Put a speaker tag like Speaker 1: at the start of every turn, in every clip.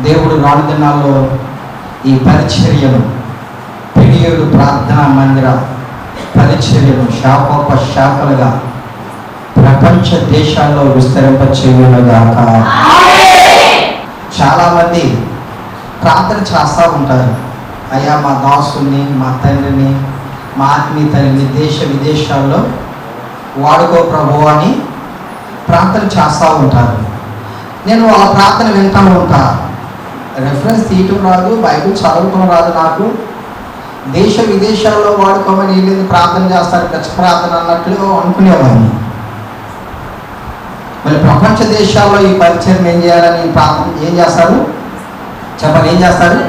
Speaker 1: దేవుడు రాను దినాల్లో ఈ పరిచర్యను, పిడియేడు ప్రార్థనా మందిర పరిచర్యను శాఖోపశాఖలుగా ప్రపంచ దేశాల్లో విస్తరింపచేయునుగాక. చాలామంది ప్రార్థన చేస్తూ ఉంటారు, అయ్యా మా దాసుని, మా తండ్రిని, మా ఆత్మీయ తల్లిని దేశ విదేశాల్లో వాడుకో ప్రభు అని ప్రార్థన చేస్తూ ఉంటారు. నేను వాళ్ళ ప్రార్థన వింటూ ఉంటా. రెఫరెన్స్ తీయటం రాదు, బైబిల్ చదవటం రాదు నాకు. దేశ విదేశాల్లో వాడుకోమని వీళ్ళు ప్రార్థన చేస్తారు, గచ్చ ప్రార్థన అన్నట్లు అనుకునేవాడిని. మరి ప్రపంచ దేశాల్లో ఈ పరిచయం ఏం చేయాలని ప్రార్థన ఏం చేస్తారు చెప్పండి, ఏం చేస్తారు?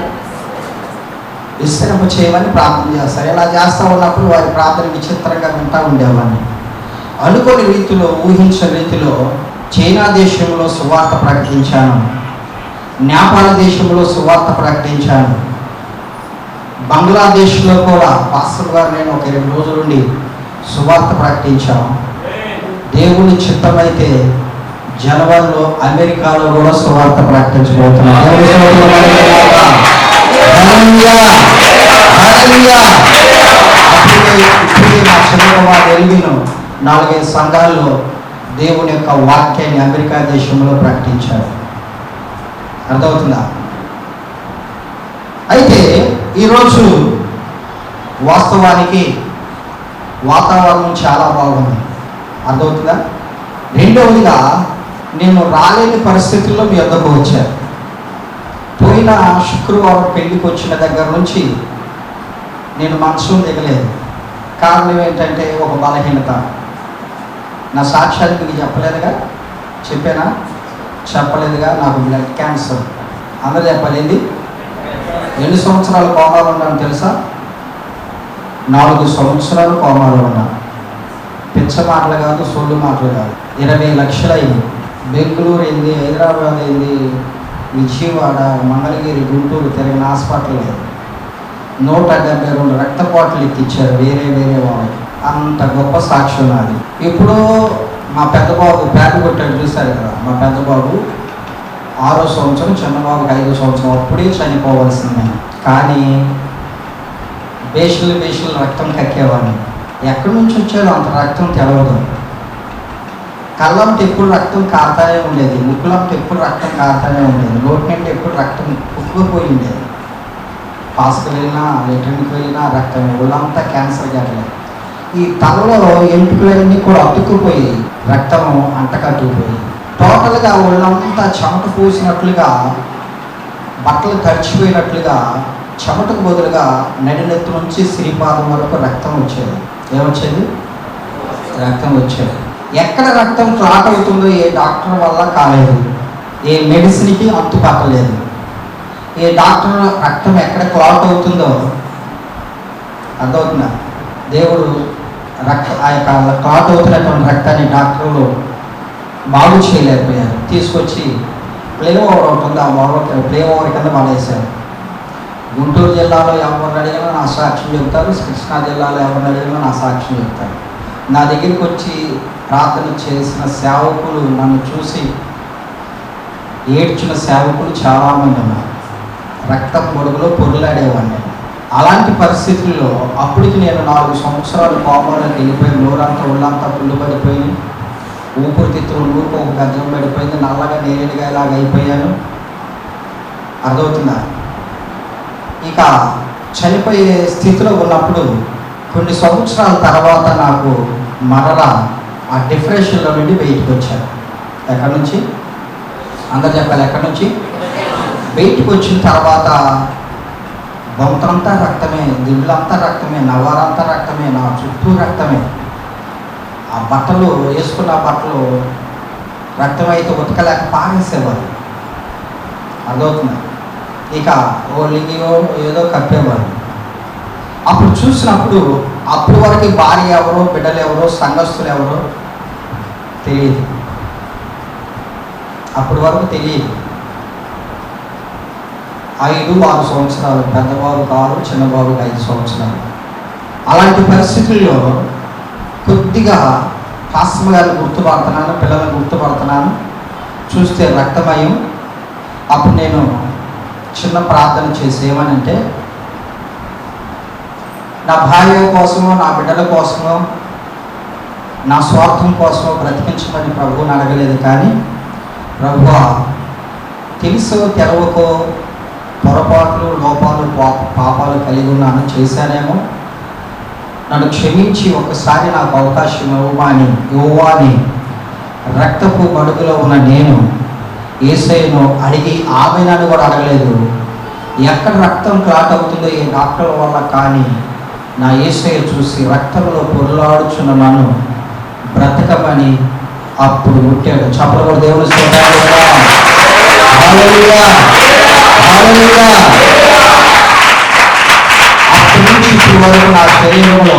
Speaker 1: విస్తరింప చేయమని ప్రార్థన చేస్తారు. ఇలా చేస్తూ ఉన్నప్పుడు వారి ప్రార్థన విచిత్రంగా వింటూ ఉండేవాడిని. అనుకోని రీతిలో, ఊహించిన రీతిలో చైనా దేశంలో సువార్త ప్రకటించాను, నేపాల్ దేశంలో సువార్త ప్రకటించాను, బంగ్లాదేశ్లో కూడా పాస్టర్ గారు నేను ఒక 2 రోజుల నుండి సువార్త ప్రకటించాము. దేవుని చిత్తమైతే జనవరిలో అమెరికాలో కూడా సువార్త ప్రకటించబోతున్నాను. ఇప్పుడే మా చిన్నవాడు ఎలిగిన 4-5 సంఘాల్లో దేవుని యొక్క వాక్యాన్ని అమెరికా దేశంలో ప్రకటించారు. అర్థమవుతుందా? అయితే ఈరోజు వాస్తవానికి వాతావరణం చాలా బాగుంది. అర్థమవుతుందా? రెండవదిగా నేను రాలేని పరిస్థితుల్లో మీ వద్దకు వచ్చాను. పోయిన శుక్రవారం పెళ్లికి వచ్చిన దగ్గర నుంచి నేను మనసులో దిగలేదు. కారణం ఏంటంటే ఒక బలహీనత. నా సాక్ష్యాలు మీకు చెప్పలేదుగా, చెప్పానా? చెప్పలేదుగా. నాకు బ్లడ్ క్యాన్సర్. అందరూ చెప్పలేదు. ఎన్ని సంవత్సరాలు కోమాలో ఉన్నాను తెలుసా? 4 సంవత్సరాలు కోమాలో ఉన్నాను. పిచ్చ మాటలు కాదు, సొల్లు మాటలు కాదు. 20 లక్షలు అయింది. బెంగళూరు అయింది, హైదరాబాద్ అయింది, విజయవాడ, మంగళగిరి, గుంటూరు తిరిగిన హాస్పిటల్ లేదు. 172 రక్తపోట్లు ఎక్కిచ్చారు వేరే వాళ్ళకి. అంత గొప్ప సాక్ష్యం నాది. ఇప్పుడు మా పెద్దబాబు పేట కొట్టాడు, చూశారు కదా. మా పెద్దబాబు 6వ సంవత్సరం, చిన్నబాబుకి 5వ సంవత్సరం. అప్పుడే చనిపోవాల్సిందే. కానీ బేషులు రక్తం కక్కేవాడిని. ఎక్కడి నుంచి వచ్చాడో అంత రక్తం తెలవదు. కళ్ళంటే ఎప్పుడు రక్తం కారుతానే ఉండేది, ముక్కులంటే ఎప్పుడు రక్తం కారుతానే ఉండేది, నోటి నుండి ఎప్పుడు రక్తం ఉక్కుపోయి ఉండేది. పాస్కి వెళ్ళినా, లెట్రిన్కి వెళ్ళినా రక్తం. ఒళ్ళంతా క్యాన్సర్ గడ్డలే. ఈ తలలో ఎంటుకలన్నీ కూడా అతుక్కుపోయి రక్తము అంటకట్టుకుపోయి టోటల్గా ఒళ్ళంతా చెమట పూసినట్లుగా, బట్టలు తడిచిపోయినట్లుగా, చెమటకు బదులుగా నడినెత్తు నుంచి శ్రీపాదం వరకు రక్తం వచ్చేది. ఏమొచ్చేది? రక్తం వచ్చేది. ఎక్కడ రక్తం క్లాట్ అవుతుందో ఏ డాక్టర్ వల్ల కాలేదు, ఏ మెడిసిన్కి అంతు పట్టలేదు. ఏ డాక్టర్ రక్తం ఎక్కడ క్లాట్ అవుతుందో అర్థమవుతుందా? దేవుడు ఆ యొక్క క్లాట్ అవుతున్నటువంటి రక్తాన్ని డాక్టర్లు బాగు చేయలేకపోయారు. తీసుకొచ్చి ప్లే ఓవర్ అవుతుంది, ఆ ప్లే ఓవర్ కింద పడేశారు. గుంటూరు జిల్లాలో ఎవరిని అడిగినా నా సాక్ష్యం చెప్తారు, కృష్ణా జిల్లాలో ఎవరిని అడిగినా నా సాక్ష్యం చెప్తారు. నా దగ్గరికి వచ్చి ప్రార్థన చేసిన సేవకులు, నన్ను చూసి ఏడ్చిన సేవకులు చాలామంది ఉన్నారు. రక్తం పొడుగులో పొరులాడేవాడిని. అలాంటి పరిస్థితుల్లో అప్పటికి నేను 4 సంవత్సరాలు కోపంలోకి వెళ్ళిపోయి, నోరంతా ఒళ్ళంతా పుల్లు పడిపోయి, ఊపిరితిత్తులు ఊరికి ఒక గజ్జం పడిపోయింది, నల్లగా నేరేడుగా ఇలాగ అయిపోయాను. అర్థమవుతుందా? ఇక చనిపోయే స్థితిలో ఉన్నప్పుడు కొన్ని సంవత్సరాల తర్వాత నాకు మరలా ఆ డిప్రెషన్లో నుండి బయటకు వచ్చాను. ఎక్కడి నుంచి? అందరు చెప్పాలి, ఎక్కడి నుంచి? బయటకు వచ్చిన తర్వాత బొంతంతా రక్తమే, దిండ్లంతా రక్తమే, నవారంతా రక్తమే, నా చుట్టూ రక్తమే. ఆ బట్టలు వేసుకున్న బట్టలు రక్తమైతే ఉతకలేక పారేసేవారు. అర్థమవుతుంది? ఇక ఓ లింగియో ఏదో కప్పేవారు. అప్పుడు చూసినప్పుడు అప్పుడు వరకు భార్య ఎవరో, బిడ్డలు ఎవరో, సంఘస్థులు ఎవరో తెలియదు. అప్పటి వరకు తెలియదు. 5-6 సంవత్సరాలు, పెద్దబాబు 6, చిన్నబాబుకి 5 సంవత్సరాలు. అలాంటి పరిస్థితుల్లో కొద్దిగా పాస్టర్ గారిని గుర్తుపడుతున్నాను, పిల్లలను గుర్తుపడుతున్నాను. చూస్తే రక్తమయం. అప్పుడు నేను చిన్న ప్రార్థన చేసి ఏమనంటే, నా భార్య కోసమో నా బిడ్డల కోసమో నా స్వార్థం కోసమో బ్రతికించమని ప్రభువుని అడగలేదు. కానీ ప్రభువా, తెలుసో తెలవకో పొరపాట్లు, లోపాలు, పాపాలు కలిగి ఉన్నాను, చేశానేమో, నన్ను క్షమించి ఒకసారి నాకు అవకాశం ఇవ్వని రక్తపు మడుగులో ఉన్న నేను యేసయ్యను అడిగి, ఆమె నన్ను కూడా అడగలేదు ఎక్కడ రక్తం క్లాట్ అవుతుందో ఏ డాక్టర్ వల్ల, కానీ నా యేసయ్య చూసి రక్తంలో పొరలాడుచున్న నన్ను బ్రతకమని అప్పుడు ముట్టాడు. చప్పలు కూడా దేవుని అప్పటి నుంచి ఇప్పటి వరకు నా శరీరంలో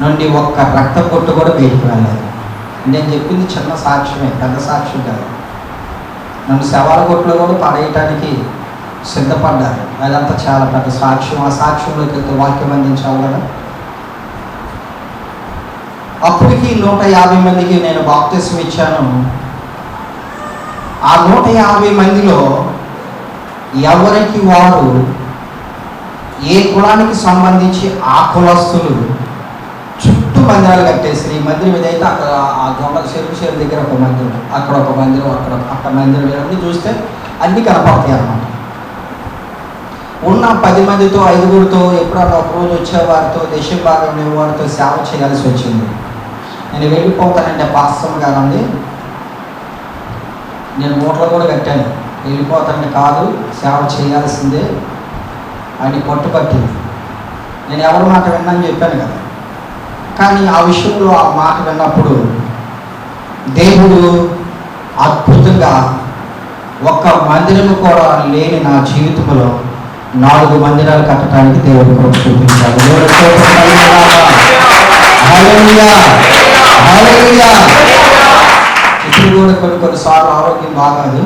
Speaker 1: నుండి ఒక్క రక్త పొట్టు కూడా బయటికి వెళ్ళలేదు. నేను చెప్పింది చిన్న సాక్ష్యమే, పెద్ద సాక్ష్యం కాదు. నన్ను శవాల కొట్లో కూడా పడేయటానికి సిద్ధపడ్డారు. అదంతా చాలా పెద్ద సాక్ష్యం. ఆ సాక్ష్యంలోకి వెళ్తే వాక్యం అందించాలి కదా. అప్పటికి 150 మందికి నేను బాప్తిస్మం ఇచ్చాను. ఆ 150 మందిలో ఎవరికి వారు ఏ కులానికి సంబంధించి ఆ కులస్తులు చుట్టూ మందిరాలు కట్టేసి, ఈ మందిరం ఏదైతే అక్కడ ఆ దొంగల చెరువు దగ్గర ఒక మందిరం, అక్కడ ఒక మందిరం, అక్కడ మందిరం అన్నీ చూస్తే అన్నీ కనపడతాయి అన్నమాట. ఉన్న 10 మందితో 5గురితో ఎప్పుడన్నా ఒకరోజు వచ్చేవారితో, దేశం భాగం వారితో సేవ చేయాల్సి వచ్చింది. నేను వెళ్ళిపోతానంటే పాస్తం గారండి, నేను మూటలు కూడా కట్టాను, వెళ్ళిపోతానంటే కాదు సేవ చేయాల్సిందే అని పట్టుబట్టింది. నేను ఎవరి మాట విన్నాను చెప్పాను కదా. కానీ ఆ విషయంలో ఆ మాట విన్నప్పుడు దేవుడు అద్భుతంగా ఒక్క మందిరము కూడా లేని నా జీవితంలో 4 మందిరాలు కట్టడానికి దేవుడు కృప చూపించాడు. ఇప్పుడు కూడా కొన్నిసార్లు ఆరోగ్యం బాగాదు,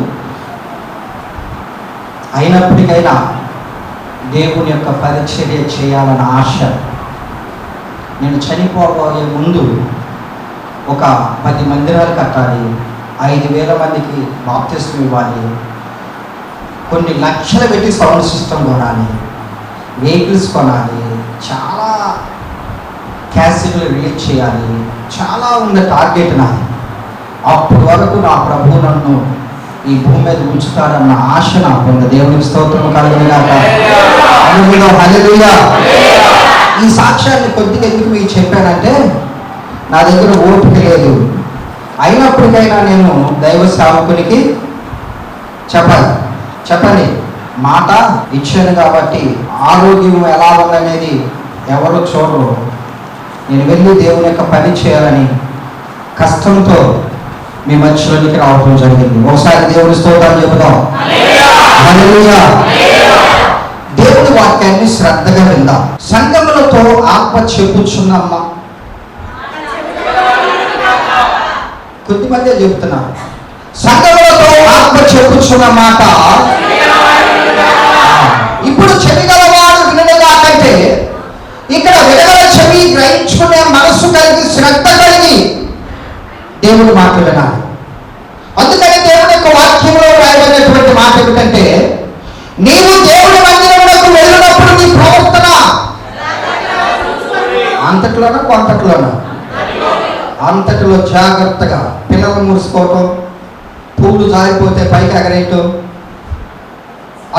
Speaker 1: అయినప్పటికైనా దేవుని యొక్క పరిచర్య చేయాలన్న ఆశ. నేను చనిపోబోయే ముందు ఒక 10 మందిరాలు కట్టాలి, 5,000 మందికి బాప్తిస్మం ఇవ్వాలి, కొన్ని లక్షలు పెట్టి సౌండ్ సిస్టమ్ కొనాలి, వెహికల్స్ కొనాలి, చాలా క్యాసెట్లు రిలీజ్ చేయాలి, చాలా ఉంది టార్గెట్ నాది. అప్పటి వరకు నా ప్రభువు నన్ను ఈ భూమి మీద ఉంచుతాడన్న ఆశ నాకు ఉంది. దేవునికి స్తోత్రం కలుగునుగాక. హల్లెలూయా. ఈ సాక్ష్యాన్ని కొద్దిగా ఎందుకు మీకు చెప్పానంటే, నా దగ్గర ఓపిక లేదు, అయినప్పటికైనా నేను దైవ సేవకునికి చెప్పండి మాట ఇచ్చాను కాబట్టి ఆరోగ్యం ఎలా ఉందనేది ఎవరు చూడరు. నేను వెళ్ళి దేవుని యొక్క పని చేయాలని కష్టంతో మీ మధ్యలోనికి రావడం జరిగింది. ఒకసారి దేవుని స్తోత్రాలు చెబుదాం. హల్లెలూయా. దేవుని వాక్యాన్ని శ్రద్ధగా విందాం. సంఘములతో ఆత్మ చెప్పుచున్నమ్మ, కొద్దిమందే చెబుతున్నారు. సంఘములతో ఆత్మ చెప్పుచున్న మాట ఇప్పుడు చెవిగలవాడు వినగా కంటే, ఇక్కడ వినగల చెవి గ్రహించుకునే మనస్సు కలిగి శ్రద్ధ కలిగి దేవుని మాట వినాలి. అందుకని దేవుని యొక్క వాక్యంలో రాయబడినటువంటి మాట ఏమిటంటే, నీవు దేవుని మందిరములకు వెళ్ళినప్పుడు నీ ప్రవర్తన అంతట్లోనా కొంతట్లోనా? అంతటిలో జాగ్రత్తగా. పిల్లలు మురుసుకోవటం, పూలు జారిపోతే పైకి ఎగరేయటం,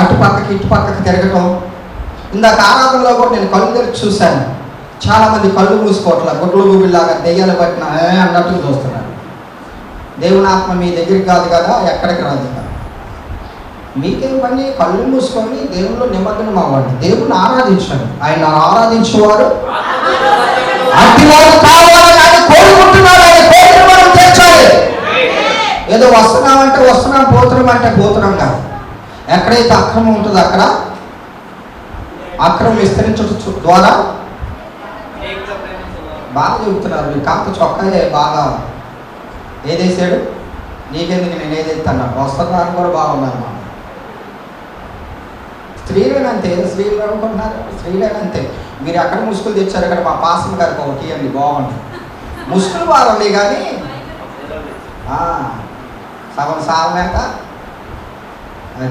Speaker 1: అటుపక్కకి ఇటుపక్కకి తిరగటం. ఇందాక ఆరాధనలో కూడా నేను కళ్ళు తెరిచి చూశాను, చాలామంది కళ్ళు మూసుకోవట్లా, గుడ్లు గుబిల్లాగా దెయ్యాలు పట్టిన అన్నట్టుగా చూస్తున్నారు. దేవుని ఆత్మ మీ దగ్గరికి కాదు కదా, ఎక్కడికి రాదు కదా. మీకేం పని? కళ్ళు మూసుకొని దేవుళ్ళు నిమగ్నం అవ్వండి, దేవుని ఆరాధించండి. ఆయన ఆరాధించేవారు అట్టివారు కావాలని ఆయన కోరుకుంటున్నారు. ఆయన కోరిక మనం తీర్చాలి. ఏదో వస్తున్నామంటే వస్తున్నాం, పోతున్నాం అంటే పోతున్నాం కాదు. ఎక్కడైతే అక్రమం ఉంటుందో అక్కడ అక్రమం విస్తరించడం ద్వారా బాగా చెబుతున్నారు. మీరు కాంత చొక్కాయే బాగా ఏదేసాడు, నీకెందుకు నేను ఏదైతున్నా, వస్తున్నాను కూడా బాగున్నారు. మా స్త్రీలేనంతే, స్త్రీలు అనుకుంటున్నారు, స్త్రీలేనంతే. మీరు ఎక్కడ ముసుగులు తెచ్చారు? ఇక్కడ మా పాసం గారికి ఒకటి అండి, బాగుంది. ముసుగులు బాగుంది కానీ సగం సాగలేక అది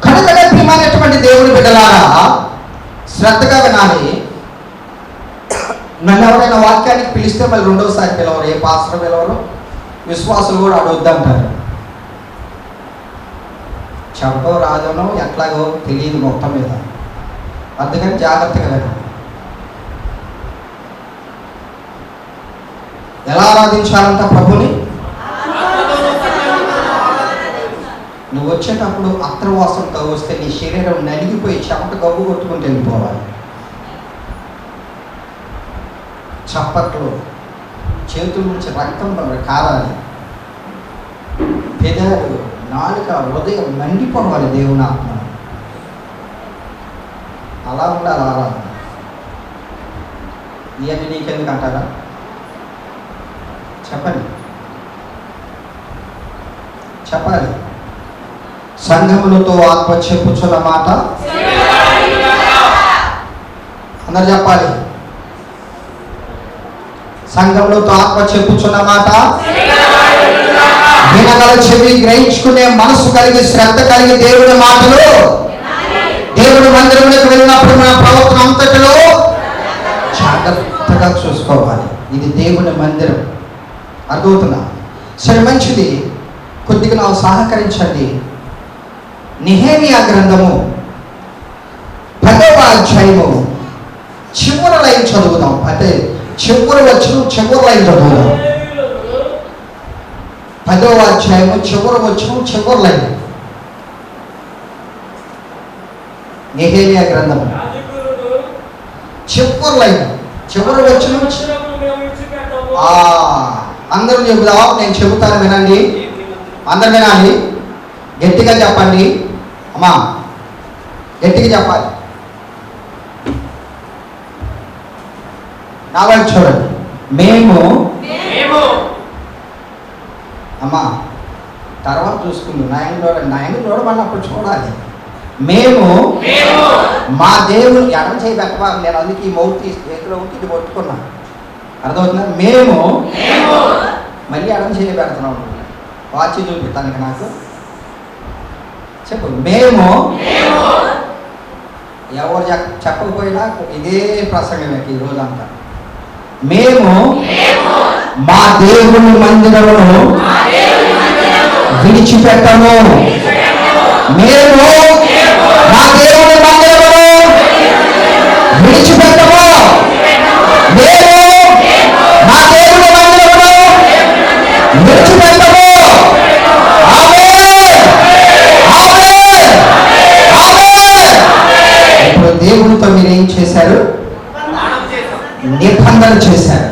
Speaker 1: కనుకనే ప్రియమైనటువంటి దేవుని బిడ్డలారా శ్రద్ధగా వినాలి. నన్ను ఎవరైనా వాక్యానికి పిలిస్తే మళ్ళీ రెండోసారి పిలవరు. ఏ పాస్టర్ పిలవరు, విశ్వాసులు కూడా అడొద్దంటారు. చెప్పడం రాదనో ఎట్లాగో తెలియదు మొత్తం మీద. అందుకని జాగ్రత్తగా వినాలి. ఎలా ఆరాధించాలంట ప్రభుని? నువ్వు వచ్చేటప్పుడు అత్రవాసంతో వస్తే నీ శరీరం నలిగిపోయి చెమట గబ్బు కొట్టుకుంటూ వెళ్ళిపోవాలి. చప్పట్లు, చేతుల నుంచి రక్తం కారాలి, పెదాలు, నాలుక, హృదయం మండిపోవాలి దేవుని ఆత్మ. అలా ఉండాలి ఆరాధన. ఇవన్నీ నీకెందుకు అంటారా? చెప్పండి, చెప్పాలి. సంఘములతో ఆత్మ చెప్పుచున్న మాట అందరు చెప్పాలి. సంఘములతో ఆత్మ చెప్పుచున్న మాట వినగల చెవి, గ్రహించుకునే మనసు కలిగి శ్రద్ధ కలిగి దేవుడి మాటలు దేవుడి మందిరంలోకి వెళ్ళినప్పుడు మన ప్రవర్తన అంతటిలో జాగ్రత్తగా చూసుకోవాలి. ఇది దేవుని మందిరం. అర్థమవుతుందా? సరే, మంచిది. కొద్దిగా నాకు సహకరించండి. నెహెమీయా గ్రంథము 10వ అధ్యాయము చివరి లైన్ చదువుదాం. అంటే చివరి లైన్ చదువుదాం. 10వ అధ్యాయము చివరి లైన్. నెహెమీయా గ్రంథము చివరి లైన్, చివరి వచనం. అందరూ చెబుదాం, నేను చెబుతాను, వినండి. అందరు వినాలి, గట్టిగా చెప్పండి. అమ్మా గట్టిగా చెప్పాలి. నా వైపు చూడండి. మేము అమ్మా తర్వాత చూసుకుంది. నాయన చూడమన్నప్పుడు చూడాలి. మేము మా దేవుని ఎడం చేయి పెట్టవా? నేను అందుకే ఈ మౌత్ చేతిలో ఉంటే ఇది పట్టుకున్నా. అర్థమవుతుందా? మేము మళ్ళీ ఎడం చేయి పెడుతున్నాం. వాచి చూపిస్తానికి నాకు చెప్పు. మేము ఎవరు చెప్పకపోయినా ఇదే ప్రసంగమే ఈ రోజంతా. మేము మా దేవుని మందిరమును విడిచిపెట్టము. మేము మా దేవుని మందిరమును విడిచిపెట్టము. మేము మా దేవుని మందిరమును విడిచిపెట్టము. ఇప్పుడు దేవునితో మీరు ఏం చేశారు? నిబంధన చేశారు.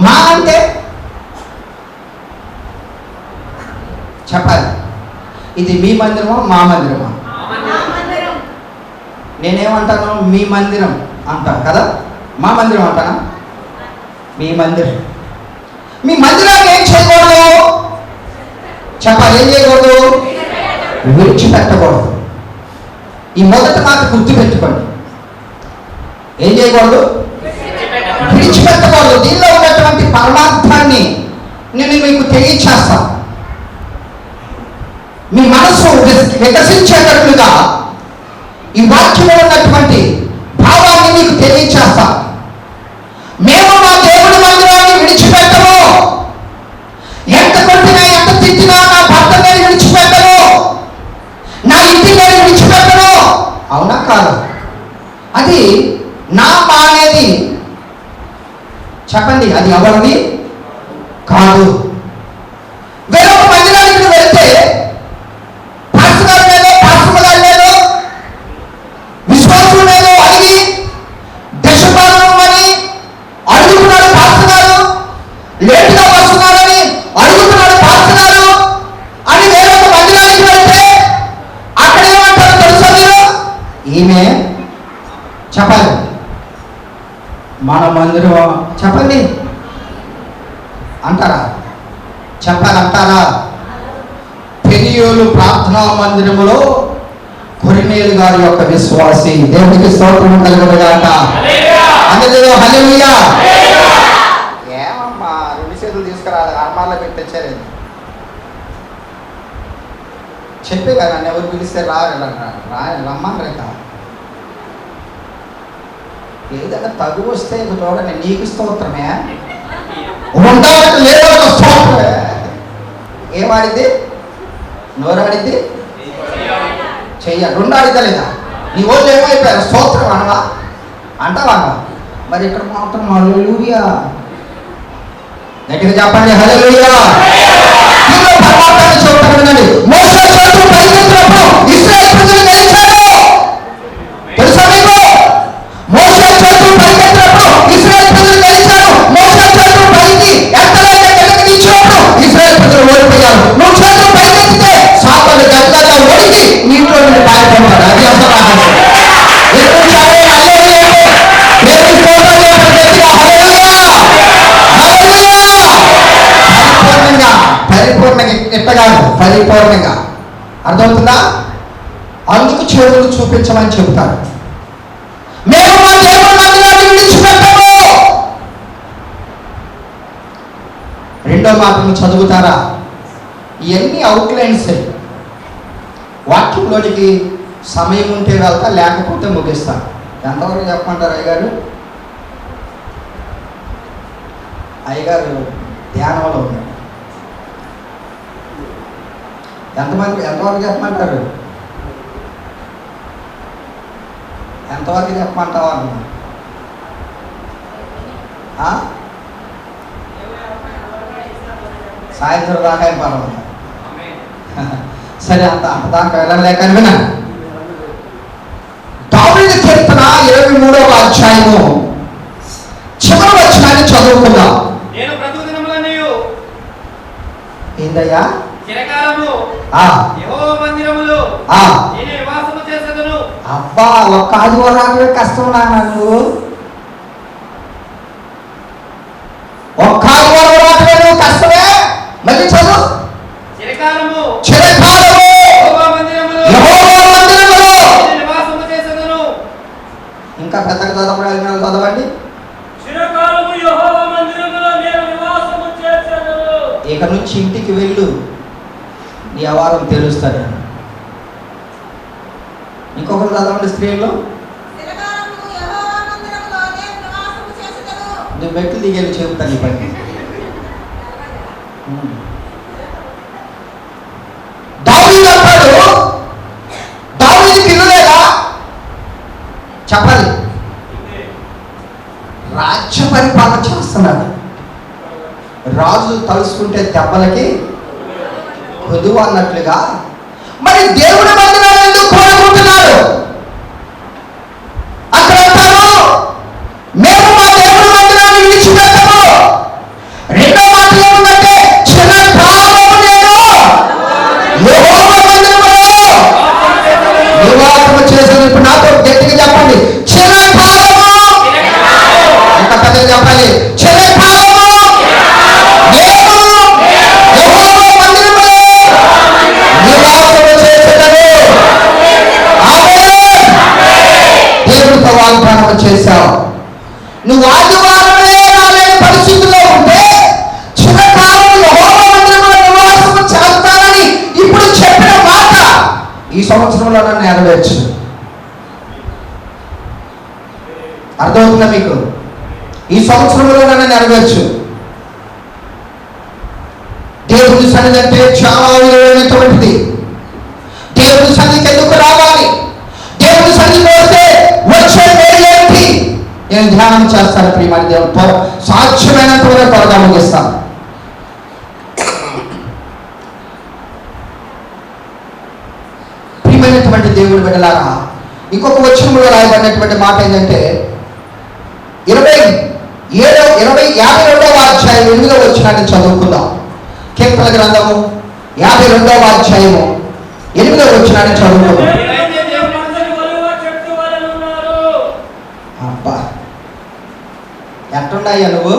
Speaker 1: మా అంటే చెప్పాలి. ఇది మీ మందిరమా మా మందిరమా? నేనేమంటాను? మీ మందిరం అంటాను కదా. మా మందిరం అంటానా? మీ మందిరం. మీ మందిరాన్ని ఏం చేయకూడదు? చెప్పాలి. ఏం చేయకూడదు? విడిచిపెట్టకూడదు. ఈ మొదటి మాట గుర్తుపెట్టుకోండి. ఏం చేయకూడదు? విడిచిపెట్టకూడదు. దీనిలో ఉన్నటువంటి పరమార్థాన్ని నేను మీకు తెలియచేస్తాను. మీ మనసు వికసించేటట్లుగా ఈ వాక్యంలో ఉన్నటువంటి భావాన్ని మీకు తెలియచేస్తాను. మేము మా దేవుడి మందిరాన్ని విడిచిపెట్టము. ఎంత కొట్టినా ఎంత తిట్టినా నా భర్త నేను విడిచిపెట్టను, నా ఇంటి నేను విడిచిపెట్టను. అవునా కాదు? అది నా మా అనేది చెప్పండి. అది ఎవరిది కాదు. వేరొక మందిరానికి వెళ్తే పాస్టర్ గారు లేదో, పాస్టర్ గారు లేదో, విశ్వాసులు లేదో అడిగి దశపాలనం అని అడుగుతున్నాడు పాస్టర్ గారు. లేటుగా వస్తున్నారని అడుగుతున్నాడు పాస్టర్ గారు అని వేరొక మందిరానికి వెళ్తే అక్కడ ఏమంటారో తెలుసా మీరు? ఈమె చెప్పాలి. మన మందిరం చెప్పండి అంటారా? చెప్పాలంటారా? పెరియోలు ప్రార్థనా మందిరములో కొరినేలు గారి యొక్క విశ్వాసి. దేవునికి స్తోత్రం కలుగునుగాక. అందులో హల్లెలూయా. ఏమమ్మా 2 చేతులు తీసుకురాలి, అర్మాల్లో పెట్టొచ్చారు. చెప్పే కదా, నన్ను ఎవరు పిలిస్తే రమ్మనరేక. ఏదైనా తగు వస్తే చూడండి, నీకు స్తోత్రమే ఉండాలంటే లేదు స్తోత్రమే. ఏమాడిద్ది? నోరాడిద్ది, చెయ్యాలి. రెండు ఆడిద్దా లేదా? నీ వాళ్ళు ఏమైపోయారు? స్తోత్రం అనవా? అంటావా? మరి ఇక్కడ మాత్రం హల్లెలూయా గట్టిగా చెప్పండి, హల్లెలూయా. పరమాత్మని చెప్తాను, మోషే చేతులు పైకెత్తినప్పుడు ఇశ్రాయేలు ప్రజలు గెలిచారు. తెలుసా మీకు? మోషే చేతులు పైకెత్తినప్పుడు ఇశ్రాయేలు ప్రజలు గెలిచారు. మోషే చేతులు పైకి ఎత్తలేక కిందకి ఇశ్రాయేలు ప్రజలు ఓడిపోయారు. నువ్వు చేతులు పైకెత్తితే సాతాను గట్టిగా ఓడికి నీటిలో నుండి పారిపోతాడు. అది అసలు పరిపూర్ణంగా ఎట్టగాదు, పరిపూర్ణంగా. అర్థమవుతుందా? అందుకు చేతులు చూపించమని చెబుతారు. మేము మా దేవుని మందిరాన్ని విడిచిపెట్టము. రెండో మాటను చదువుతారా? ఇవన్నీ అవుట్లైన్స్. వాక్యంలోనికి సమయం ఉంటే వెళ్తా, లేకపోతే ముగిస్తా. ఎంతవరకు చెప్పమంటారు అయ్యగారు? అయ్యగారు ధ్యానంలో ఉన్నాడు. ఎంతవరకు చెప్పమంటారు? ఎంతవరకు చెప్పమంటావా అన్నా? సాయంత్రం దాకా పర్వాలేదు. సరే, అంతదాకా వెళ్ళలేక వినా. దావీదు కీర్తన 23వ అధ్యాయము చివరి వచనాన్ని చదువుకుందాం. ఏందయ్యా? అబ్బా, ఒక్క ఆదివారాలు కష్టం నాన్న. నువ్వు ఒక్క ఆదివారం రావటమే నువ్వు కష్టమే. మళ్ళీ చదువు. చిరకాలము యెహోవా మందిరములో. ఇంకా పెద్దగా చదవడం చదవండి. ఇక నుంచి ఇంటికి వెళ్ళు, నీ వ్యవహారం తెలుస్తుంది. ఇంకొకరు చదవండి. స్త్రీలో నువ్వు మెట్లు దిగేది చెబుతాను ఈ పని. దావీదు అంటాడు, దావీదుకి ఇల్లు లేదా? చెప్పాలి. రాజ్య పరిపాలన చేస్తున్నాడు. రాజు తలుసుకుంటే దెబ్బలకి కొదువు అన్నట్లుగా మరి దేవుడి మందిరాన్ని ఎందుకు కోరుకుంటున్నారు? అక్కడ అంటారు, మేము మా దేవుడి మందిరాన్ని విడిచిపెట్టము. రెండో మాట ఏముందంటే, చిరకాలము నేను యెహోవా మందిరములో నివాసము చేసిన. ఇప్పుడు నాతో గట్టిగా చెప్పండి, చిరకాలము. ఇంకా పెద్దగా చెప్పాలి, చిరకాలము వాగ్దానం చేశావు. నువ్వు ఆదివారమే రాలేని పరిస్థితుల్లో ఉంటే చిరకాలం యెహోవా మందిరములో నివాసము చేస్తానని ఇప్పుడు చెప్పిన మాట ఈ సంవత్సరంలో నన్ను నెరవేర్చు. అర్థమవుతుందా మీకు? ఈ సంవత్సరంలో నన్ను నెరవేర్చు. దేవుని సన్నిధి అంటే చాలా విలువైనటువంటిది. దేవుని సన్నిధికి ఎందుకు రావాలి? దేవుని సన్నిధికి వస్తే వచ్చే ఏంటి? నేను ధ్యానం చేస్తాను. ప్రియమైన దేవునితో సాధ్యమైనంత వరకు త్వరగా ముగిస్తాను. ప్రియమైనటువంటి దేవుడి బిడ్డలారా, ఇంకొక వచనంలో రాయబడినటువంటి మాట ఏంటంటే 52వ అధ్యాయం 8వ వచనాన్ని చదువుకుందాం. కీర్తన గ్రంథము 52వ అధ్యాయము 8వ వచనాన్ని చదువుకుందాం. అబ్బా, ఎట్టున్నాయ్యా నువ్వు?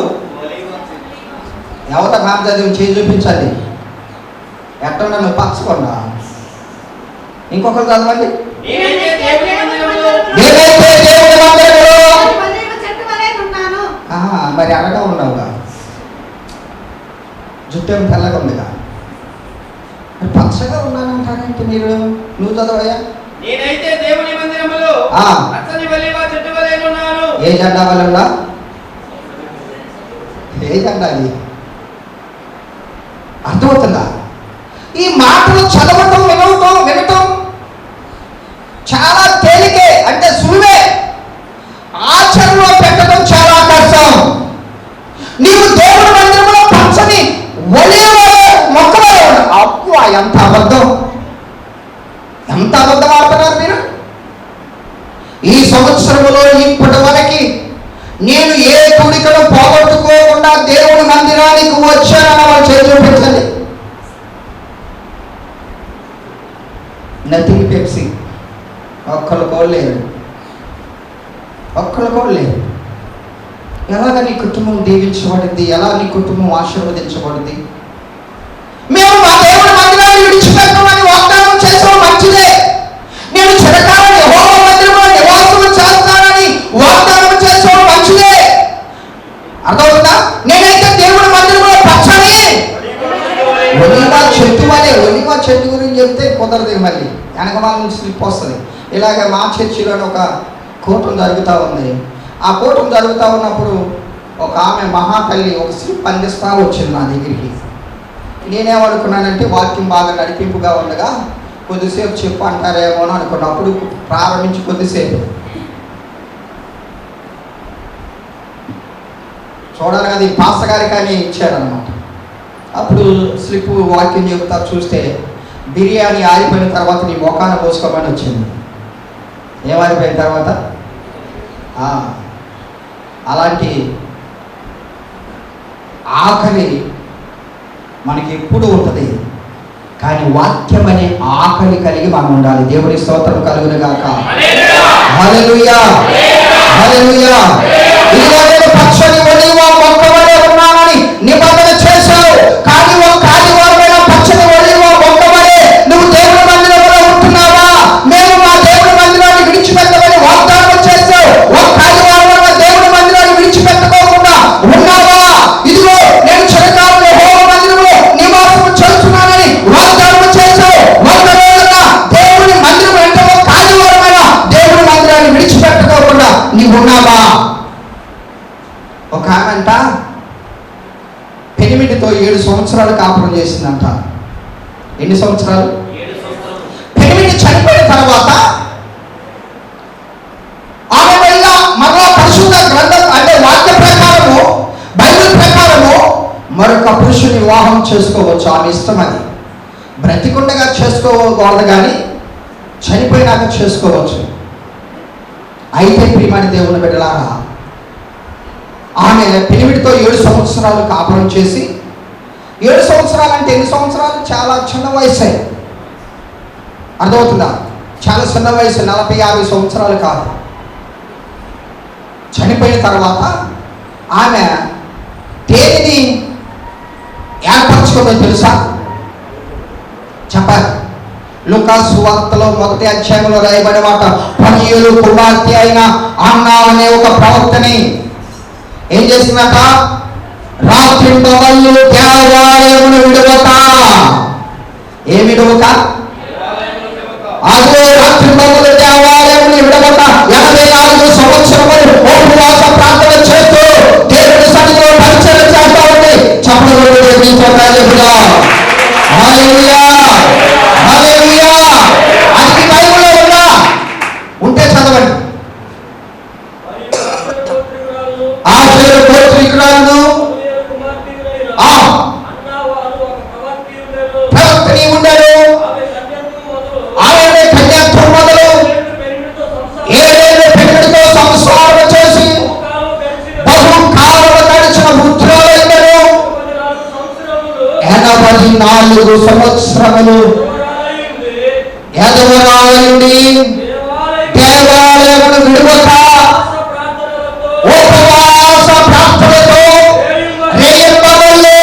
Speaker 1: ఎవత మాట చదివి చేయి చూపించాలి. ఎట్టున్నా నువ్వు? పచ్చకుండా ఇంకొకరు చదవండి. మరి అనగా ఉన్నావుగా, జుట్టు ఏమి తెల్లగా ఉందిగా, మరి పచ్చగా ఉన్నానంట. అంటారంటే మీరు, నువ్వు చదవయ్యా.
Speaker 2: నేనైతే దేవుని మందిరములో పచ్చని ఒలీవ చెట్టు వలె ఉన్నాను.
Speaker 1: ఏ జెండా వలె ఉన్నా? ఏ జెండా అది? అర్థమవుతుందా? ఈ మాటలు చదవటం వినటం చాలా తేలికే, అంటే సులువే. ఆచరణలో పెట్టడం చాలా కష్టం. నీవు దేవుడి మందిరంలో పచ్చని ఒలీవ మొక్కలో అప్పు, ఎంత అబద్ధం, ఎంత అబద్ధం ఆడుతున్నారు మీరు. ఈ సంవత్సరంలో ఇప్పటి వరకు నేను ఏ కోరికను పోగొట్టుకోకుండా దేవుడి మందిరానికి వచ్చానని వాళ్ళు చేతులు పెట్టండి. నథింగ్ పెప్సీ, ఒక్కళ్ళు కూడా లేరు. ఎలాగ నీ కుటుంబం దీవించబడింది? ఎలా నీ కుటుంబం ఆశీర్వదించబడింది? మేము మా దేవుడి మందిరాన్ని విడిచిపెట్టమని వాగ్దానం చేసాం, మంచిదే. నేను చిరకాలం యెహోవా మందిరంలో నివాసం చేస్తానని వాగ్దానం చేసాం, మంచిదే. అర్థమవుతుందా? నేనైతే దేవుడి మందిరంలో పచ్చని ఒలీవ చెట్టు గురించి చెప్తే కుదరదు. మళ్ళీ వెనకమాల నుంచి స్లిప్ వస్తుంది. ఇలాగ మా చర్చిలోని ఒక కూటం జరుగుతూ ఉంది. ఆ కూటం జరుగుతూ ఉన్నప్పుడు ఒక ఆమె మహాతల్లి ఒక స్లిప్ అందిస్తా వచ్చింది నా దగ్గరికి. నేనేమనుకున్నానంటే వాక్యం బాగా నడిపింపుగా ఉండగా కొద్దిసేపు చెప్పు అంటారేమో అని అనుకున్నప్పుడు ప్రారంభించి కొద్దిసేపు చూడాలి కదా, పాస్టర్ గారికి అని ఇచ్చారనమాట. అప్పుడు స్లిప్ వాక్యం చెప్తా చూస్తే బిర్యానీ ఆరిపోయిన తర్వాత నీ మొఖాన పోసుకోమని వచ్చింది. ఏమారిపోయిన తర్వాత? అలాంటి ఆకలి మనకి ఎప్పుడు ఉంటుంది, కానీ వాక్యం అనే ఆకలి కలిగి మనం ఉండాలి. దేవుని స్తోత్రం కలుగును గాక. హల్లెలూయా, హల్లెలూయా. ఇదిగో నేను పచ్చని ఒలీవ మొక్క వలె ఉన్నానని నిబంధన చేశావు, కానీ ఒక ఆదివారమైన పచ్చని ఒలీవ మొక్క వలె నువ్వు దేవుని మందిరంలో ఉంటున్నావా? మేము మా దేవుని మందిరాన్ని విడిచిపెట్టమని వాగ్దానం చేశావు, ఒక ఆదివారమైన దేవుని మందిరాన్ని విడిచిపెట్టుకోకుండా ఉన్నావా? ఇదిగో నేను చిరకాలం యెహోవా మందిరంలో నివాసం చేస్తున్నానని వాగ్దానం చేశావు, ఒకవేళ దేవుని మందిరం వెంట ఒక ఆదివారమైన దేవుని మందిరాన్ని విడిచిపెట్టుకోకుండా నీవు ఉన్నావా? ఒక ఆమెంట పెనిమిటితో 7 సంవత్సరాలు కాపురం చేసిందంట. ఎన్ని సంవత్సరాలు? పెనిమిటి చనిపోయిన తర్వాత ఆమె మరలా పరిశుద్ధ గ్రంథం అంటే వాక్య ప్రకారము, బైబిల్ ప్రకారము మరొక పురుషుని వివాహం చేసుకోవచ్చు. ఆమె ఇష్టం. అది బ్రతికుండగా చేసుకోకూడదు, కానీ చనిపోయినాక చేసుకోవచ్చు. అయితే ప్రియమైన దేవుని బిడ్డలారా, ఆమె పెనిమిటితో 7 సంవత్సరాలు కాపురం చేసి, 7 సంవత్సరాలు అంటే ఎన్ని సంవత్సరాలు? చాలా చిన్న వయసే. అర్థమవుతుందా? చాలా చిన్న వయసు, 40-50 సంవత్సరాలు కాదు. చనిపోయిన తర్వాత ఆమె దేనిని ఏర్పరచుకుందో తెలుసా? చెప్పాలి. లూకా సువార్తలో 1వ అధ్యాయంలో రాయబడిన మాట, పనియేలు కుమార్తె అయిన అన్నా అనే ఒక ప్రవక్తని ఏం చేసిందట? రాత్రి పగళ్ళు దేవాలయమును విడవక. ఏమి విడవక? అదే రాత్రి పగళ్ళు దేవాలయమును విడవక 84 సంవత్సరములు ఉపవాస ప్రార్థన చేస్తూ దేవుని సన్నిధిలో పరిచయం చేస్తా ఉంది. చప్పట్లు కొట్టి చెప్తా. హల్లెలూయా, హల్లెలూయా. అది బైబిల్లో ఉందా? ఉంటే చదవండి. ఆశేరు గోత్రీకురాలు ప్రవక్తని ఉండడు. ఆయన కన్యాత్వం మొదలు 7 ఏళ్ళు పెనిమిటితో సంసారం చేసి బహుకాలము గడిచిన వృద్ధురాలైనను 84 సంవత్సరములు ఎదవరాయుండి దేవాలయమును విడువక ఉపవాస ప్రార్థనతో రేయింబవళ్ళు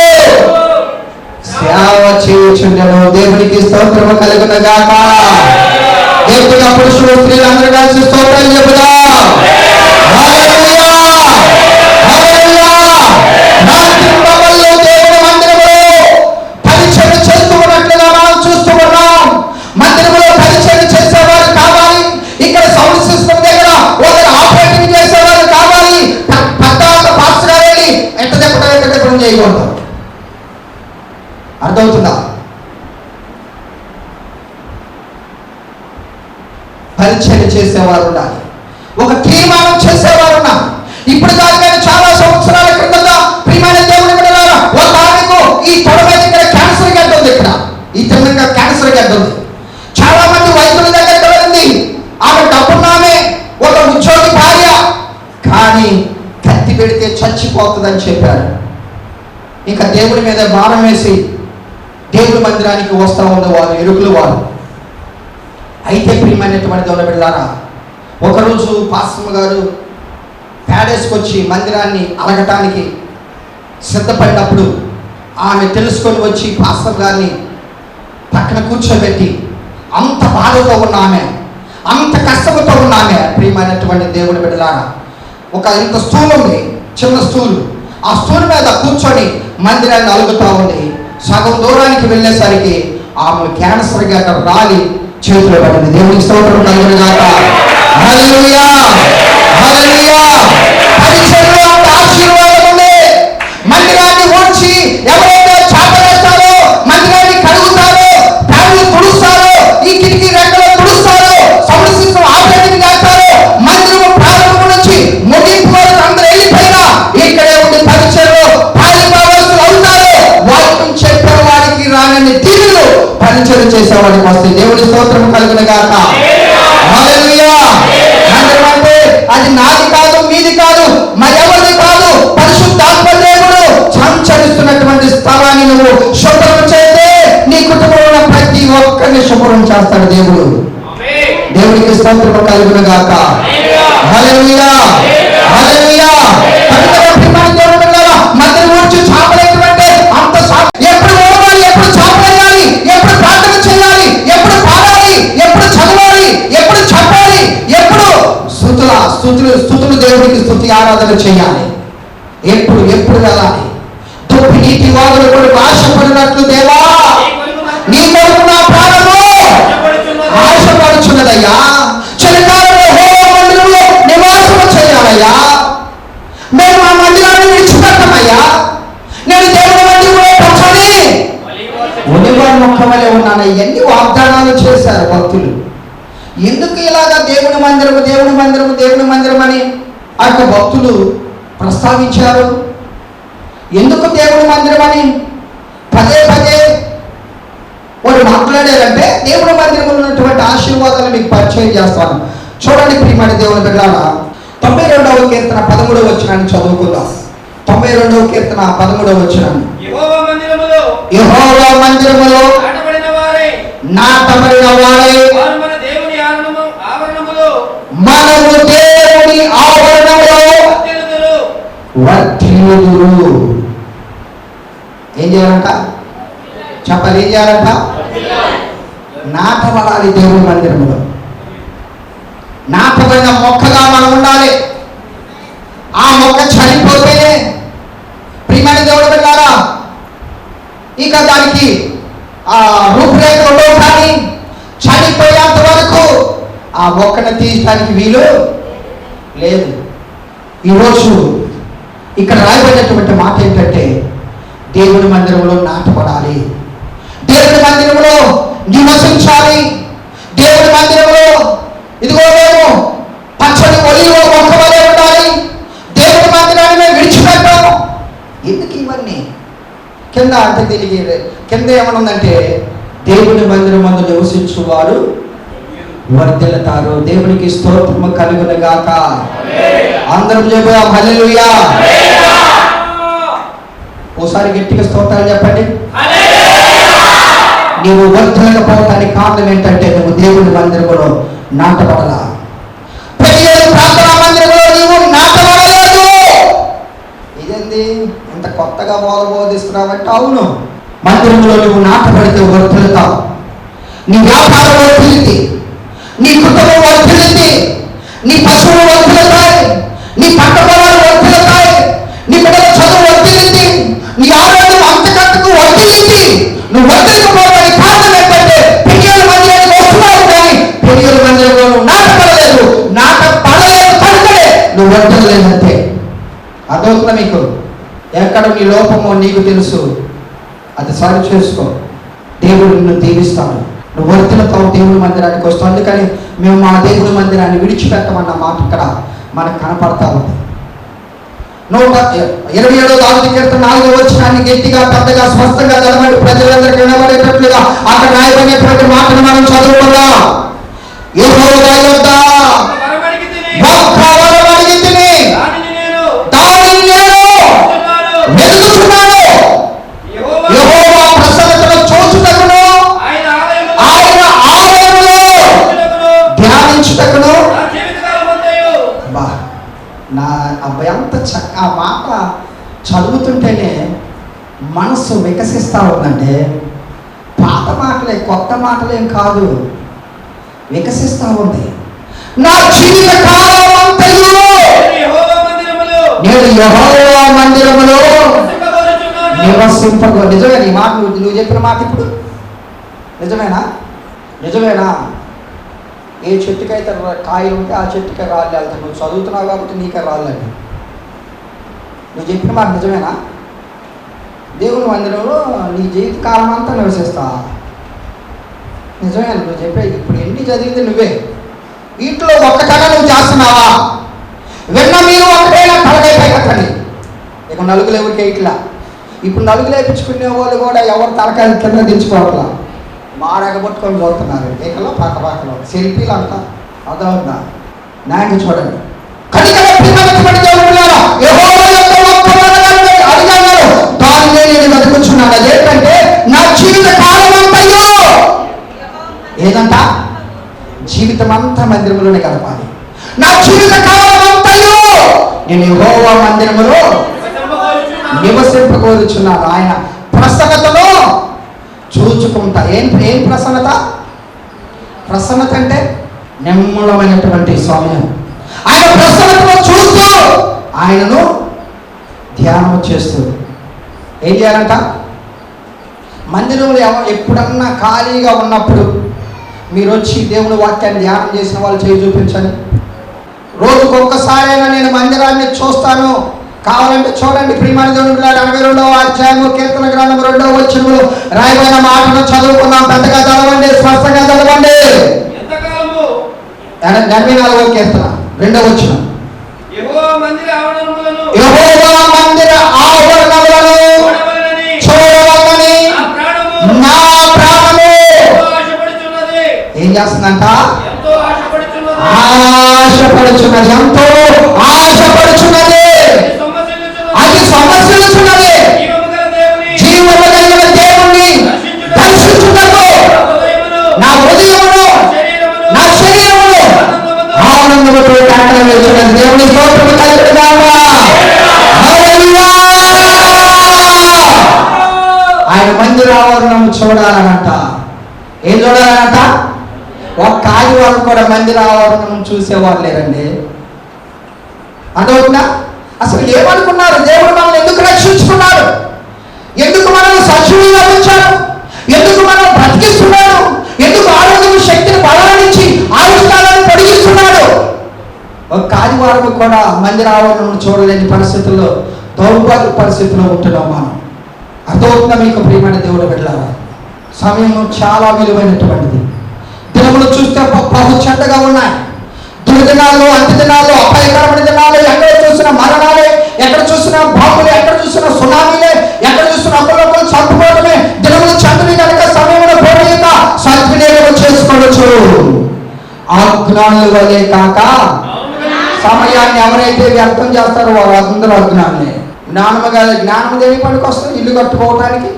Speaker 1: సేవ చేయుచుండెను. దేవునికి స్తోత్రము కలుగును గాక. దేవుని పురుషులు స్త్రీలందరూ కలిసి స్తోత్రం చెబుదాం. హల్లెలూయా, హల్లెలూయా. రాత్రింబవళ్ళు దేవుని మందిరములో పరిచయం చేస్తూ ఉన్నట్లుగా మనం చూస్తూ ఉన్నాం. పరిచయం చేసేవారు ఉండాలి, ఒక తీర్మానం చేసేవారు ఉన్నారు. ఇప్పుడు కాదు కానీ చాలా సంవత్సరాల క్రిందట ప్రియమైన దేవుని బిడ్డలారా, ఒక ఆమెకు ఈ తొడ మీద ఇక్కడ క్యాన్సర్ గడ్డ ఉంది, ఇక్కడ ఈ తెలంగాణ క్యాన్సర్ గడ్డ ఉంది. చాలా మంది వైద్యుల దగ్గర వెళ్ళింది. ఆమె డబ్బున్నామే, ఒక ఉద్యోగి భార్య, కానీ కత్తి పెడితే చచ్చిపోతుందని చెప్పారు. ఇంకా దేవుడి మీద భారం వేసి దేవుడి మందిరానికి వస్తూ ఉంది వారు, ఎరుకులు వారు. అయితే ప్రియమైనటువంటి దేవుని బిడ్డలారా, ఒకరోజు పాస్టమ్ గారు ప్యాడేసుకొచ్చి మందిరాన్ని అలగటానికి సిద్ధపడినప్పుడు ఆమె తెలుసుకొని వచ్చి పాస్టర్ గారిని పక్కన కూర్చోబెట్టి, అంత బాధతో ఉన్న ఆమె, అంత కష్టంతో ఉన్న ఆమె, ప్రియమైనటువంటి దేవుని బిడ్డలారా, ఒక ఇంత స్టూల్ ఉంది, చిన్న స్టూల్, ఆ స్టూల్ మీద కూర్చొని మందిరాన్ని అలుగుతూ ఉంది. సగం దూరానికి వెళ్ళేసరికి ఆమె క్యాన్సర్ గడ్డ రాలి చేతిలో పడింది. దేవునికి స్తోత్రం కలుగును గాక. హల్లెలూయా, హల్లెలూయా. పరిచర్యలో అంత ఆశీర్వాదం ఉంది. మందిరాన్ని ఊడ్చి ఎవరైతే చాపలేస్తారో, మందిరాన్ని కడుగుతారో, ఫ్యాన్లు తుడుస్తారో, ఈ కిటికీ రెక్కలు తుడుస్తారో, సౌండ్ సిస్టమ్ ఆపరేటింగ్ చేస్తారో, మందిరం ప్రారంభం నుంచి ముగింపు వరకు అందరూ వెళ్ళిపోయినా ఇక్కడే ఉండి పరిచర్యలో పాలిపోవలసి అవుతారో, వాక్యం చెప్పిన వారికి రానని తీరులు పరిచయం చేసేవాడికి వస్తే దేవుని స్తోత్రం కలుగును గాక. హల్లెలూయా. మందిరం అంటే అది నాది కాదు, మీది కాదు, మరెవరిది కాదు. పరిశుద్ధాత్మ దేవుడు సంచరిస్తున్నటువంటి స్థలాన్ని నువ్వు శుభ్రం చేస్తే నీ కుటుంబంలో ప్రతి ఒక్కరిని శుభ్రం చేస్తాడు దేవుడు. దేవునికి స్తోత్రం కలుగును గాక. హల్లెలూయా, హల్లెలూయా. మందిరం నుంచి చాపలేటువంటి అంత ఎప్పుడు ఓడాలి, ఎప్పుడు చాపలేయాలి, ఎప్పుడు ప్రార్థన చేయాలి, ఎప్పుడు పాడాలి, ఎప్పుడు చదవాలి, ఎప్పుడు చెప్పాలి, ఎప్పుడు స్తుతులు దేవుడికి స్తుతి ఆరాధన చేయాలి, ఎప్పుడు వెళ్ళాలి. తొప్పి నీటి వాగులు కొరకు ఆశపడినట్లు దేవా నీ కొరకు నా ప్రాణము ఆశపడుచున్నదయ్యా. చలికాలంలో హోమ మందిరంలో నివాసము చేయాలయ్యా. మేము ఆ మందిరాన్ని విడిచిపెట్టమయ్యా. నేను దేవుడి మందిరంలో కూర్చొని ఒలివర్ మొక్క వలె ఉన్నాను. ఎన్ని వాగ్దానాలు చేశారు భక్తులు. ఎందుకు ఇలాగా దేవుని మందిరము దేవుని మందిరము దేవుని మందిరం అని ఆ యొక్క భక్తులు ప్రస్తావించారు? ఎందుకు దేవుని మందిరం అని పదే పదే వారు మాట్లాడారంటే దేవుని మందిరంలో ఉన్నటువంటి ఆశీర్వాదాలు మీకు పరిచయం చేస్తాను. చూడండి ప్రియమైన దేవుని బిడ్డలారా, 92వ కీర్తన 13వ వచనాన్ని చదువుకుందాం. 92వ కీర్తన 13వ వచనం. యెహోవా మందిరములో నాటబడిన వారే మనము దేవుని ఆవరణములో వర్ధిల్లుదురు. ఏం చేయాలంట చెప్పాలి? ఏం చేయాలంట? నాటబడాలి. దేవుని మందిరములో నాటబడిన మొక్కగా మనం ఉండాలి. ఆ మొక్క చనిపోతేనే ప్రియమైన దేవుడు బిడ్డలారా ఇక దానికి రూపురేఖ ఉండవు. కానీ చనిపోయేంత వరకు ఆ మొక్కను తీయడానికి వీలు లేదు. ఈరోజు ఇక్కడ రాయబడినటువంటి మాట ఏంటంటే దేవుని మందిరంలో నాటపడాలి, దేవుని మందిరంలో నివసించాలి, దేవుని మందిరంలో ఇదిగో మేము పచ్చని ఒలివ మొక్క వలె ఉండాలి. దేవుని మందిరాన్ని మేము విడిచిపెట్టాము. ఎందుకు ఇవన్నీ? కింద అంటే తిరిగి కింద ఏమనుందంటే దేవుని మందిరం మందు నివసించు వారు వర్ధిల్లుతారు. దేవునికి స్తోత్రము కలుగును గాక. అందరం చెబుదాం హల్లెలూయా. ఓసారి గట్టిగా స్తోత్రాలు చెప్పండి. నీవు వర్ధిల్లకపోవటానికి కారణం ఏంటంటే నువ్వు దేవుని మందిరంలో నాటబడాలా. ప్రతి ప్రార్థనా మందిరంలో నీవు నాటబడలేదు. ఇదేంది ఇంత కొత్తగా బోధిస్తున్నావంటే అవును, మందిరంలో నువ్వు నాటబడితే వర్ధిల్లుతావు. నీ వ్యాపారం వర్ధిల్లింది, నీ కుటుంబం వర్ధిల్లింది, నీ పశువులు వర్ధిల్లుతాయి, నీ పంట పొలాలు వర్ధిల్లుతాయి, నీ బిడ్డల చదువు వర్ధిల్లింది, నీ ఆరోగ్యం అంతకంతకు వర్ధిల్లింది. నువ్వు వర్ధిల్లిపోవడానికి కారణం ఏంటంటే పెరియల మందిరానికి వస్తున్నావు, కానీ పెరియల మందిరంలో నువ్వు నాటపడలేదు కనుకనే నువ్వు వర్ధిల్లలేదంటే. అదవుతున్నా మీకు? ఎక్కడ నీ లోపమో నీకు తెలుసు, అది సరి చేసుకో. దేవుడు నిన్ను దీవిస్తాడు. నువ్వు వర్తిలతో దేవుని మందిరానికి వస్తావు. అందుకని మేము మా దేవుని మందిరాన్ని విడిచిపెట్టమన్న మాట ఇక్కడ మనకు కనపడతా ఉంది. 127వ దావీదు కీర్తన 4వ వచనాన్ని గట్టిగా పెద్దగా స్పష్టంగా చదవండి, ప్రజలందరికీ వినబడేటట్లుగా అక్కడ రాయబడినటువంటి మాటను మనం చదువుకుందాం. యెహోవా యొద్ద ఒక్క వరం అడిగితిని, దానిని నేను వెతుకుచున్నాను. యెహోవా ప్రసన్నతను చూచుటకును, ఆయన ఆలయములో ధ్యానించుటకును. నా అబ్బాయి అంత చక్క ఆ మాట చదువుతుంటేనే మనసు వికసిస్తూ ఉందంటే, పాత మాటలే కొత్త మాటలేం కాదు, వికసిస్తూ ఉంది. నా జీవిత కాలం అంతయు నేను యెహోవా మందిరములో నివసింపగో. నిజమే నీ మాట, నువ్వు చెప్పిన మాట ఇప్పుడు నిజమేనా? నిజమేనా? ఏ చెట్టుకైతే కాయలు ఉంటే ఆ చెట్టుకే రాళ్ళు వెళ్తాయి. నువ్వు చదువుతున్నావు కాబట్టి నీకే రాళ్ళని. నువ్వు చెప్పిన మాట నిజమేనా? దేవుని మందిరంలో నీ జీవిత కాలం అంతా నివసిస్తా. నిజమే నువ్వు చెప్పేది. ఇప్పుడు ఎన్ని చదివింది నువ్వే. ఇంట్లో ఒక్కటగా నువ్వు చేస్తున్నావా? విన్న మీరు ఒకటైనా తలకై కట్టండి. ఇక నలుగులు ఎవరికి ఇట్లా. ఇప్పుడు నలుగులు వేయించుకునే వాళ్ళు కూడా ఎవరు తలకాయలు కింద దించుకోవట్లా, మాడగ పట్టుకొని చదువుతున్నారు. ఏకలో పక్క పక్కలో సెల్ఫీలు అంతా అదవుతుందా? నాయకు చూడండి. దాన్ని నేను వెతుకుచున్నాను. అదేంటంటే నా జీవిత కాలం అంతయు ఏదంట? జీవితం అంతా మందిరంలోనే గడపాలి. నా జీవిత కాలం అంతయు నేను యెహోవా మందిరములో నివసింపకోరుచున్నాను. ఆయన ప్రసన్నతలో చూచుకుంటా. ఏం ప్రసన్నత? ప్రసన్నత అంటే నిమ్మలమైనటువంటి సమయం. ఆయన ప్రసన్నతలో చూస్తూ ఆయనను ధ్యానం చేస్తూ ఏం చేయాలంట? మందిరంలో ఎప్పుడన్నా ఖాళీగా ఉన్నప్పుడు మీరు వచ్చి దేవుని వాక్యాన్ని ధ్యానం చేసిన వాళ్ళు చేయి చూపించండి. రోజుకు ఒక్కసారైనా నేను మందిరాన్ని చూస్తాను, కావాలంటే చూడండి. ప్రియమైన దేవుని బిడ్డలారా, 82వ అధ్యాయము కీర్తన గ్రంథం 2వ వచనములో రాయబడిన మాటను చదువుకుందాం. పెద్దగా చదవండి, స్పష్టంగా చదవండి. 84వ కీర్తన 2వ వచనం. యెహోవా మందిర ఆవరణములను చూడవలనని నా ప్రాణము ఏం చేస్తుందంట? ఆశపడుచున్నది. ఎంతో ఆశపడుచున్నది. అది సమస్యలుచున్నది. జీవము కలిగిన దేవుణ్ణి దర్శించుటకు నా హృదయమును నా శరీరమును ఆనందముతో కాంటలు వేస్తున్నది. దేవుని స్తోత్రము కలుగుగాక. హల్లెలూయా. ఆయన మందిర ఆవరణం చూడాలనంట. ఏం చూడాలనంట? ఒక్క ఆదివారం కూడా మందిర ఆవరణం చూసేవారు లేరండి. అదవుతుందా? అసలు ఏమనుకున్నారు? దేవుడు మనల్ని ఎందుకు రక్షించుకున్నాడు? ఎందుకు మనల్ని సజీవంగా ఉంచాడు? ఎందుకు మనం బ్రతికిస్తున్నాడు? ఎందుకు ఆరోగ్యం, శక్తిని, బలాన్నిచ్చి ఆయుష్కాలను పొడిగిస్తున్నాడు? ఒక ఆదివారం కూడా మందిర ఆవరణను చూడలేని పరిస్థితుల్లో, దౌర్భాగ్య పరిస్థితుల్లో ఉంటున్నాం మనం. అర్థమవుతుందా మీకు ప్రియమైన దేవుడు బిడ్డలారా? సమయం చాలా విలువైనటువంటిది. దినములు చూస్తే బహు చెడ్డగా ఉన్నాయి. దుర్దినాలు, అంత్య దినాలు, అపాయకరమైన దినాలు. ఎక్కడ చూసినా మరణాలే, ఎక్కడ చూసినా బాంబులే, ఎక్కడ చూసినా సునామీలే, ఎక్కడ చూసినా ఒకరికొకరు చంపుకోవడమే. దినములు చెడ్డవి కనుక సమయంలో పోనీయక సద్వినియోగం చేసుకోవచ్చు. అజ్ఞానుల వలే కాక సమయాన్ని ఎవరైతే వ్యర్థం చేస్తారో వారు అందరూ అజ్ఞానులే. జ్ఞానము దేని పనికి వస్తుంది? ఇల్లు కట్టుకోవటానికి.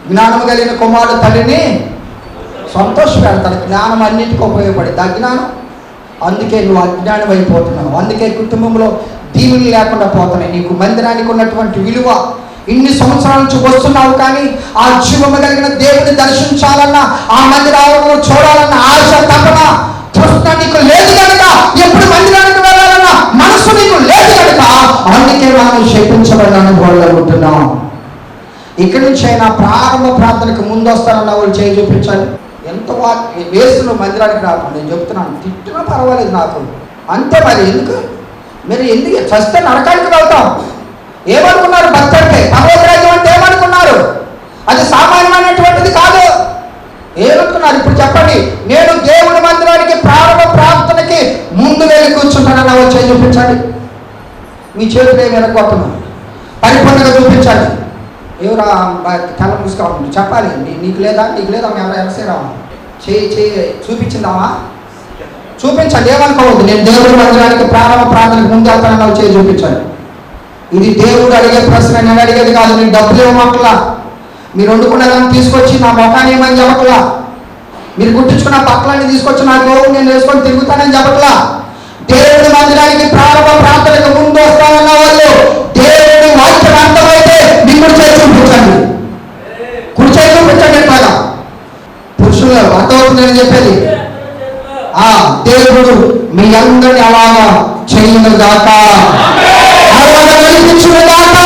Speaker 1: జ్ఞానము కలిగిన కుమారుడు తల్లిని సంతోష పెడతాడు. జ్ఞానం అన్నింటికి ఉపయోగపడింది. అజ్ఞానం, అందుకే నువ్వు అజ్ఞానం అయిపోతున్నావు. అందుకే కుటుంబంలో దీవులు లేకుండా పోతున్నాయి. నీకు మందిరానికి ఉన్నటువంటి విలువ, ఇన్ని సంవత్సరాల నుంచి వస్తున్నావు కానీ ఆ జీవము కలిగిన దేవుని దర్శించాలన్నా, ఆ మందిర ఆవరణను చూడాలన్న ఆశ, తపన, తృష్ణ నీకు లేదు కనుక, ఎప్పుడు మందిరానికి వెళ్ళాలన్న మనసు నీకు లేదు కనుక, అందుకే మనం శపించబడిన వాళ్ళు ఉంటున్నాం. ఇక్కడి నుంచి అయినా ప్రారంభ ప్రార్థనకు ముందు వస్తానన్న వాళ్ళు చేయి చూపించాలి. ఎంత వేస్తున్న మందిరానికి రాదు. నేను చెప్తున్నాను, తిట్టినా పర్వాలేదు నాకు, అంతే. మరి ఎందుకు చస్తే నరకానికి వెళ్తాం. ఏమనుకున్నారు? భక్తి అంటే పర్వతరాజ్యం అంటే ఏమనుకున్నారు? అది సామాన్యమైనటువంటిది కాదు. ఏమనుకున్నారు? ఇప్పుడు చెప్పండి. నేను దేవుని మందిరానికి ప్రారంభ ప్రార్థనకి ముందు వెళ్ళి కూర్చుంటానన్నా వచ్చే చూపించండి. మీ చేతులు ఏమి ఎరగొట్టను పరిపూర్ణంగా చూపించండి. ఎవరా తల మూసుకోవాలి చెప్పాలి. నీకు లేదా మేము ఎరసే రావు చేయి చూపించిందామా? చూపించండి. ఏమనుకోవద్దు. నేను దేవుడి మందిరానికి ప్రారంభ ప్రార్థనకు ముందు వెళ్తానన్నా చేయి చూపించండి. ఇది దేవుడు అడిగే ప్రశ్న, నేను అడిగేది కాదు. నేను డబ్బులు ఇవ్వమంటలా, మీరు వండుకున్నదాన్ని తీసుకొచ్చి నా మొఖాన్ని ఏమని చెప్పట్లా, మీరు గుర్తించుకున్న బట్టలన్నీ తీసుకొచ్చి నా గోవు నేను వేసుకొని తిరుగుతానని చెప్పట్లా. దేవుడి మందిరానికి ప్రారంభ ప్రార్థనకు ముందు వస్తానన్న వాళ్ళు దేవుడి వాక్యం అర్థమైతే మీ కుడి చేయి చూపించండి, కుడి చేయి చూపించండి. ఎట్లాగా పురుషులు అర్థమవుతుందని చెప్పేది. దేవుడు మీ అందరిని అలాగా చేయను గాక, అలాగా నడిపించును గాక,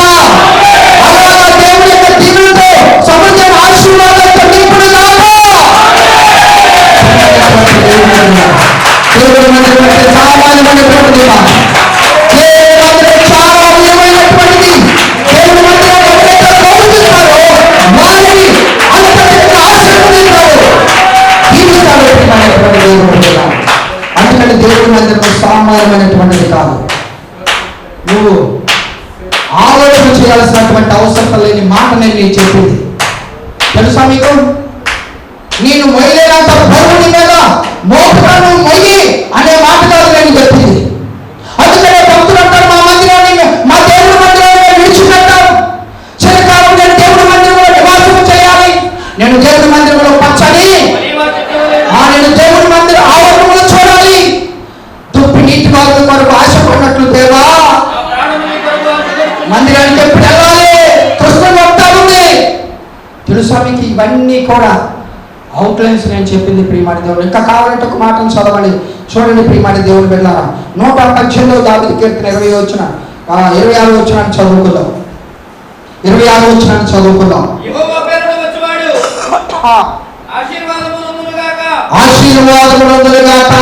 Speaker 1: అలాగా దేవుడి యొక్క దీవెనతో సమృద్ధి ఆశీర్వాదంతో నింపును గాక. దేవుడి మందిరం సామాన్యమైనటువంటిది, దేవుడి మందిరం చాలా విలువైనటువంటిది. దేవుడి మందిరం ఎవరైతే గౌరవిస్తారో వారిని అంతకంటే ఆశీర్వదిస్తారో దీవిస్తారో అందుకని దేవుడి మందిరం సామాన్యమైనటువంటిది కాదు. నువ్వు ఆలోచన చేయాల్సినటువంటి అవసరం లేని మాట నేను నీకు చెప్పింది తెలుసా మీకు? నేను మొయ్యలేనంత బరువుని మీద మోపుతాను మొయ్యి అనే మాట కాదు నేను చెప్పింది. అందుకనే భక్తులు అంటారు మా మందిరాన్ని, మా దేవుడి మందిరాన్ని విడిచిపెట్టాను. చిరకాలం నేను దేవుడి మందిరంలో నివాసం చేయాలి, నేను దేవుడి మందిరంలో పచ్చని నేను దేవుడి మందిర ఆవరణలో చూడాలి, దుప్పి నీటి వారి కొరకు ఆశపడినట్లు దేవా మందిరానికి ఎప్పుడు వెళ్ళాలి కృష్ణ వస్తా ఉంది. తెలుసా మీకు? ఇవన్నీ కూడా అవుట్లైన్స్ నేను చెప్పింది ప్రియమాడి దేవుడు. ఇంకా కావాలంటే ఒక మాటను చదవండి, చూడండి ప్రియమాడి దేవుడు వెళ్ళారా 118 దావీదు కీర్తన 26 వచనాన్ని చదువుకుందాం. 26 వచనాన్ని చదువుకుందాం. ఆశీర్వాదములందులుగాక.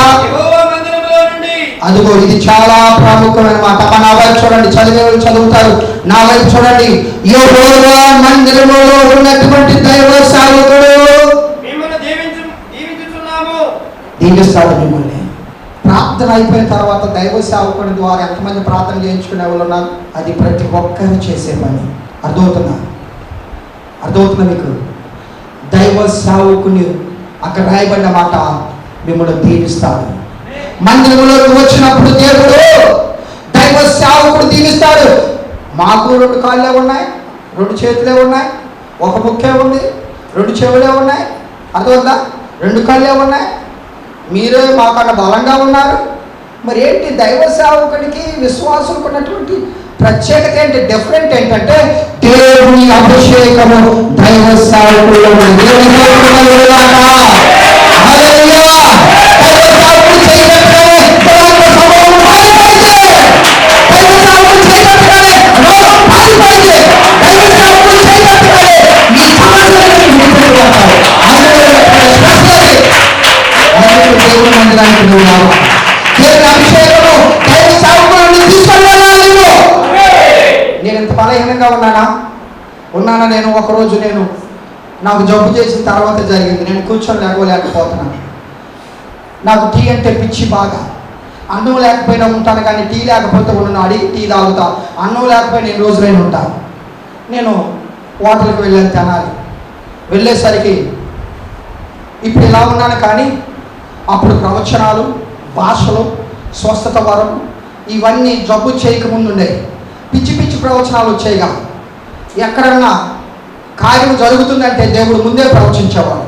Speaker 1: అదిగో ఇది చాలా ప్రాముఖ్యమైన మాట. నా వైపు చూడండి, చదివే చదువుతారు. నా వైపు చూడండి. యెహోవా మందిరములో ఉన్నటువంటి దైవ సేవకుడు దీవిస్తాడు మిమ్మల్ని. ప్రార్థన అయిపోయిన తర్వాత దైవ సేవకుడి ద్వారా ఎంతమంది ప్రార్థన చేయించుకునే వాళ్ళు ఉన్నారు? అది ప్రతి ఒక్కరు చేసే పని. అర్థమవుతుందా మీకు? దైవ సేవకుని అక్కడ రాయబడిన మాట మిమ్మల్ని దీవిస్తాడు. మందిరంలోకి వచ్చినప్పుడు దేవుడు దైవ సేవకుడు దీవిస్తాడు. మాకు 2 కాళ్ళే ఉన్నాయి, 2 చేతులే ఉన్నాయి, 1 ముక్కే ఉంది, 2 చెవులే ఉన్నాయి. అర్థమవుతుందా? 2 కళ్ళే ఉన్నాయి. మీరే మాకన్నా బలంగా ఉన్నారు. మరి ఏంటి దైవ సేవకుడికి విశ్వాసులకు ఉన్నటువంటి ప్రత్యేకత ఏంటి? డిఫరెంట్ ఏంటంటే దేవుని అభిషేకము దైవ సేవకుల్లో ఉంది. నేను ఇంత బలహీనంగా ఉన్నానా? నేను ఒకరోజు నాకు జబ్బు చేసిన తర్వాత జరిగింది. నేను కూర్చొని లేకపోతున్నాను. నాకు టీ అంటే పిచ్చి బాగా. అన్నం లేకపోయినా ఉంటాను, కానీ టీ లేకపోతే ఉన్నాను. అడిగి టీ తాగుతా. అన్నం లేకపోయినా 2 రోజులైనా ఉంటాను. నేను హోటల్కి వెళ్ళాను తినాలి. వెళ్ళేసరికి ఇప్పుడు ఇలా ఉన్నాను, కానీ అప్పుడు ప్రవచనాలు, భాషలు, స్వస్థత వరం ఇవన్నీ జబ్బు చేయకముందు ఉండేవి. పిచ్చి పిచ్చి ప్రవచనాలు వచ్చాయిగా. ఎక్కడన్నా కార్యం జరుగుతుందంటే దేవుడు ముందే ప్రవచించేవాడు.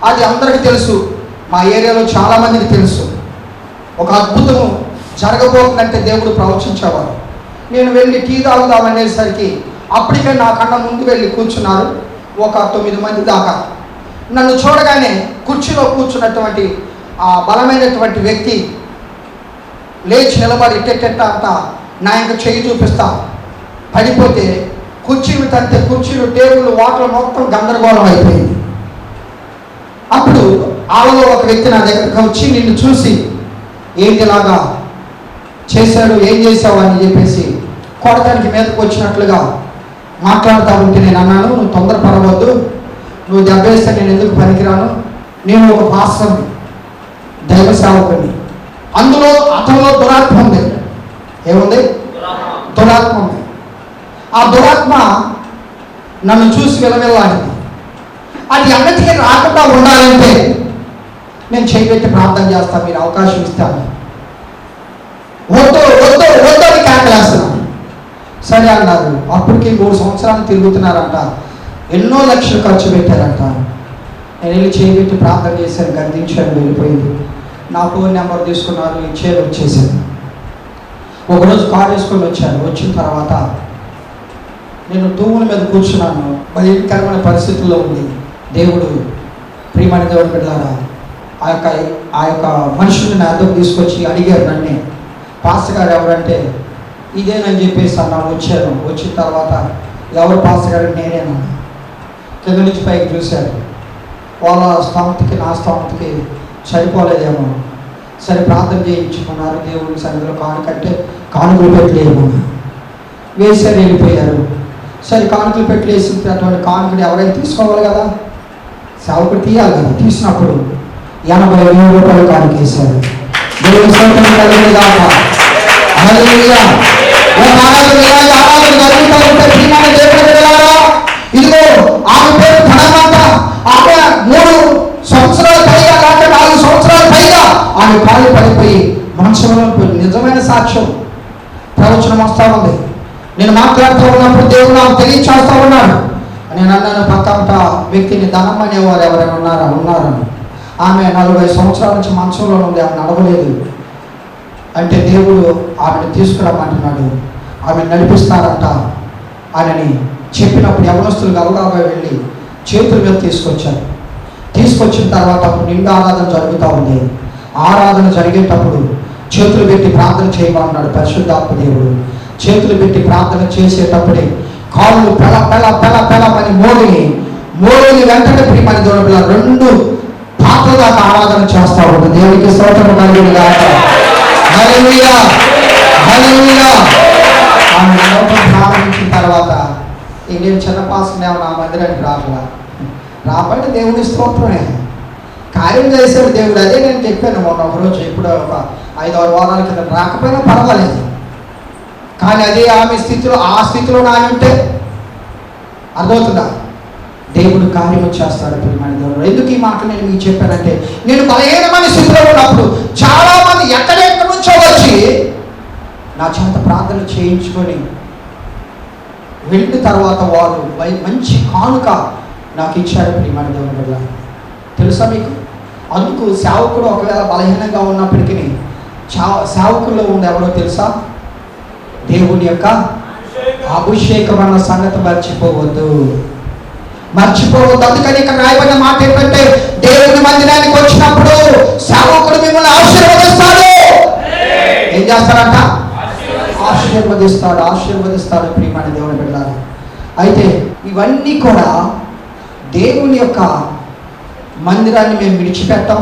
Speaker 1: అది అందరికీ తెలుసు, మా ఏరియాలో చాలామందికి తెలుసు. ఒక అద్భుతము జరగబోతుందంటే దేవుడు ప్రవచించేవాడు. నేను వెళ్ళి టీ తాగుదామనేసరికి అప్పటికే నాకన్నా ముందు వెళ్ళి కూర్చున్నారు ఒక 9 మంది దాకా. నన్ను చూడగానే కుర్చీలో కూర్చున్నటువంటి ఆ బలమైనటువంటి వ్యక్తి లేచి నిలబడి ఇట్టెట్ట అంట నా యొక్క చెయ్యి చూపిస్తా పడిపోతే కుర్చీలు తంతే కుర్చీలు, టేబుల్, వాటర్ మొత్తం గందరగోళం అయిపోయింది. అప్పుడు వాళ్ళలో ఒక వ్యక్తి నా దగ్గరకు వచ్చి నిన్ను చూసి ఏంటి ఇలాగా చేశాడు, ఏం చేసావు అని చెప్పేసి కొడతానికి మీదకు వచ్చినట్లుగా మాట్లాడుతూ ఉంటే నేను అన్నాను, నువ్వు తొందరపడవద్దు, నువ్వు దెబ్బేస్తే నేను ఎందుకు పనికిరాను, నేను ఒక పాస్టర్ని, దైవ సేవకుని. అతనిలో దురాత్మ ఉంది. ఏముంది? దురాత్మ ఉంది. ఆ దురాత్మ నన్ను చూసి విలవిల్లాడింది. అది అన్నిటికీ రాకుండా ఉండాలంటే నేను చేయబెట్టి ప్రార్థన చేస్తాను, మీరు అవకాశం ఇస్తాను. వద్దు వద్దు వద్దు అని కేకలేస్తున్నాను. సరే అన్నారు. అప్పటికి 3 సంవత్సరాలు తిరుగుతున్నారంట. ఎన్నో లక్షలు ఖర్చు పెట్టారంట. నేను వెళ్ళి చేయబెట్టి ప్రార్థన చేశాను, గర్దించాను, వెళ్ళిపోయింది. నా ఫోన్ నెంబర్ తీసుకున్నారు, ఇచ్చేది, వచ్చేసాను. ఒకరోజు కారు వేసుకొని వచ్చాను. వచ్చిన తర్వాత నేను తూముల మీద కూర్చున్నాను. భయంకరమైన పరిస్థితుల్లో ఉంది. దేవుడు, ప్రియమైన దేవుడు బిడ్డలారా, ఆ యొక్క మనుషుల్ని నా దగ్గర తీసుకొచ్చి అడిగారు నన్నే, పాస్టర్ గారు ఎవరంటే ఇదేనని చెప్పేసి అన్నాను. వచ్చాను. వచ్చిన తర్వాత ఎవరు పాస్టర్ గారు? నేనేనన్నా. కింద నుంచి పైకి చూశారు. వాళ్ళ స్థామతికి నా స్థామతికి సరిపోలేదేమో. సరే ప్రార్థన చేయించుకున్నారు. దేవుడి సన్నిధిలో కానుకలు పెట్టలేము వేసారు, వెళ్ళిపోయారు. సరే కానుకలు పెట్టలేసి అటువంటి కానుకలు ఎవరైనా తీసుకోవాలి కదా, సేవకుడు తీయాలి కదా. తీసినప్పుడు 80,000 రూపాయలు కానుక వేశారు. దేవుడి స్తోత్రం కలుగును గాక. హల్లెలూయా. ఇదిగో ఆమె పేరు ధనమంత. ఆమె 3 సంవత్సరాల పైగా, లేక 4 సంవత్సరాల పైగా ఆమె కాళ్ళు పడిపోయి మంచంలో నిజమైన సాక్ష్యం, ప్రవచనం వస్తూ ఉంది. నేను మాట్లాడుతూ ఉన్నప్పుడు దేవుడు నాకు తెలియచేస్తూ ఉన్నాడు. నేను అన్నాను, పక్కంట వ్యక్తిని ధనం అనేవారు ఎవరైనా ఉన్నారని. ఆమె 40 సంవత్సరాల నుంచి మంచంలో ఉంది, ఆమె నడవలేదు. అంటే దేవుడు ఆమెను తీసుకురమ్మంటున్నాడు, ఆమె నడిపిస్తారంట అని చెప్పినప్పుడు యవనస్తులు గబగబా వెళ్ళి చేతుల మీద తీసుకొచ్చారు. తీసుకొచ్చిన తర్వాత అప్పుడు నిండు ఆరాధన జరుగుతూ ఉంది. ఆరాధన జరిగేటప్పుడు చేతులు పెట్టి ప్రార్థన చేయమన్నాడు పరిశుద్ధాత్మ దేవుడు. చేతులు పెట్టి ప్రార్థన చేసేటప్పుడే కాళ్ళు పెల పెల పెల పెలమని మోగిని వెంటనే ప్రియమైన దేవుడు 2 పాటల దాకా ఆరాధన చేస్తూ ఉంటుంది. దేవునికి స్తోత్రం కలుగును గాక. హల్లెలూయా, హల్లెలూయా. ఆమె నడవడం ప్రారంభించిన తర్వాత నేను చిన్న పాస్టర్ని నా మందిరానికి రాబట్టి దేవుని స్తోత్రమే కార్యం చేశాడు దేవుడు. అదే నేను చెప్పాను మొన్న ఒకరోజు, ఇప్పుడు ఒక 5-6 వారాల కింద. రాకపోయినా పర్వాలేదు, కానీ అదే ఆమె స్థితిలో, ఆ స్థితిలో ఆమె ఉంటే అర్థమవుతుందా? దేవుడు కార్యం చేస్తాడు ప్రియమైన దేవుడు. ఎందుకు ఈ మాట నేను మీకు చెప్పానంటే, నేను బలహీనమైన స్థితిలో ఉన్నప్పుడు చాలా మంది ఎక్కడెక్కడి నుంచో వచ్చి నా చేత ప్రార్థన చేయించుకొని వెళ్ళిన తర్వాత వారు మంచి కానుక నాకు ఇచ్చాడు ప్రియమైన దేవుని వల్ల. తెలుసా మీకు? అందుకు సేవకుడు ఒకవేళ బలహీనంగా ఉన్నప్పటికీ సేవకుల్లో ఉంది ఎవరో తెలుసా? దేవుని యొక్క అభిషేకం అన్న సంగతి మర్చిపోవద్దు. అందుకని ఇక్కడ రాయబడిన మాట ఏంటంటే, దేవుని మందిరానికి వచ్చినప్పుడు సేవకుడు మిమ్మల్ని ఆశీర్వదిస్తాడు. ఏం చేస్తారంట? ఆశీర్వదిస్తాడు ప్రియమైన దేవుని బిడ్డలారా. అయితే ఇవన్నీ కూడా దేవుని యొక్క మందిరాన్ని మేము విడిచిపెట్టాం.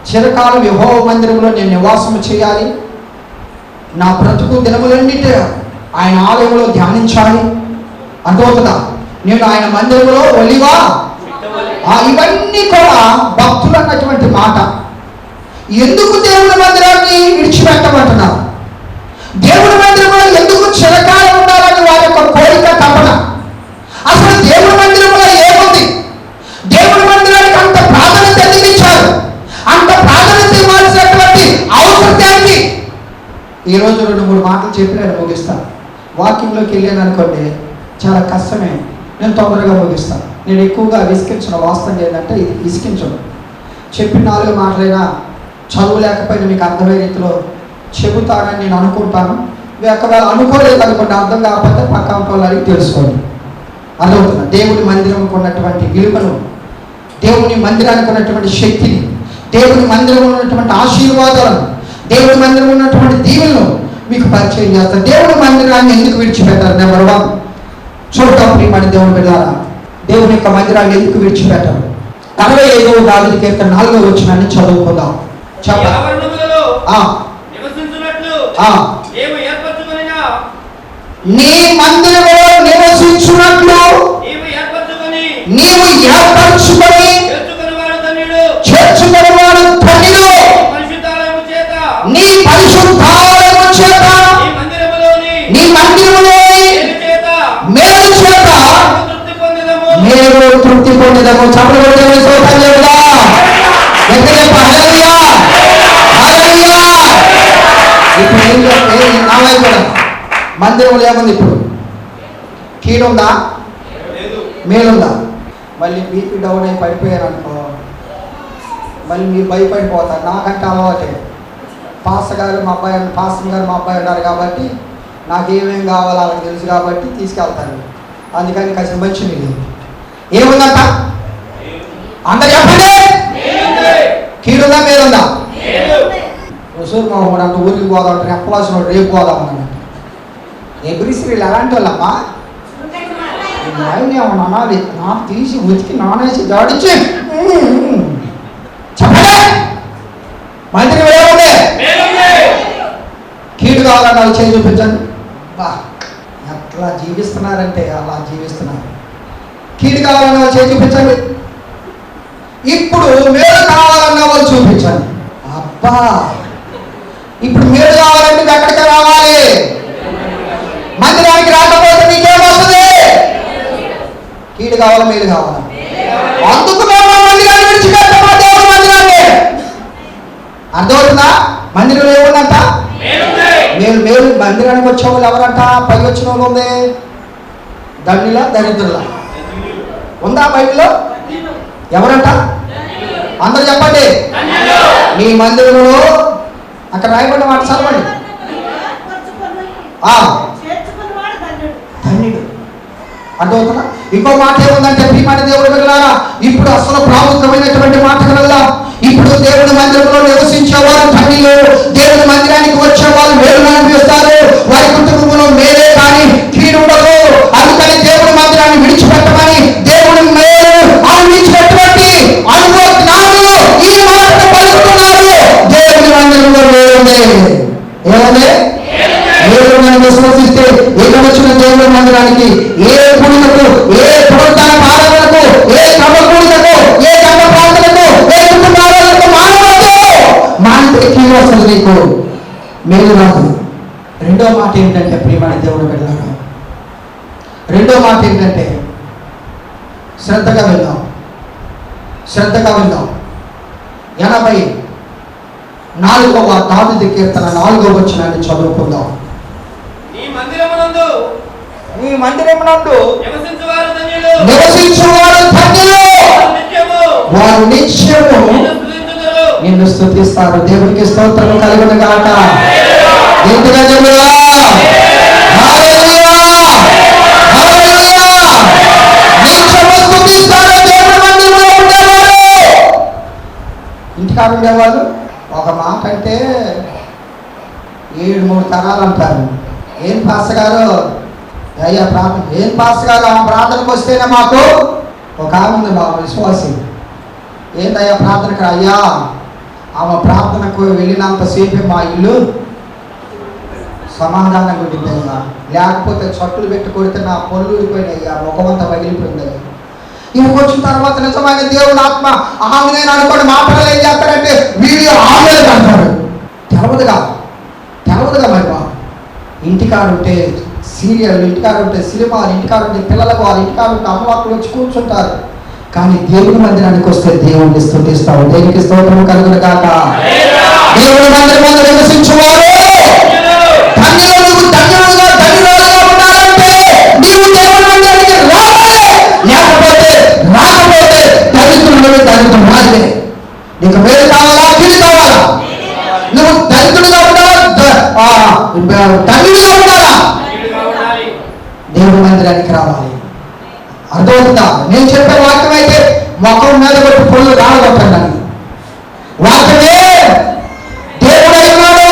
Speaker 1: చిరకాలం యెహోవా మందిరంలో నేను నివాసం చేయాలి, నా బ్రతుకు దినములన్నిటి ఆయన ఆలయంలో ధ్యానించాలి. అర్థమవుతుందా? నేను ఆయన మందిరంలో ఒలివా. ఇవన్నీ కూడా భక్తులు అన్నటువంటి మాట. ఎందుకు దేవుని మందిరాన్ని విడిచిపెట్టమంటున్నారు? దేవుని మందిరంలో ఎందుకు చిరకాలం ఉండాలని వారి యొక్క కోరిక, తపన. అసలు దేవుని మందిరంలో ఏముంది? దేవుని మందిరానికి అంత ప్రాధాన్యత ఎందుకు ఇచ్చారు? అంత ప్రాధాన్యత ఇవ్వాల్సినటువంటి అవసరం ఏంటి? ఈరోజు 2-3 మాటలు చెప్పి నేను ముగిస్తాను. వాక్యంలోకి వెళ్ళాను అనుకోండి, చాలా కష్టమే. నేను తొందరగా ముగిస్తాను. నేను ఎక్కువగా విసికించను. వాస్తవం ఏంటంటే ఇది విసికించను. చెప్పిన 4 మాటలైనా చదువు లేకపోయినా మీకు అర్థమయ్యే రీతిలో చెబుతానని నేను అనుకుంటాను. ఒకవేళ అనుకోలేదు అనుకోండి, అర్థం కాకపోతే పక్క వాళ్ళు అడిగి తెలుసుకోండి. అర్థమవుతుంది? దేవుని మందిరంకు ఉన్నటువంటి విలువను, దేవుని మందిరానికి ఉన్నటువంటి శక్తిని, దేవుని మందిరంలో ఉన్నటువంటి ఆశీర్వాదాలను, దేవుని మందిరంలో ఉన్నటువంటి దీవెనలను మీకు పరిచయం చేస్తారు. దేవుని మందిరాన్ని ఎందుకు విడిచిపెట్టారు? నెంబర్ 1 చూడటం ప్రియమైన దేవుని బిడ్డలారా, దేవుని యొక్క మందిరాన్ని ఎందుకు విడిచిపెట్టారు? 65వ దావీదు కీర్తన 4వ వచనాన్ని చదువుకుందాం. చెప్పండి. నీ మందిరంలో నివసించున్నట్లు నీవు ఏర్పరచుకొని మందిరంలో ఏముంది ఇప్పుడు? కీడుందా? మేలుందా? మళ్ళీ బీపీ డౌన్ అయి పడిపోయారు అనుకో, మళ్ళీ మీరు భయపడిపోతారు. నాకంటే అలవాటే. పాస్టర్ గారు మా అబ్బాయి ఉన్నారు కాబట్టి నాకేమేం కావాలో వాళ్ళకి తెలుసు కాబట్టి తీసుకెళ్తాను. అందుకని కాసిన మంచి నీళ్ళు ఏముందంట? అందరు చెప్పండి. కీడుందా మేలుందా? వసూరు మోహన్ అంత ఊరికి పోదాం, రెప్పవాల్సిన రేపు పోదాం అన్నట్టు. ఎబ్రిశ్రీలు ఎలాంటి వాళ్ళమ్మా? ఏమన్నా నాకు తీసి ఉతికి నానేసి జాడించి చెప్పండి. మంత్రి ఏముంది? కీడు కావాలని వాళ్ళు చేసి చూపించండి. బా ఎట్లా జీవిస్తున్నారంటే అలా జీవిస్తున్నారు. కీడు కావాలన్న వాళ్ళు చేసి చూపించండి. ఇప్పుడు మేలు కావాలన్న వాళ్ళు చూపించండి. అబ్బా ఇప్పుడు మేలు కావాలంటే ఎక్కడికి రావాలి? మందిరానికి రాకపోతే నీకేమొస్తుంది? కీడు కావాలా మేలు కావాలా? అందుకు మేము మందిరాన్ని విడిచిపెట్టమా? దేవుడు మందిరాన్ని అర్థమవుతుందా? మందిరంలో ఏముందంట? మేలు. మందిరానికి వచ్చే వాళ్ళు ఎవరంట? పై వచ్చిన వాళ్ళు ఉంది. ధనిలా దరిద్రులా ఉందా బైబిల్లో? ఎవరంట? అందరు చెప్పండి. మీ మందిరంలో అక్కడ రాయబడిన మాట చదవండి. ధన్యుడు. అర్థమవుతుందా? ఇంకో మాట ఏముందంటే ప్రియమైన దేవుడు బిడ్డలారా, ఇప్పుడు అసలు ప్రాముఖ్యమైనటువంటి మాట కల్లా ఇప్పుడు దేవుడి మందిరంలో నివసించేవారు ధన్యులు. దేవుడి మందిరానికి వచ్చేవాళ్ళు మేలు అనిపిస్తారు. వారి కుటుంబంలో మేలే కానీ కీడు ఉండదు. అందుకని దేవుడి మందిరాన్ని విడిచిపెట్టమని దేవుడి మేలు విడిచిపెట్టబట్టి అనుభవజ్ఞానులు ఈ మాటను పలుకుతున్నారు. దేవుడి మందిరంలో మేలుంది. ఏముంది? దేవుడిని విశ్వసిస్తే ఇక్కడ వచ్చిన దేవుడి మందిరానికి ఏ కూడికకు, ఏ పునరుద్ధరణ ఆరాధనకు, ఏ క్రమ కూడికకు, ఏ గంట ప్రార్థనకు, ఏ కుటుంబాలకు మానవుడికి కీడు వస్తుంది. నీకు మేలు రాదు. రెండో మాట ఏంటంటే ప్రియమైన దేవుడు బిడ్డలారా, రెండో మాట ఏంటంటే శ్రద్ధగా విందాం. 84వ దావీదు కీర్తన 4వ వచనాన్ని చదువుకుందాం. నీ మందిరమునందు నివసించువారు ధన్యులు, వారు నిత్యము నిన్ను స్తుతిస్తారు. దేవునికి స్తోత్రం కలుగును గాక. ఎందుకు హల్లెలూయా, హల్లెలూయా, హల్లెలూయా. నిత్యము స్తుతిస్తారు దేవుని మందిరంలో ఉండేవారు. ఇంటికాడ ఉండేవాళ్ళు ఒక మాట అంటే 7-3 తరాలు అంటారు. ఏం పాస్టర్ గారు అయ్యా ప్రార్థన, ఏం పాస్టర్ గారు ఆ ప్రార్థనకు వస్తేనే మాకు ఒక ఆమె ఉంది బాబు విశ్వాసి. ఏందయ్యా ప్రార్థనకు? అయ్యా ఆమె ప్రార్థనకు వెళ్ళినంతసేపే మా ఇల్లు సమాధానంగా ఉండిపోయిందా, లేకపోతే చట్టులు పెట్టి కొడితే నా పళ్ళు ఊడిపోయినాయ్యా, ముఖమంతా పగిలిపోయింది. ఇక్కడికి వచ్చిన తర్వాత నిజమైన దేవుని ఆత్మ ఆమె నేను అనుకోండి మాటలు ఏం చేస్తాడంటే వీడియో ఆమె అంటాడు. తెలవదుగా మరి బా. ఇంటికాడు ఉంటే సీరియల్, ఇంటికాడు ఉంటే సినిమాలు, ఇంటికాడు ఉంటే పిల్లలకు వాళ్ళ ఇంటికాడు ఉంటే అమ్మవాళ్ళు వచ్చి కూర్చుంటారు. కానీ దేవుని మందిరానికి వస్తే దేవుడిని స్తుతిస్తావు. దేవునికి స్తోత్రం కలుగును గాక. దేవుని మందిరం నివసించువారు ధన్యులు. నువ్వు ధన్యులుగా ఉండాలంటే నీవు దేవుని మందిరానికి రావాలి. లేకపోతే రాకపోతే దరిద్రురాలే. నీకు మేలు కావాలా కీడు కావాలా? నువ్వు దరిద్రుడుగా ఉండాలా ధన్యులుగా ఉండాలా? దేవుని మందిరానికి రావాలి. అర్థమవుతుందా? నేను చెప్పే వాక్యం అయితే మొఖం మీద కొట్టి పొళ్ళు రాలగొట్టండి. వాక్యమే దేవుడై ఉన్నాడు.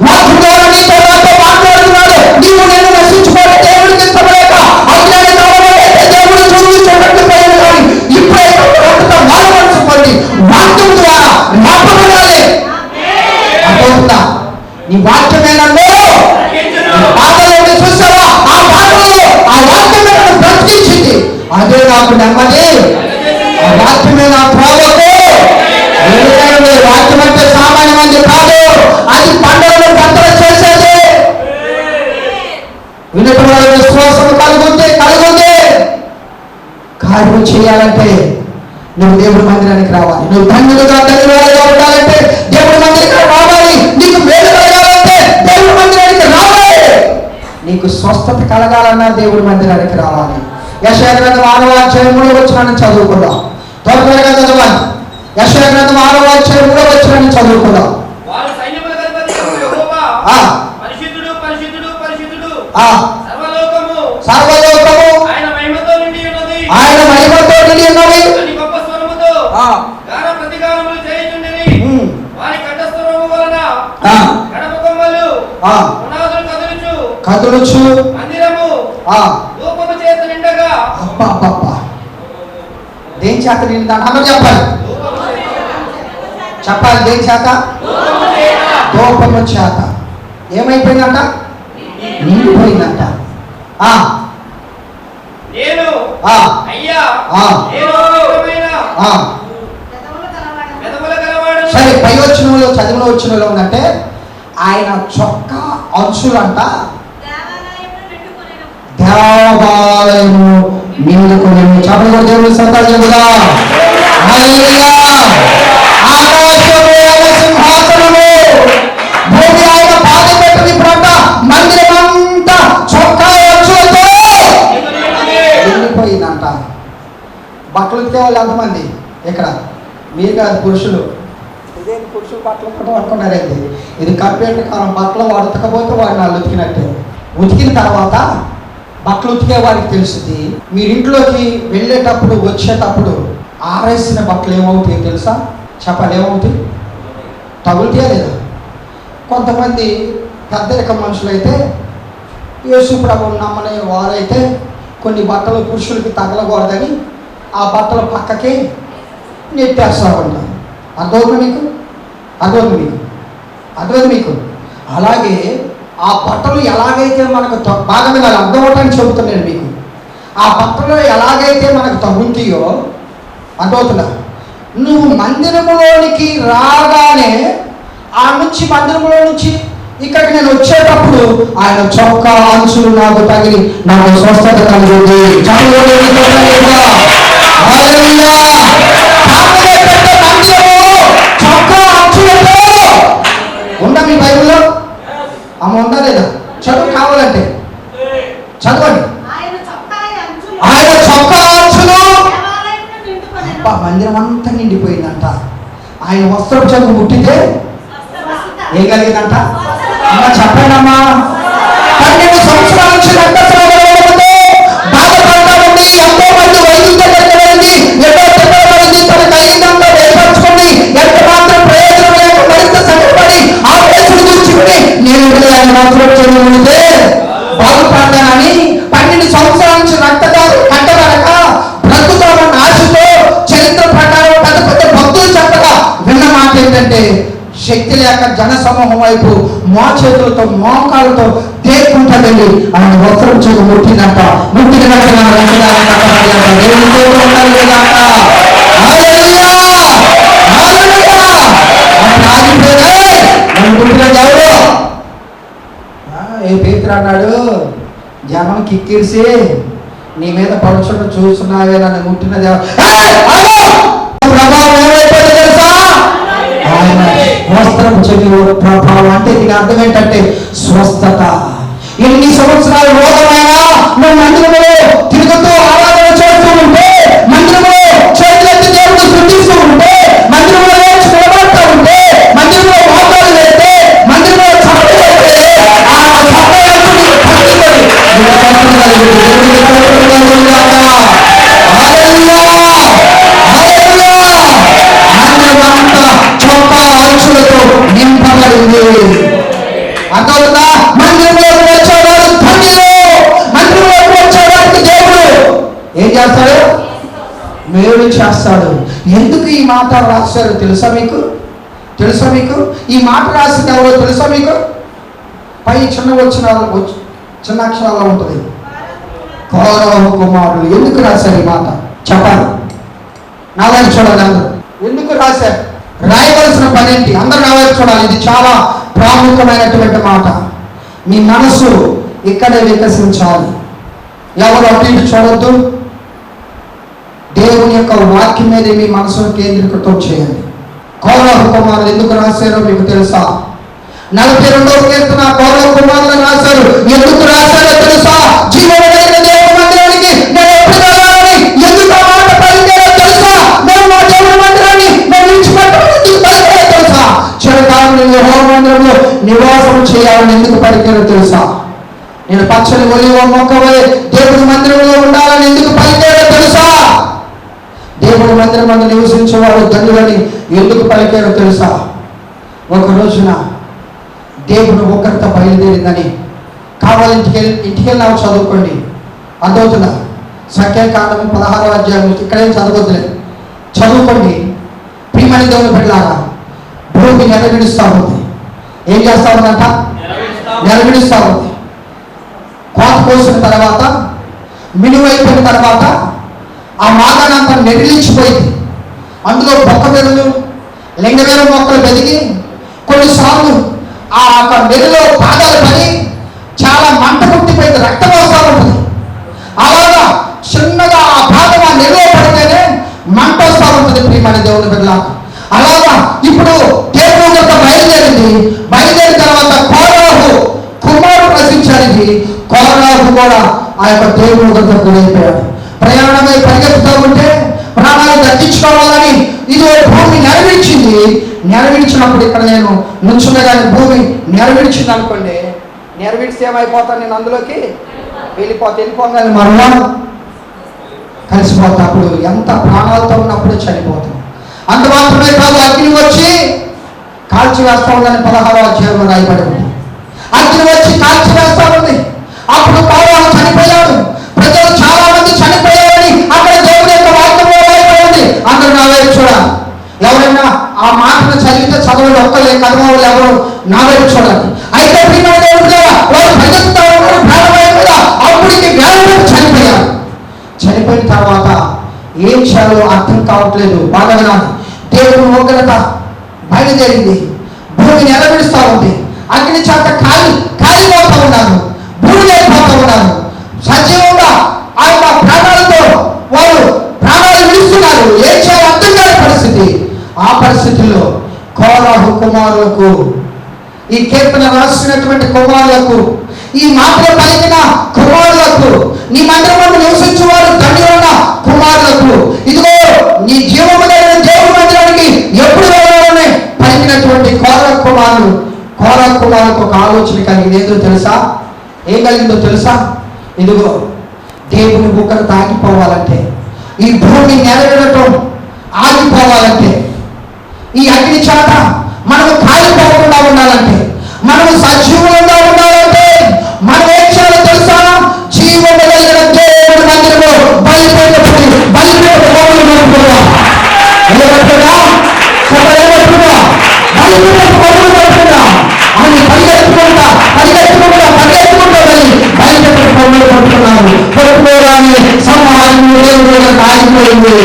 Speaker 1: వాక్యం ద్వారా నీతో నాతో మాట్లాడుతున్నాడు. నీవు నేను నశించుకోవడం దేవుడికి ఇష్టపడక అజ్ఞాని కావాలంటే దేవుడు చూపించడానికి పోయింది. కానీ ఇప్పుడైతే మారు మనసుకోండి. వాక్యం ద్వారా మాట్లాడాలి. అర్థమవుతుందా? నీ వాక్యమే నన్ను బాధలో చూసావా? ఆ బాధలో ఆ వాక్యమే నన్ను బ్రతికించింది. అదే నాకు నెమ్మది. ఆ వాక్యమే నా ప్రభావం. వాక్యం అంటే సామాన్యమైనది కాదు. అది పండుగను పంటలు చేసేది. వినటువంటి విశ్వాసం కలుగుంది. కార్యం చేయాలంటే నువ్వు దేవుడి మందిరానికి రావాలి. నువ్వు ధన్యులుగా ఉండాలంటే దేవుడి మందిరానికి రావాలి. నీకు మేలు కలగాలంటే దేవుడి మందిరానికి రావాలి. స్వస్థత కలగాలన్నా దేవుడి మందిరానికి రావాలి. యెషయా గ్రంథం 6వ అధ్యాయం 3వ వచనాన్ని చదువుకుందాం. త్వరగా చదవాలి. యెషయా గ్రంథం 6వ అధ్యాయం 3వ వచనాన్ని చదువుకుందాం.
Speaker 2: వారు సైన్యములకు అధిపతి యెహోవా పరిశుద్ధుడు పరిశుద్ధుడు పరిశుద్ధుడు, సర్వలోకము ఆయన మహిమతో నిండి ఉన్నది అని గొప్ప స్వరముతో గాన ప్రతిగానములు చేయుచుండిరి. వారి కంఠస్వరము వలన గడప కొమ్మలు పునాదులు కదులుచు మందిరము ధూపము చేత నిండగా.
Speaker 1: దేని చేత నిండా అందరూ చెప్పాలి. చెప్పాలి. దేని చేత? ధూపము చేత. ఏమైపోయిందంట? నిండిపోయిందంట.
Speaker 2: నేను అయ్యా
Speaker 1: సరే, పై వచ్చినలో చదువులో వచ్చినలో ఉందంటే ఆయన చొక్కా అంచులంట దేవాలయము నిండుకొని. చెప్పలు దేవుని సంతాలు చెబుదా. సింహాసనము భూమి ఆయన బాధ పెట్టింది. ఇప్పుడంట మందిరమంతా చొక్కా అంచులతో నిండిపోయిందంట. బట్టలు ఉతికే వాళ్ళు ఎంతమంది ఇక్కడ? మీరు కాదు, పురుషులు. ఇదే పురుషులు బట్టలు పట్టుకున్నారండి. ఇది కంప్యూటర్ కాలం. బట్టలు వాడు ఉతకపోతే వాడిని వాళ్ళు ఉతికినట్టే. ఉతికిన తర్వాత బట్టలు ఉతికే వాడికి తెలుస్తుంది. మీరింట్లోకి వెళ్ళేటప్పుడు వచ్చేటప్పుడు ఆరేసిన బట్టలు ఏమవుతాయి తెలుసా? చెప్పాలి. ఏమవుతాయి? తగులుతాయా లేదా? కొంతమంది పెద్దరిక మనుషులైతే, యేసు ప్రభువుని నమ్మని వారైతే కొన్ని బట్టలు పురుషులకి తగలకూడదని ఆ బట్టలు పక్కకి నెట్టేస్తూ ఉంటారు. అర్థమవుతుంది మీకు? అర్థమైంది మీకు? అలాగే ఆ బట్టలు ఎలాగైతే మనకు బాగా మీద అర్థం అవటానికి చెబుతున్నాను మీకు. ఆ బట్టలు ఎలాగైతే మనకు తగులుతాయో అర్థమవుతుందా? నువ్వు మందిరములోనికి రాగానే ఆ నుంచి మందిరంలో నుంచి ఇక్కడికి నేను వచ్చేటప్పుడు ఆయన చొక్కా అంచులు నాకు తగిలి నాకు స్వస్థత కలిగింది. ఉందా మీ బైబిల్లో? అమ్మ ఉందా లేదా? చదువు కావాలంటే చదవండి. ఆయన చొక్కా అంచులు మందిరం అంతా నిండిపోయిందంట. ఆయన వస్త్రం చదువు ముట్టితే ఏం కలిగిందంట? అమ్మ చెప్పండమ్మా. 12 సంవత్సరాల నుంచి రక్తస్రావంతో బాధపడతా ఉంది. ఎంతో మంది వైద్యుల దగ్గరికి వెళ్ళింది. ఎన్నో తిప్పబడింది. తన కలిగిందంతా ఏర్పరచుకుంది. ఎంత మాత్రం ప్రయోజనం లేక మరింత సంకటపడి ఆ వయసును గురించి నేను ఆయన మాత్రం చదువుతే బాగుపడతానని 12 సంవత్సరాల నుంచి రక్తదారు కట్టబడక బ్రతుకుతామన్న ఆశతో చరిత్ర ప్రకారం పెద్ద పెద్ద భక్తులు చెప్పగా విన్న మాట ఏంటంటే, శక్తి లేక జన సమూహం వైపు మో చేతులతో మోకాలతో తేకుంటుందండి. ఆయన వస్త్రం చేతి ముట్టిందంట. ముట్టిన ఏ పేతురు అన్నాడు, జనం కిక్కిరిసి నీ మీద పడుచున్న చూస్తున్నావే, నన్ను ముట్టిన ప్రభావం ఏమైపోయింది తెలుసా? ఆయన వస్త్రం చెవి ప్రభావం అంటే దీని అర్థం ఏంటంటే స్వస్థత. ఎన్ని సంవత్సరాలు రోగమైనా నువ్వు మందిరంలో తిరుగుతూ ఆరాధన చేస్తూ ఉంటే, మందిరంలో చేతులెత్తి దేవుడు సృష్టిస్తూ ఉంటే, మందిరంలో లేచి నిలబడుతూ ఉంటే, మందిరంలో మోకాలు వేస్తే, మందిరంలో చప్పట్లు వేస్తే, ఆ చొక్కా అంచులతో నింపబడింది. అర్థవుతుందా? మందిరంలోకి వచ్చేవాడు ధన్యుడు. మందిరంలోకి వచ్చేవాడికి దేవుడు ఏం చేస్తాడు? మేలు చేస్తాడు. ఎందుకు ఈ మాట రాశారు తెలుసా మీకు? ఈ మాట రాసింది ఎవరో తెలుసా మీకు? పై చిన్న అక్షరాల్లో ఉంటుంది. కౌరవ కుమారులు. ఎందుకు రాశారు ఈ మాట చెప్పాలి? నా వైపు చూడాలి అందరూ. ఎందుకు రాశారు? రాయవలసిన పని ఏంటి? అందరూ నా వైపు చూడాలి. ఇది చాలా ప్రాముఖ్యమైనటువంటి మాట. మీ మనసు ఇక్కడే వికసించాలి. ఎవరు అటు ఇటు చూడొద్దు. దేవుని యొక్క వాక్యం మీద మీ మనసును కేంద్రీకృతం చేయండి. కౌరవ కుమారులు ఎందుకు రాశారో మీకు తెలుసా? 42వ కీర్తన పౌలు కుమారులు రాశారు. ఎందుకు రాశారో తెలుసా? జీవములైన దేవుని మందిరానికి నేను ఎప్పుడు వెళ్ళాలని ఎందుకు ఆ మాట పలికారో తెలుసా? నేను మా దేవుని మందిరాన్ని నేను విడిచిపెట్టమని ఎందుకు పలికారో తెలుసా? చిరకాలం యెహోవా మందిరంలో నివాసం చేయాలని ఎందుకు పలికారో తెలుసా? నేను పచ్చని ఒలివ మొక్క వలె దేవుని మందిరంలో ఉండాలని ఎందుకు పలికారో తెలుసా? దేవుని మందిరం మందు నివసించేవాడు ధన్యులని ఎందుకు పలికారో తెలుసా? ఒక రోజున దేవుడు ఒకరితో బయలుదేరిందని కావాలి ఇంటికి వెళ్ళాము, చదువుకోండి, అర్థమవుతుందా? సంఖ్యాకాండం 16వ అధ్యాయం ఇక్కడేం చదవద్దులేదు, చదువుకోండి. ప్రియమైన దేవుని బిడ్డలారా, భూమి నెరవేరుస్తూ ఉంది. ఏం చేస్తా ఉందంట? నెరవేరుస్తూ ఉంది. కోత కోసిన తర్వాత, మినువైపోయిన తర్వాత ఆ మాగానంతా నెరిలించిపోయింది. అందులో బొక్క బెరులు, లింగవేర మొక్కలు పెరిగి కొన్నిసార్లు ఆ నెలలో పాదాలు పడి చాలా మంట పుట్టిపోయింది, రక్తం వస్తూ ఉంటుంది. అలాగా చిన్నగా ఆ భాగం ఆ నెలలో పడితేనే మంట వస్తూ ఉంటుంది. ప్రియమైన దేవుని బిడ్డల, అలాగా ఇప్పుడు దేవుడు బయలుదేరింది. బయలుదేరిన తర్వాత కోరాహు కుమారుడు రచించానికి కోరాహు కూడా ఆ యొక్క దేవుడు గురైపోయాడు. ప్రయాణమై పరిగెత్తుతూ ఉంటే ప్రాణాలు దక్కించుకోవాలని ఇది భూమి నెరవేర్చింది. నెరవేర్చినప్పుడు ఇక్కడ నేను నుంచుండగానే భూమి నెరవేర్చింది అనుకోండి, నెరవేర్చి ఏమైపోతాను? నేను అందులోకి వెళ్ళిపోగానే మరలా కలిసిపోతా. అప్పుడు ఎంత ప్రాణాలతో ఉన్నప్పుడు చనిపోతాం. అంత మాత్రమే కాదు, అగ్ని వచ్చి కాల్చి వేస్తా ఉందని 16వ అధ్యాయంలో రాయబడి ఉంది. అగ్ని వచ్చి కాల్చి వేస్తా ఉంది. అప్పుడు కోరాహు చనిపోయాడు. ప్రజలు చాలా మంది చనిపోయారని అక్కడ దేవుని యొక్క వాక్యంలో రాయబడింది. అందరూ నా వైపు చూడాలి. ఎవరైనా ఆ మాటను చదివితే చదవలు ఒక్కలే కదమవులు ఎవరు నా వైపు చూడాలి. అయితే వారు పరిగెత్తుతా ఉన్నారు ప్రాణభయం మీద. అప్పటికి వేల చనిపోయారు. చనిపోయిన తర్వాత ఏం చేయాలో అర్థం కావట్లేదు. బాగా వినాలి. దేవుని ఉగ్రత బయలుదేరింది. భూమి నెరవేరుస్తూ ఉంది. అగ్ని చేత కాలిపోతూ ఉన్నారు, భూమిపోతూ ఉన్నారు. సజీవంగా ఆ యొక్క ప్రాణాలతో వారు ప్రాణాలు విడుస్తున్నారు. ఏం చేయాలో అర్థం కాని పరిస్థితి. ఆ పరిస్థితుల్లో కోరాహు కుమారులకు, ఈ కీర్తన రాసినటువంటి కుమారులకు, ఈ మాటలు పలికిన కుమారులకు, నీ మందిరమందు నివసించేవారు ధన్యులైన కుమారులకు, ఇదిగో నీ జీవము కలిగిన దేవుని మందిరానికి ఎప్పుడు వెళ్ళాలని పలికినటువంటి కోరాహు కుమారులకు ఒక ఆలోచన కలిగింది. ఏదో తెలుసా? ఏం కలిగిందో తెలుసా? ఇదిగో దేవుని ఉగ్రత ఆగిపోవాలంటే, ఈ భూమి నెరవేరటం ఆగిపోవాలంటే, ఈ అగ్ని చేత మనము కాలిపోకుండా ఉండాలంటే, మనము సజీవులంగా ఉండాలంటే మనం ఏం చేయాలో తెలుసా? జీవము కలిగిన దేవుని మందిరంలో బలిపేటప్పుడు అని పరిగెత్తుకుంటా పనులు పట్టుకున్నారు. పట్టుకోవడాన్ని సంహారం ఆగిపోయింది.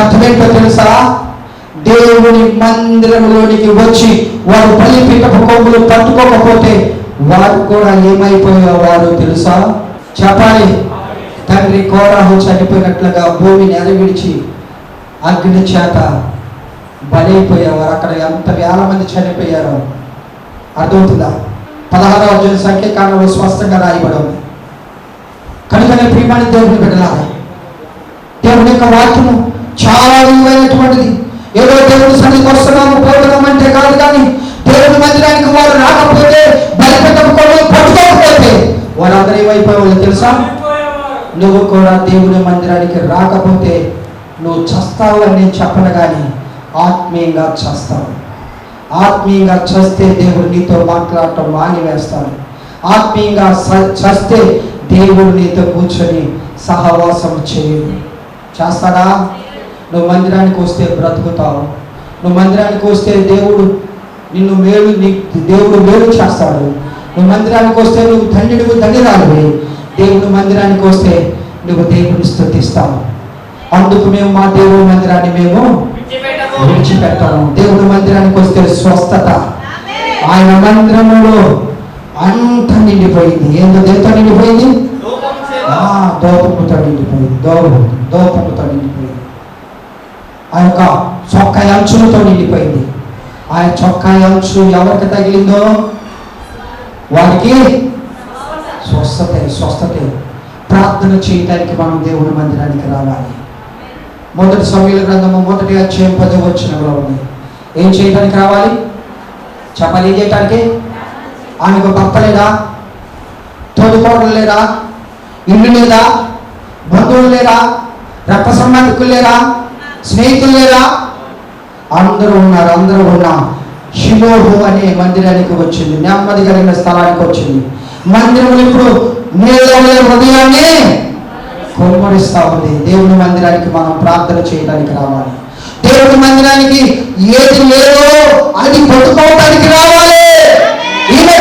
Speaker 1: అర్థమేంటో తెలుసా? దేవుని మందిరంలోనికి వచ్చి వారు బలిపీఠపు కొమ్ములు పట్టుకోకపోతే వారు కూడా ఏమైపోయేవారు తెలుసా? చెప్పాలి. తండ్రి కోరాహు చనిపోయినట్లుగా భూమి నెరవేర్చి అగ్ని చేత బలైపోయేవారు. అక్కడ ఎంత వేల మంది చనిపోయారో అర్థమవుతుందా? 16వ అధ్యాయం సంఖ్యాకాండంలో స్పష్టంగా రాయబడింది. కనుకనే ప్రియమైన దేవుని బిడ్డలారా, దేవుని యొక్క వాక్యము చాలా విలువైనటువంటిది. ఏదో దేవుని సన్నిధికి వస్తున్నాము పోతున్నాం అంటే కాదు, కానీ దేవుని మందిరానికి వారు రాకపోతే, బలిపీఠపు కొమ్ములు పట్టుకోకపోతే వారందరూ ఏమైపోయేవాళ్ళు తెలుసా? నువ్వు కూడా దేవుని మందిరానికి రాకపోతే నువ్వు చస్తావు అని నేను చెప్పను, కానీ ఆత్మీయంగా చస్తావు. ఆత్మీయంగా చస్తే దేవుడు నీతో మాట్లాడటం మానివేస్తాడు. ఆత్మీయంగా చస్తే దేవుడు నీతో కూర్చొని సహవాసం చేయడు. చేస్తాడా? నువ్వు మందిరానికి వస్తే బ్రతుకుతావు. నువ్వు మందిరానికి వస్తే దేవుడు మేలు చేస్తాడు. నువ్వు మందిరానికి వస్తే నువ్వు ధన్యురాలివి. దేవుడు మందిరానికి వస్తే నువ్వు దేవుని స్తుతిస్తావు. అందుకు మేము మా దేవుని మందిరాన్ని మేము విడిచిపెట్టాము. దేవుడి మందిరానికి వస్తే స్వస్థత. ఆయన మందిరంలో అంత నిండిపోయింది. దేంతో నిండిపోయింది? దోపముతో నిండిపోయింది. దోపముతో నిండిపోయింది. ఆ యొక్క చొక్కా అంచులతో నిండిపోయింది. ఆ చొక్కా అంచు ఎవరికి తగిలిందో వారికి స్వస్థత. ప్రార్థన చేయడానికి మనం దేవుని మందిరానికి రావాలి. మొదటి సమూయేలు గ్రంథము 1వ అధ్యాయం 10వ వచనంలో ఉంది. ఏం చేయడానికి రావాలి? చెప్పాలి. ఏం చేయటానికి? ఆమెకు భర్త లేడా? తోడుకోవడం లేరా? ఇల్లు లేదా? బంధువులు లేరా? రక్త సంబంధికులు లేరా? స్నేహితులు లేరా? అందరూ ఉన్నారు. అందరూ ఉన్నా షిలోహు అనే మందిరానికి వచ్చింది. నెమ్మది కలిగిన స్థలానికి వచ్చింది. మందిరం ఇప్పుడు నీళ్ళ హృదయాన్ని కొమ్మరిస్తా ఉంది. దేవుని మందిరానికి మనం ప్రార్థన చేయడానికి రావాలి. దేవుని మందిరానికి ఏది లేదో అది కొట్టుకోవడానికి రావాలి. ఈమె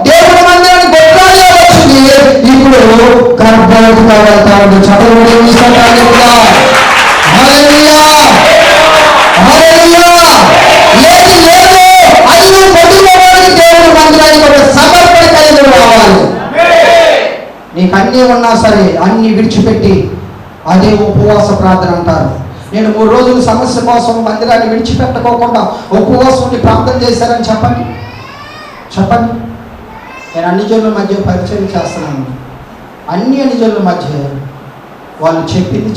Speaker 1: దేవుని మందిరానికి గొడ్రాలే వచ్చింది. ఇప్పుడు గర్భవతి వెళ్తా ఉంది. చదవడం ఏది లేదో అది కొట్టుకోవడానికి దేవుని మందిరానికి ఒక సమర్పణ కలిగి రావాలి. నీకు అన్నీ ఉన్నా సరే అన్నీ విడిచిపెట్టి, అదే ఉపవాస ప్రార్థన అంటారు. నేను 3 రోజులు సమస్య కోసం మందిరాన్ని విడిచిపెట్టుకోకుండా ఉపవాసం ఉండి ప్రార్థన చేశారని చెప్పండి. నేను అన్ని జనుల మధ్య పరిచయం చేస్తున్నాను. అన్ని జనుల మధ్య వాళ్ళు చెప్పింది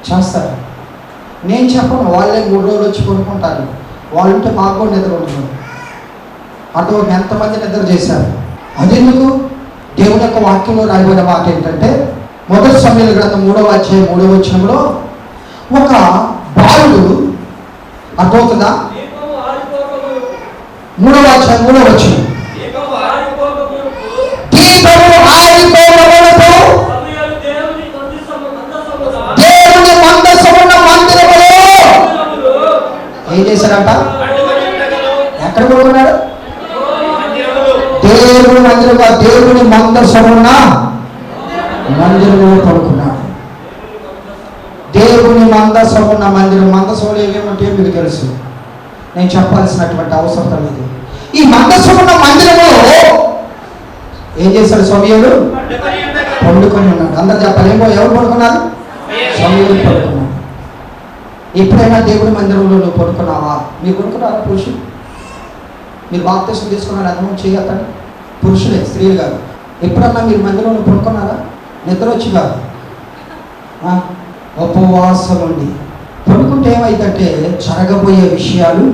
Speaker 1: చేస్తారు. నేను చెప్పను. వాళ్ళే 3 రోజులు వచ్చి కొనుక్కుంటారు. వాళ్ళు ఉంటే మాకు నిద్ర ఉంటుంది. అటు ఎంతమంది నిద్ర చేశారు. అదెందుకు? దేవుని యొక్క వాక్యంలో రాయబడిన మాట ఏంటంటే, మొదటి సమూయేలు గ్రంథం 3వ అధ్యాయం 3వ వచనంలో ఒక బాలుడు, అర్థమవుతుందా? 3వ అధ్యాయం 3వ వచనం, దీపము ఆరిపోవడమునకు దేవుని మందసమున్న మందిరములో ఏం చేశారంట? ఎక్కడ కొనుక్కున్నాడు? దేవుని మందిరంగా, దేవుని మందసమున్న మందిరంలో పడుకున్నాడు. దేవుని మందసమున్న మందిరం. మందసంలో ఏమేమంటే మీకు తెలుసు, నేను చెప్పాల్సినటువంటి అవసరం లేదు. ఈ మందసమున్న మందిరంలో ఏం చేశాడు? సమూయేలు పండుకొని ఉన్నాడు. అందరు చెప్పాలి. ఎవరు పడుకున్నారు? సమూయేలు పడుకున్నాడు. ఎప్పుడైనా దేవుని మందిరంలో నువ్వు పడుకున్నావా? మీరు పడుకున్నారా? పురుషులు మీరు బాప్తిసం తీసుకున్నారు, అర్థం చేయగలండి. పురుషులే, స్త్రీలు కాదు. ఎప్పుడన్నా మీరు మందిరంలో పడుకున్నారా? నిద్ర వచ్చి కాదు, ఉపవాసం ఉండి పడుకుంటే ఏమైందంటే జరగబోయే విషయాలు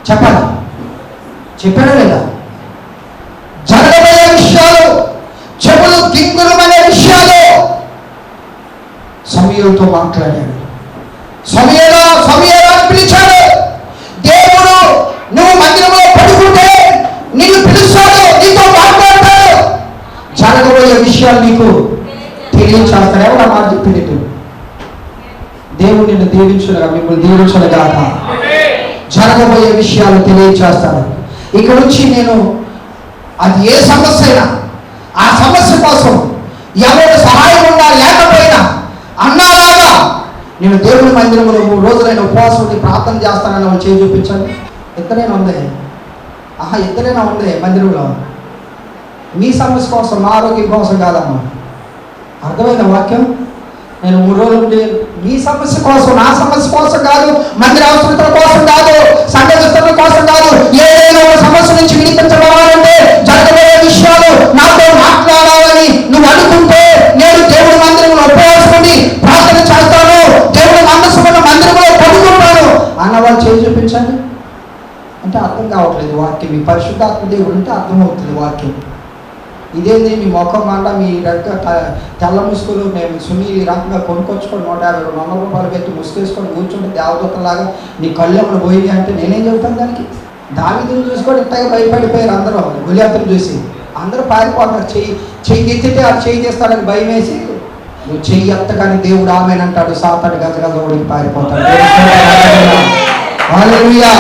Speaker 1: చెప్పాలి. చెప్పాడా లేదా? జరగబోయే విషయాలు, చెవులు గింగురమనే విషయాలు సమూయేలుతో మాట్లాడాడు. సమూయేలా అని పిలిచాడు. దేవుడు నువ్వు మందిరంలో పడుకుంటే నిన్ను పిలుస్తాడు, నీతో మాట్లాడతాడు, జరగబోయే విషయాలు నీకు తెలియచేస్తాడు. ఎవరు ఆ మాట చెప్పింది? దేవుడు నిన్ను దీవించుగా, మిమ్మల్ని దీవించుగాక. జరగబోయే విషయాలు తెలియచేస్తాడు. ఇక్కడ నుంచి నేను అది ఏ సమస్య అయినా ఆ సమస్య కోసం ఎవరు సహాయం ఉన్నా లేకపోయినా అన్నాలాగా నేను దేవుని మందిరంలో 3 రోజులైన ఉపవాసం ఉండి ప్రార్థన చేస్తానని వాళ్ళు చేయి చూపించండి. ఇద్దరైనా ఉంది మందిరంలో. మీ సమస్య కోసం, మా ఆరోగ్యం కోసం కాదమ్మా. అర్థమైన వాక్యం. నేను 3 రోజులు ఉండి మీ సమస్య కోసం, నా సమస్య కోసం కాదు, మందిర అవసరతల కోసం కాదు, సంఘ విస్తరణ కోసం కాదు. ఏదైనా సమస్య నుంచి విడిపించబడాలంటే జరగబోయే విషయాలు నాతో మాట్లాడాలని నువ్వు అనుకుంటే నేను దేవుడి మందిరంలో ఉపవాసం ఉండి ప్రార్థన చేస్తాను, దేవుడి మందసమున్న మందిరంలో పడుకుంటాను అన్నవాళ్ళు చేయి చూపించండి. అంటే అర్థం కావట్లేదు వాక్యం. మీ పరిశుద్ధాత్మ దేవుడు అంటే అర్థమవుతుంది వాక్యం. ఇదేంది మీ మొఖం మాట, మీ తెల్ల ముసుగులు మేము సునీల్ ఈ రకంగా కొనుక్కొచ్చుకొని 150-200 రూపాయలు పెట్టి ముసుగేసుకొని కూర్చుంటే దేవదూతలాగా నీ కళ్ళు ఏమైనా పోయి అంటే నేనేం చెబుతాను దానికి? దావీదుని చూసుకొని ఇట్టగా భయపడిపోయారు అందరూ. గొలియాతును చూసి అందరూ పారిపోతారు. చెయ్యి ఎత్తితే అది చెయ్యి చేస్తాడని భయం వేసి, నువ్వు చెయ్యి ఎత్తగానే దేవుడు ఆమెనంటాడు, సాతాడు గజగజ ఓడికి పారిపోతాడు. హల్లెలూయా.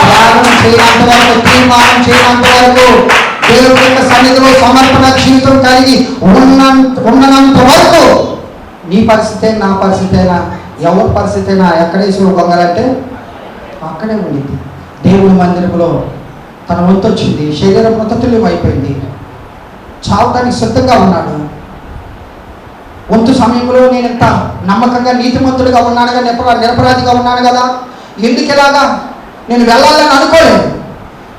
Speaker 1: ప్రార్థన చేయనంత వరకు, తీర్మానం చేయనంత వరకు, దేవుని యొక్క సన్నిధిలో సమర్పణ జీవితం కలిగి ఉన్నంత వరకు నీ పరిస్థితి, నా పరిస్థితి అయినా, ఎవరి పరిస్థితి అయినా ఎక్కడేసి గొంగలంటే అక్కడే ఉండింది. దేవుని మందిరంలో తన వంతు వచ్చింది. శరీరం మృతతుల్యం అయిపోయింది. చావడానికి సిద్ధంగా ఉన్నాడు. వంతు సమయంలో నేను ఇంత నమ్మకంగా నీతిమంతుడిగా ఉన్నాను కదా, నిరపరాధిగా ఉన్నాను కదా, ఎందుకు ఇలాగా నేను వెళ్ళాలని అనుకోలేదు.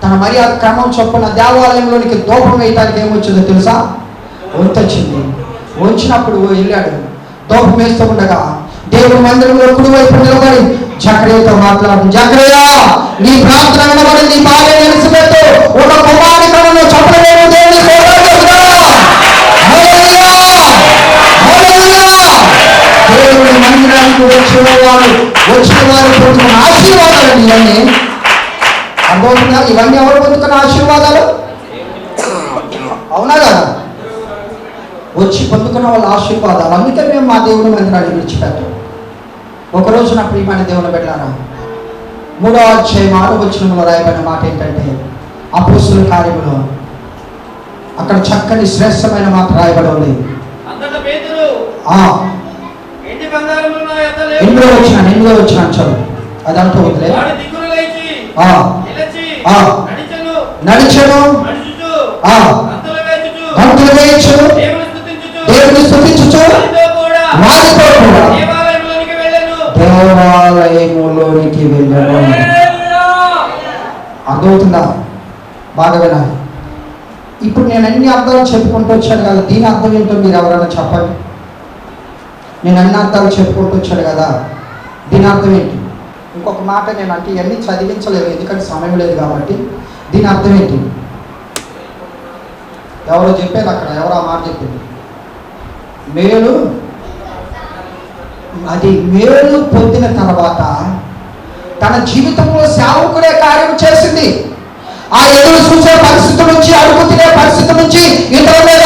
Speaker 1: తన మర్యాద క్రమం చొప్పున దేవాలయంలోనికి దూపం వేయటానికి ఏమొచ్చిందో తెలుసా? వంతు వచ్చింది. వచ్చినప్పుడు వెళ్ళాడు. దూపం వేస్తూ ఉండగా దేవుడి మందిరంలో కుడివైపు నిలబడి జకర్యాతో మాట్లాడు, జకర్యా నీ ప్రార్థన వినబడి నీ భార్య నిలిచిపెట్టు, ఒక కుమారుని కలను చెప్పలేము దేవుని దేవుడి మందిరానికి వచ్చిన వారు పొందుకున్న ఆశీర్వాదాలు ఇవన్నీ. అర్థమవుతుందా? ఇవన్నీ ఎవరు పొందుకున్న ఆశీర్వాదాలు? అవునా కదా? వచ్చి పొందుకున్న వాళ్ళ ఆశీర్వాదాలు. అందుకే మేము మా దేవుని మందిరాన్ని విడిచిపెట్టాం. ఒకరోజు నా ప్రియమైన దేవుని బిడ్డలారా, 3వ అధ్యాయం 6వ వచనంలో రాయబడిన మాట ఏంటంటే, అపోస్తలుల కార్యములో అక్కడ చక్కని శ్రేష్టమైన మాట రాయబడి ఉంది. ఎనిమిదో వచ్చిన చదువు అదంతా వదిలే. నడిచను, గంతులు వేయించును, దేవుని స్తుతించుచు వారితో కూడా దేవాలయములోనికి వెళ్ళను. అర్థమవుతుందా? బాగా వినాలి. ఇప్పుడు నేను అన్ని అర్థాలు చెప్పుకుంటూ వచ్చాను కదా, దీని అర్థం ఏంటో మీరు ఎవరైనా చెప్పండి. నేను అన్ని అర్థాలు చెప్పుకుంటూ వచ్చాను కదా, దీని అర్థం ఏంటి? ఇంకొక మాట నేను అంటే ఇవన్నీ చదివించలేదు, ఎందుకంటే సమయం లేదు కాబట్టి. దీని అర్థం ఏంటి? ఎవరో చెప్పారు అక్కడ, ఎవరో ఆ మాట చెప్పింది. మేలు, అది మేలు పొందిన తర్వాత తన జీవితంలో సేవకుడే కార్యం చేసింది. ఆ ఎదురు చూసే పరిస్థితి నుంచి, అడుగు తినే పరిస్థితి నుంచి, ఇతరుల మీద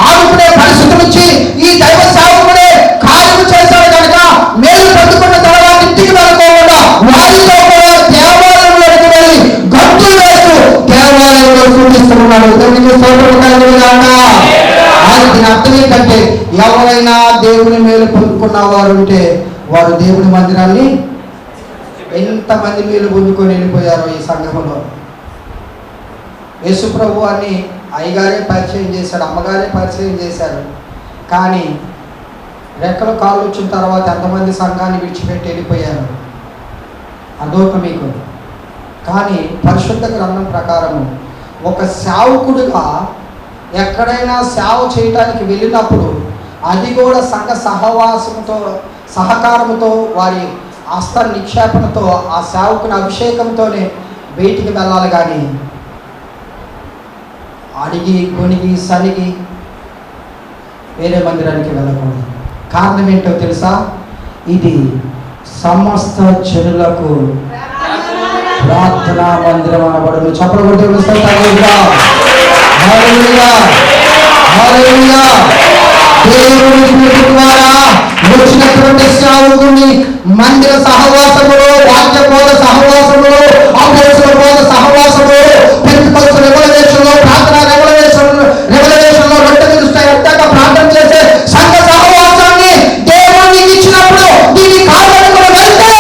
Speaker 1: ఆడుకునే పరిస్థితి నుంచి ఈ దైవ సేవకుడే కార్యం చేశాడు కనుక మేలు పొందుకున్న తర్వాత ఇంటికి వెళ్ళకోకుండా వారితో కూడా దేవాలయంలోకి వెళ్ళి గంతులు వేస్తూ దేవాలయంలో చూపిస్తున్నాడు. దీని అర్థం ఏంటంటే, ఎవరైనా దేవుని మేలు పొందుకున్న వారు ఉంటే వారు దేవుని మందిరాన్ని ఎంతమంది మేలు పొందుకొని వెళ్ళిపోయారో ఈ సంఘంలో. యేసు ప్రభు అని అయ్యగారే పరిచయం చేశాడు, అమ్మగారే పరిచయం చేశారు. కానీ రెక్కలు కాళ్ళు వచ్చిన తర్వాత ఎంతమంది సంఘాన్ని విడిచిపెట్టి వెళ్ళిపోయారు అదొక మీకు. కానీ పరిశుద్ధ గ్రంథం ప్రకారము ఒక సేవకుడుగా ఎక్కడైనా సేవ చేయటానికి వెళ్ళినప్పుడు అది కూడా సంఘ సహవాసంతో, సహకారంతో, వారి హస్త నిక్షేపణతో, ఆ సేవకుని అభిషేకంతోనే బయటికి వెళ్ళాలి. కానీ అడిగి కొనిగి సనిగి వేరే మందిరానికి వెళ్ళకూడదు. కారణం ఏంటో తెలుసా? ఇది సమస్త జనులకు ప్రార్థనా మందిరం అనబడును. చెప్పలు దేవుని ద్వారా వచ్చినటువంటి సేవకుని మందిర సహవాసములో, వాక్యబోధ సహవాసములో, అపోస్తల బోధ సహవాసములో, పెంటెకోస్తు రెవల్యూషన్లో, ప్రార్థన రెవల్యూషన్లో రొట్టె దృష్టి ఎంతగా ప్రార్థన చేసే సంఘ సహవాసాన్ని దేవునికి ఇచ్చినప్పుడు దీని కారణం వెళ్తే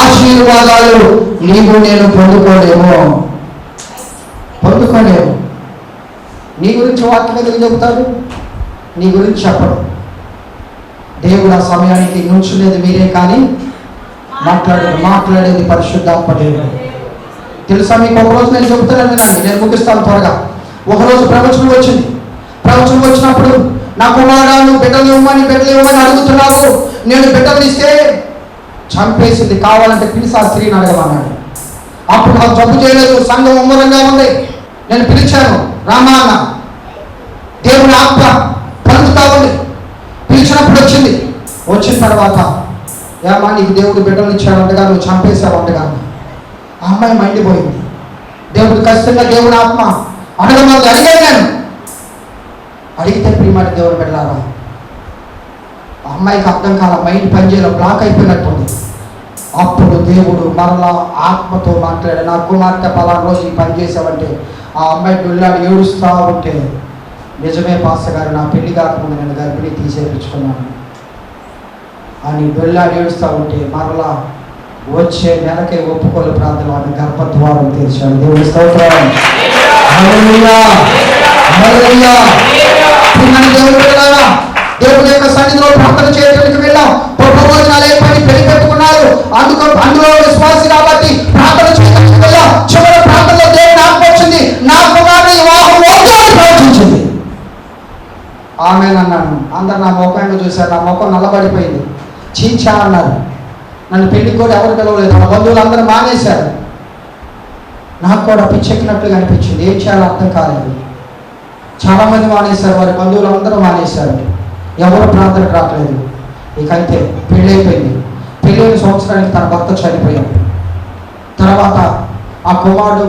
Speaker 1: ఆశీర్వాదాలు నీవు నేను పొందుకోలేము. నీ గురించి వాక్యం ఎందుకు చెబుతాడు? నీ గురించి చెప్పడు. దేవుడు ఆ సమయానికి నుంచునేది మీరే కానీ మాట్లాడేది పరిశుద్ధాత్మ దేవుడు. తెలుసా మీకు? ఒకరోజు నేను చెబుతాను, నేను ముగిస్తాను త్వరగా. ఒకరోజు ప్రవచనం వచ్చింది. ప్రవచనం వచ్చినప్పుడు నా కుమారుడు బిడ్డలు ఇవ్వమని అడుగుతున్నారు. నేను బిడ్డలు ఇస్తే చంపేసింది, కావాలంటే పిలిచి ఆ స్త్రీని అడగమన్నాడు. అప్పుడు నాకు జబ్బు చేయలేదు, సంఘం ఉమ్మరంగా ఉంది. నేను పిలిచాను, రామా అన్న. దేవుని ఆత్మ పలుకుతా ఉంది. పిలిచినప్పుడు వచ్చింది. వచ్చిన తర్వాత, ఏమా నీకు దేవుడు బిడ్డలు ఇచ్చాడంటగా, నువ్వు చంపేశావంటగా. ఆ అమ్మాయి మండిపోయింది. దేవుడు ఖచ్చితంగా దేవుని ఆత్మ అడగమని అడిగాను. అడిగితే ప్రియమైన దేవుని బిడ్డలారా, ఆ అమ్మాయికి అర్థం కాల, మైండ్ పనిచేయలో బ్లాక్ అయిపోయినట్టుంది. అప్పుడు దేవుడు మరలా ఆత్మతో మాట్లాడాడు. నా కుమార్తె పలానా రోజు ఈ పని చేసావంటే ఆ అమ్మాయి పిల్లాడు ఏడుస్తూ ఉంటే, నిజమే పాస్టర్ గారు, నా పెళ్లి కాకముందు నేను గర్భిణి తీసేపించుకున్నాను అని పిల్లాడు ఏడుస్తూ ఉంటే మరలా వచ్చే నెలకే ఒప్పుకోలు ప్రార్థన ఆమె గర్భద్వారం తెరిచాడు. దేవుడి స్తోత్రం. హల్లెలూయా, హల్లెలూయా. దేవుని బిడ్డలారా, ఆమెనన్నాను. అందరు నా ముఖంగా చూశారు. నా ముఖం నల్లబడిపోయింది. చీచా అన్నారు. నన్ను పెళ్లికి కూడా ఎవరు పిలవలేదు. నా బంధువులు అందరూ మానేశారు. నాకు కూడా పిచ్చెక్కినట్లుగా అనిపించింది. ఏం చేయాలో అర్థం కాలేదు. చాలామంది మానేశారు, వారి బంధువులు అందరూ మానేశారు. ఎవరు ప్రార్థనకు రావట్లేదు. ఇక అంతే, పెళ్ళి అయిపోయింది. పెళ్ళైన సంవత్సరానికి తన భర్త చనిపోయాడు. తర్వాత ఆ కుమారుడు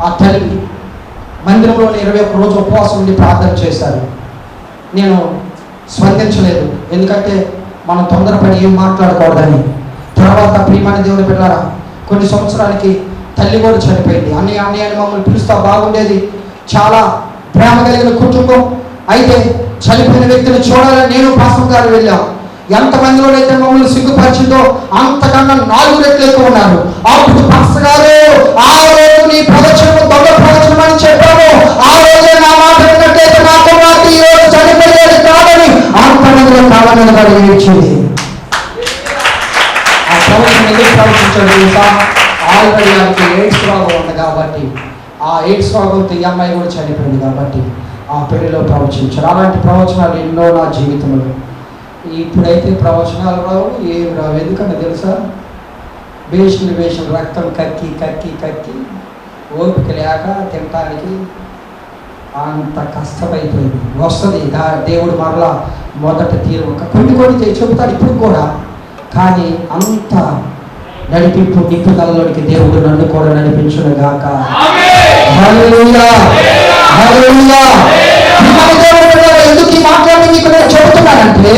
Speaker 1: ఆ తల్లి మందిరంలోని 21 రోజు ఉపవాసం ఉండి ప్రార్థన చేశారు. నేను స్పందించలేదు, ఎందుకంటే మనం తొందరపడి ఏం మాట్లాడకూడదని. తర్వాత ప్రియమైన దేవుని బిడ్డలారా, కొన్ని సంవత్సరాలకి తల్లి కూడా చనిపోయింది. అన్నయ్య అని మమ్మల్ని పిలుస్తా బాగుండేది. చాలా ప్రేమ కలిగిన కుటుంబం. అయితే చనిపోయిన వ్యక్తిని చూడాలని నేను పాస్టర్ గారు వెళ్ళాం. ఎంతమందిలోనైతే మమ్మల్ని సిగ్గుపరిచిందో అంతకన్నా 4 రెట్లు ఎక్కువ ఉన్నారు. అప్పుడు పాస్టర్ గారు, ఆ రోజు నీ ప్రవచనం దొంగ ప్రవచనం అని చెప్పాము, ఆ రోజే నా మాట విన్నట్లయితే నా కుమార్తె ఈ రోజు చనిపోయేది కాదని అంతమందిలో కావాలని వాడు ఏడ్చింది. ఆ ప్రవచనం ఎందుకు ప్రవచించాడు ఇంకా? ఆల్రెడీ ఆమెకి ఎయిడ్స్ రోగం ఉంది కాబట్టి, ఆ ఎయిడ్స్ రోగంతో ఈ అమ్మాయి కూడా చనిపోయింది కాబట్టి ఆ పెళ్లిలో ప్రవచించారు. అలాంటి ప్రవచనాలు ఎన్నో నా జీవితంలో. ఇప్పుడైతే ప్రవచనాలు రావు, ఏమి రావు. ఎందుకన్నా తెలుసా? వేషం రక్తం కక్కి కక్కి కక్కి ఓపిక లేక తినటానికి అంత కష్టమైపోయింది. వస్తుంది దేవుడు మరలా మొదట తీరు కొన్ని చెబుతాడు ఇప్పుడు కూడా. కానీ అంత నిప్పుదలలోనికి దేవుడు నన్ను కూడా నడిపించును గాక. హల్లెలూయా, హల్లెలూయా. ఎందుకు ఈ మాట్లాడి మీకు నేను చెబుతున్నానంటే,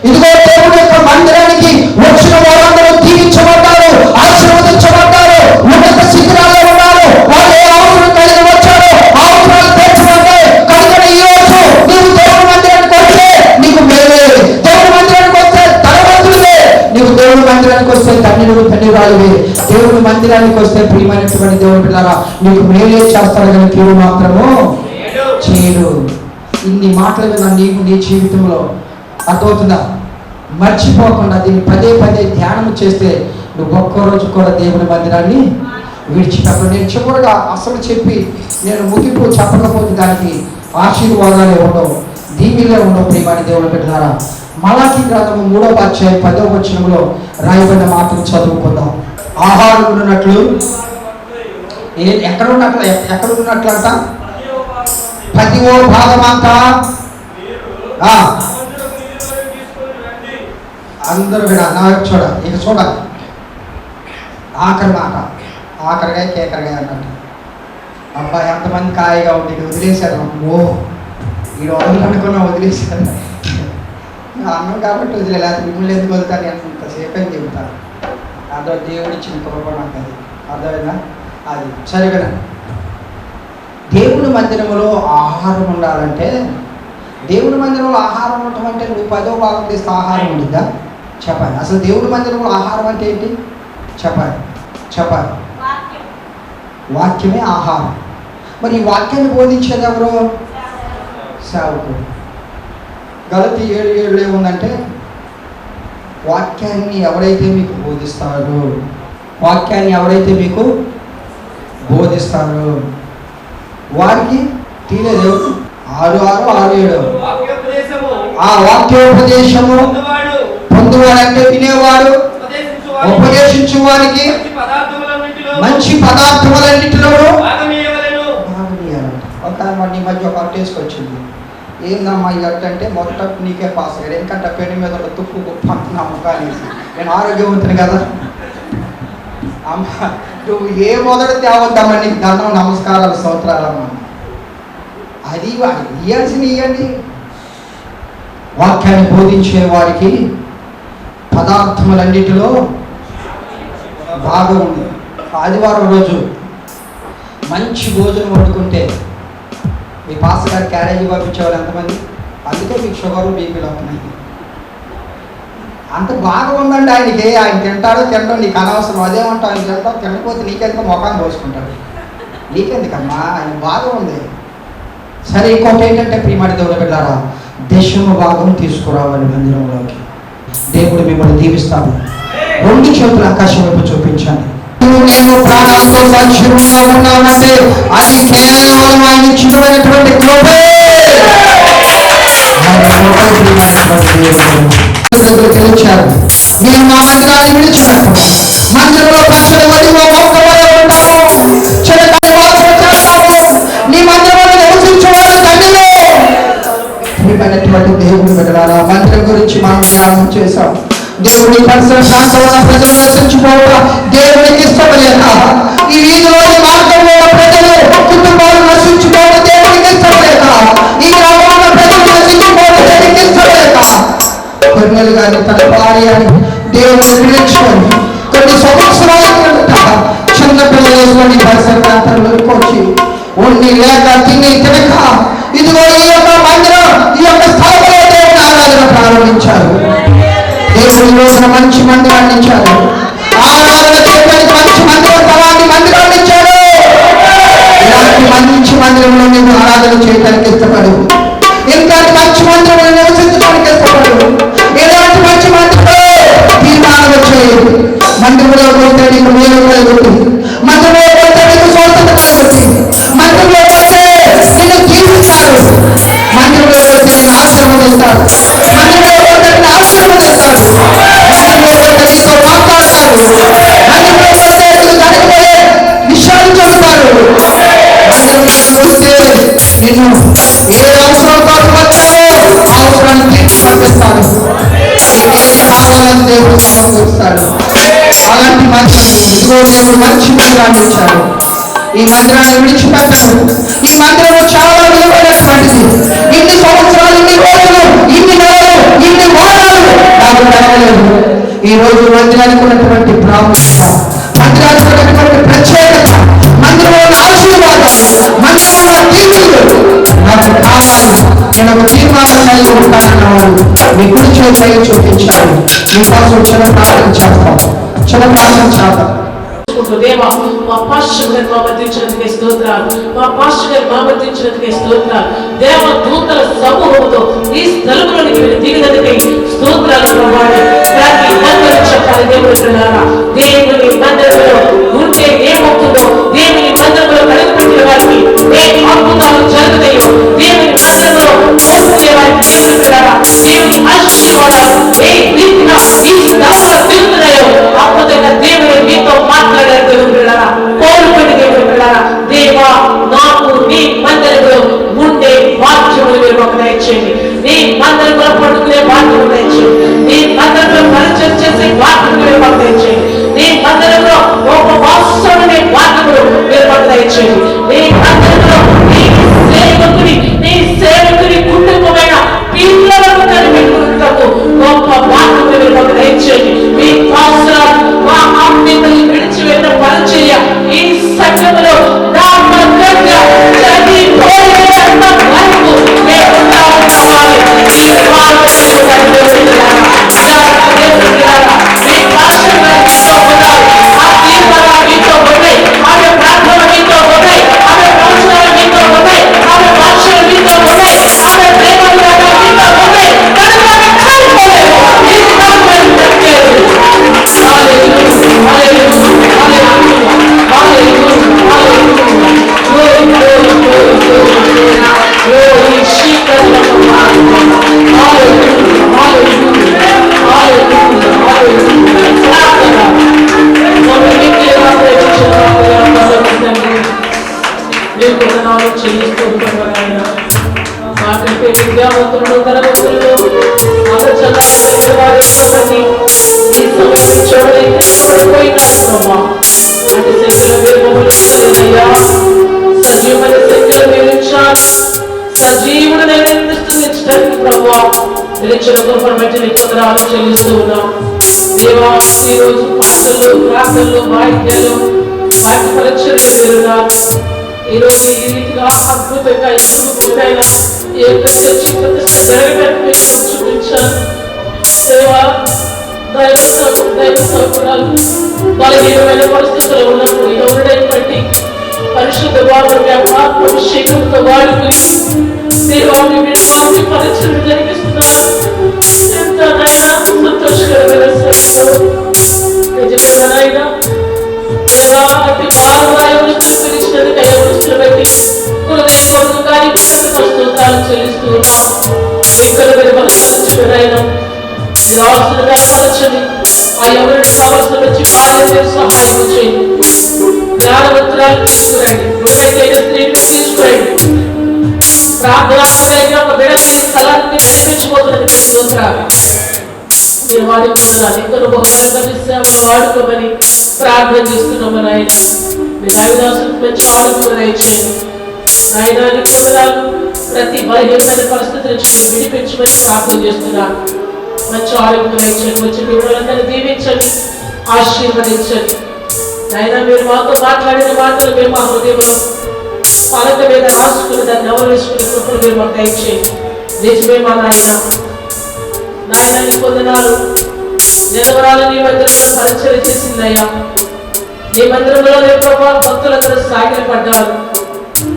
Speaker 1: ఇదిగో దేవుడు యొక్క మందిరానికి వచ్చిన వారందరూ దీవించబడ్డారు, ఆశీర్వదించబడ్డారు, ఉన్నత శిఖరాల్లో ఉన్నారు. వాళ్ళు ఏ అవసరం కలిగి వచ్చారో అవసరాలు తీర్చబడ్డాయి. కనుక ఈ రోజు నీవు దేవుడి మందిరానికి వస్తే నీకు మేలే, దేవుడి మందిరానికి వస్తే ధనవంతులే, నీవు దేవుడి మందిరానికి వస్తే ధన్యురాలువే. దేవుడి మందిరానికి వస్తే ప్రియమైనటువంటి దేవుని పిల్లరా నీకు మేలే చేస్తాడు, కానీ కీడు మాత్రము చేయడు. ఇన్ని మాటలు విన్నా నీకు నీ జీవితంలో అర్థమవుతుందా? మర్చిపోకుండా దీన్ని పదే ధ్యానం చేస్తే నువ్వు ఒక్కరోజు కూడా దేవుని మందిరాన్ని విడిచిపెట్టను. నేను చివరిగా అసలు చెప్పి నేను ముగింపు చెప్పకపోతే దానికి ఆశీర్వాదాలే ఉండవు, దీవిలే ఉండవు. ప్రియమైన దేవుని బిడ్డలారా, మలాకీ గ్రంథము 3వ అధ్యాయం 10వ వచనంలో రాయబడిన మాటలు చదువుకుందాం. ఆహారం ఉన్నట్లు ఎక్కడ ఉన్నట్లంట 10వ భాగమంతా అందరూ నా చూడాలి. ఆఖరి మాట, ఆఖరిగా కేకరగా అన్నట్టు. అబ్బా ఎంతమంది కాయగా ఉంది, ఇది వదిలేశారు. అమ్మో ఈ రోజులు అనుకున్నా వదిలేశారు. అన్నం కాబట్టి వదిలేదు, మిమ్మల్ని ఎందుకు వదులుతాను ఎంతసేపు అని చెబుతాను. అదో దేవుడు ఇచ్చిన కృప నాకు. అది అర్థమైనా? అది సరిగా దేవుని మందిరంలో ఆహారం ఉండాలంటే, దేవుని మందిరంలో ఆహారం ఉండటం అంటే నువ్వు 10వ భాగం తీస్తే ఆహారం ఉండిద్దా? చెప్పాలి. అసలు దేవుని మందిరంలో ఆహారం అంటే ఏంటి? చెప్పాలి. వాక్యమే ఆహారం. మరి ఈ వాక్యాన్ని బోధించేది ఎవరు? సేవకుడు. గలతీ 7:7 ఏముందంటే, వాక్యాన్ని ఎవరైతే మీకు బోధిస్తారో, వారికి తీరేది 6:6, 6:7 ఆ వాక్యోపదేశము పొందువాడంటే వినేవాడు, ఉపదేశించు వారికి మంచి పదార్థములన్నిటిలో నీ మధ్య ఒక అట్టేసుకొచ్చింది. ఏందమ్మా ఈ అట్ట అంటే, మొదట నీకే పాస్ అయ్యాడు, ఎందుకంటే పెళ్లి మీద తుప్పు గొప్ప అంటున్నా ముఖానేసి. నేను ఆరోగ్యవంతుని కదా. అమ్మ నువ్వు ఏ మొదట తేవద్దమ్మా, నీకు దండం నమస్కారాలు స్తోత్రాలమ్మా. అది ఇవ్వాల్సింది. వాక్యాన్ని బోధించే వారికి పదార్థములన్నిటిలో బాగా ఉంది. ఆదివారం రోజు మంచి భోజనం వండుకుంటే మీ పాస్టర్ గారు క్యారేజీ పంపించేవారు ఎంతమంది? అందుకే మీకు షుగర్ బీపీలు అవుతున్నాయి. అంత బాగా ఉందండి ఆయనకి. ఆయన తినడం నీకు అనవసరం. అదేమంటావు, ఆయన తింటావు, తినకపోతే నీకెందుకు మొఖాన్ని పోసుకుంటాడు. నీకెందుకమ్మా, ఆయన బాగా ఉంది. సరే, ఇంకోటి ఏంటంటే ప్రియమైన దేవుని బిడ్డలారా, దశమ భాగం తీసుకురావాలి మందిరంలోకి. దేవుడు మిమ్మల్ని దీవిస్తాడు. 2 చేతులు ఆకాశం వైపు చూపించండి. నేను ప్రాణంతో సాక్షిగా ఉన్నానంటే అది కేవలం ఆయన ఇచ్చినటువంటి కృపే. మందిరంలో పచ్చని మదిలో మొక్కవలే ఉంటాము, చిరకాల వాసన చేస్తాము. నీ మందిరంలో నివసించువారు తండ్రిలో ప్రియమైనటువంటి దేవుని బిడ్డలారా, మందిరం గురించి మనం ధ్యానం చేశాం. దేవుని పరిసర ప్రాంతంలో ప్రజలు నశించుకోవట దేవునికి ఇష్టమలేక, ఈ వీధిలో ఈ మార్గంలో ప్రజలు కుటుంబాలు నశించుకోవడం దేవునికి ఇష్టమలేక, ఈ గ్రామంలో ప్రజలు నశించుకోవడం దేవునికి ఇష్టమలేక, కొన్నేళ్ళు కానీ తన భార్యని దేవుని విడిచుకొని కొన్ని సంవత్సరాల చిన్న పిల్లలు పరిసర ప్రాంతాల్లోకి వచ్చి ఉండి లేక తిని తినక ఇదిగో ఈ యొక్క మందిరం, ఈ యొక్క స్థలంలో దేవుని ఆరాధన ప్రారంభించారు. దేవుని రోజున మంచి మందిరాన్ని ఇచ్చారు. ఆరాధన చేయడానికి మంచి మందిరం, స్థలాన్ని మందిరాన్ని ఇచ్చారు. ఇలాంటి మంచి మందిరంలో నేను ఆరాధన చేయడానికి ఇష్టపడు, ఇలాంటి మంచి మందిరంలో నివసించడానికి ఇష్టపడు. ఇలాంటి మంచి మందిరంలో తీర్మానం వచ్చేది. మందిరంలో పోతే నీకు మేలు కలుగుతుంది, మందిరంలో పోతే నీకు స్వస్థత కలుగుతుంది, మందిరంలో పోతే నిన్ను జీవిస్తారు, మందిరంలో పోతే నేను ఆశీర్వదిస్తాను, మందిరంలో పోతే నేను ఆశీర్వదిస్తాను, మందిరంలో పోతే నీతో మాట్లాడతారు, మందిరంలో పోతే నీకు జరిగిపోయే విషయాలు చెబుతారు. మందిరంలో పోతే నిన్ను ఏ అవసరంతో వచ్చావో ఆ అవసరాన్ని తీర్చి పంపిస్తాను, కావాలని దేవుడు సమకూరుస్తాడు. అలాంటి మందిరం ఇదిగో దేవుడు మంచి మందిరాన్ని ఇచ్చాడు. ఈ మందిరాన్ని విడిచిపెట్టాడు. ఈ మందిరం చాలా విలువైనటువంటిది. ఇన్ని సంవత్సరాలు, ఇన్ని రోజులు, ఇన్ని నెలలు, ఇన్ని వారాలు నాకు జరగలేదు. ఈ రోజు మందిరానికి ఉన్నటువంటి ప్రాముఖ్యత, మందిరానికి ఉన్నటువంటి ప్రత్యేకత, మందిరంలో ఆశీర్వాదాలు, మందిరంలో దీవులు నాకు కావాలి. నేను ఒక తీర్మానం కలిగి ఉంటానన్నవాడు మీ గుడి చేయి చూపించాడు. మీకోసం చిన్న ప్రార్థన చేస్తాం, చిన్న ప్రార్థన చేద్దాం.
Speaker 3: దేవా, మా పాస్టర్ గారు మామర్దించినందుకే స్తోత్రాలు, మా పాస్టర్ గారు మామర్దించినందుకే స్తోత్రాలు. దేవ దూతల సమూహంతో ఈ స్థలంలోనికి దిగినందుకై స్తోత్రాలు ప్రభావి. ప్రతి మందిరం చెప్పాలి దేవుడు పిల్లలారా, దేవుని మందిరంలో ఉంటే ఏమవుతుందో, దేవుని మందిరంలో కలుగుతున్న వారికి ఏ అద్భుతాలు జరుగుతాయో, దేవుని మందిరంలో మోసే వారికి దేవుడు పిల్లలారా దేవుని ఆశీర్వాదాలు ఏ రీతిగా ఈ స్థలంలో తిరుగుతున్నాయో అద్భుతంగా దేవుడు మీతో మాట్లాడారు. దేవుడు పిల్లలారా కోరుకుని దేవుడు పిల్లలారా, దేవా నాకు నీ మందిరంలో ఉండే వాక్యములు మీరు ఒక దయచేయండి, నీ మందిరంలో పడుకునే వాక్యములు దయచేయండి, నీ మందిరంలో పరిచయం చేసే వాక్యములు మీరు ఒక దయచేయండి, నీ మందిరంలో ఒక వాస్తవనే వాక్యములు మీరు ఒక దయచేయండి, నీ మందిరంలో నీ సేవకుని కుటుంబమైన పిల్లలకు కనిపెట్టుకుంటూ గొప్ప వాక్యములు మీరు ఒక దయచేయండి. మీ అవసరాలు మా ఆత్మీయతలు విడిచివేత పరిచయ ఈ సంఘములో నా మధ్యగా చనిపోయేంత వరకు మేము కావాలి. ఈ వాక్యములు మీ భాషలో మీతో ఉన్నాయి, ఆ తీర్మానాలు మీతో ఉన్నాయి, ఆమె ప్రార్థన మీతో ఉన్నాయి, ఆమె ప్రవచనాలు మీతో ఉన్నాయి, ఆమె భాషలు మీతో ఉన్నాయి, ఆమె ప్రేమలు మీతో ఉన్నాయి. కనుక ఆమె చనిపోలేదు. ఈ కాలం చెప్పేది మాకంటే విద్యావంతులు ధనవంతులు సజీవుడు నిర్ణయిస్తుంది ప్రభావ నిరీక్షణ కొందరాలు చెల్లిస్తూ ఉన్నాం. దేవా ఈ రోజు పాటలు, ప్రార్థనలు, వాయిద్యాలు, వాటి పరీక్షలు జరుగుతున్నారు. ఈ రోజు ఈ రీతిగా అద్భుతంగా ఎదుగుతున్న ఈ యొక్క చర్చి ప్రతిష్ట జరగడానికి మీరు చూపించారు. దేవా దైవ సౌకర్యాలు బలహీనమైన పరిస్థితుల్లో ఉన్నప్పుడు ఎవరినైనటువంటి పరిశుద్ధ వారు అభిషేకంతో వాడుకుని దేవాన్ని విశ్వాసి పరిచయం జరిగిస్తున్నారు. ఎంత నైనా సంతోషకరమైన సమయంలో నిజంగానైనా దేవా అతి బాధ స్తోత్రాలు చెల్లిస్తూ ఉన్నాము. ఇక్కడ మీరు బలపరచండి, ఆ ఎవరిని కావాల్సిన వచ్చి కార్యాలయం సహాయం చేయండి. జ్ఞానవంతురాలు తీసుకురండి, మృగైన స్త్రీని తీసుకురండి. ప్రార్థన ఒక బిడ్డని స్థలాన్ని నిర్మించుకోవడానికి స్తోత్రాలు. మీరు వాడుకున్నదాన్ని ఇంకొక బహుబలంగా సేవలు వాడుకోమని ప్రార్థన చేస్తున్నామని ఆయన మీరు అవినాశం మంచి ఆడుకుని చేయండి. ఆయన నిపుణురాలు ప్రతి బలహీనమైన పరిస్థితి నుంచి విడిపించమని ప్రార్థన చేస్తున్నాను. మంచి ఆరోగ్యం ఇచ్చండి, మంచి వివరాలందరూ దీవించండి, ఆశీర్వదించండి. ఆయన మీరు మాతో మాట్లాడిన మాటలు మేము మా హృదయంలో పలక మీద రాసుకుని దాన్ని నవరేసుకుని కృపలు మీరు మాకు దయచేయండి. నిజమే మా నాయన పొందనాలు నిలవరాలు నీ మందిరంలో పరిచయం చేసిందయ్యా. నీ మందిరంలో ప్రభావ భక్తులందరూ సాగిలపడ్డారు.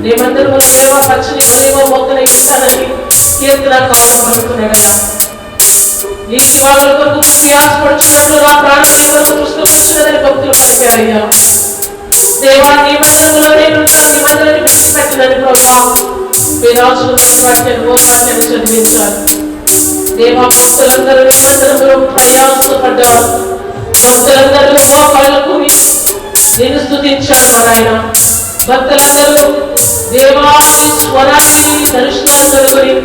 Speaker 3: నీ మందిరంలో దేవ పచ్చని కలిగో మొక్కలు ఇస్తానని కీర్తనకారుడు పడుతున్నాడయ్యా. నీటి వాళ్ళ కొరకు ప్రయాసపడుచున్నట్లు నా ప్రాణం నీ వరకు పుష్పపరిచినదని భక్తులు పలికారయ్యా. దేవా నీ మందిరంలో నేను నీ మందిరాన్ని విడిచిపెట్టనని ప్రభా మీ రాజులు మాట్లాడిన ఓదార్చని చదివించారు. దేవా భక్తులందరూ నీ మందిరంలో ప్రయాసపడ్డారు. భక్తులందరూ మోకాళ్ళకు నిన్ను స్తుతించారు నాయన. భక్తులందరూ దేవా స్వరాన్ని దర్శనాలు కలుగుని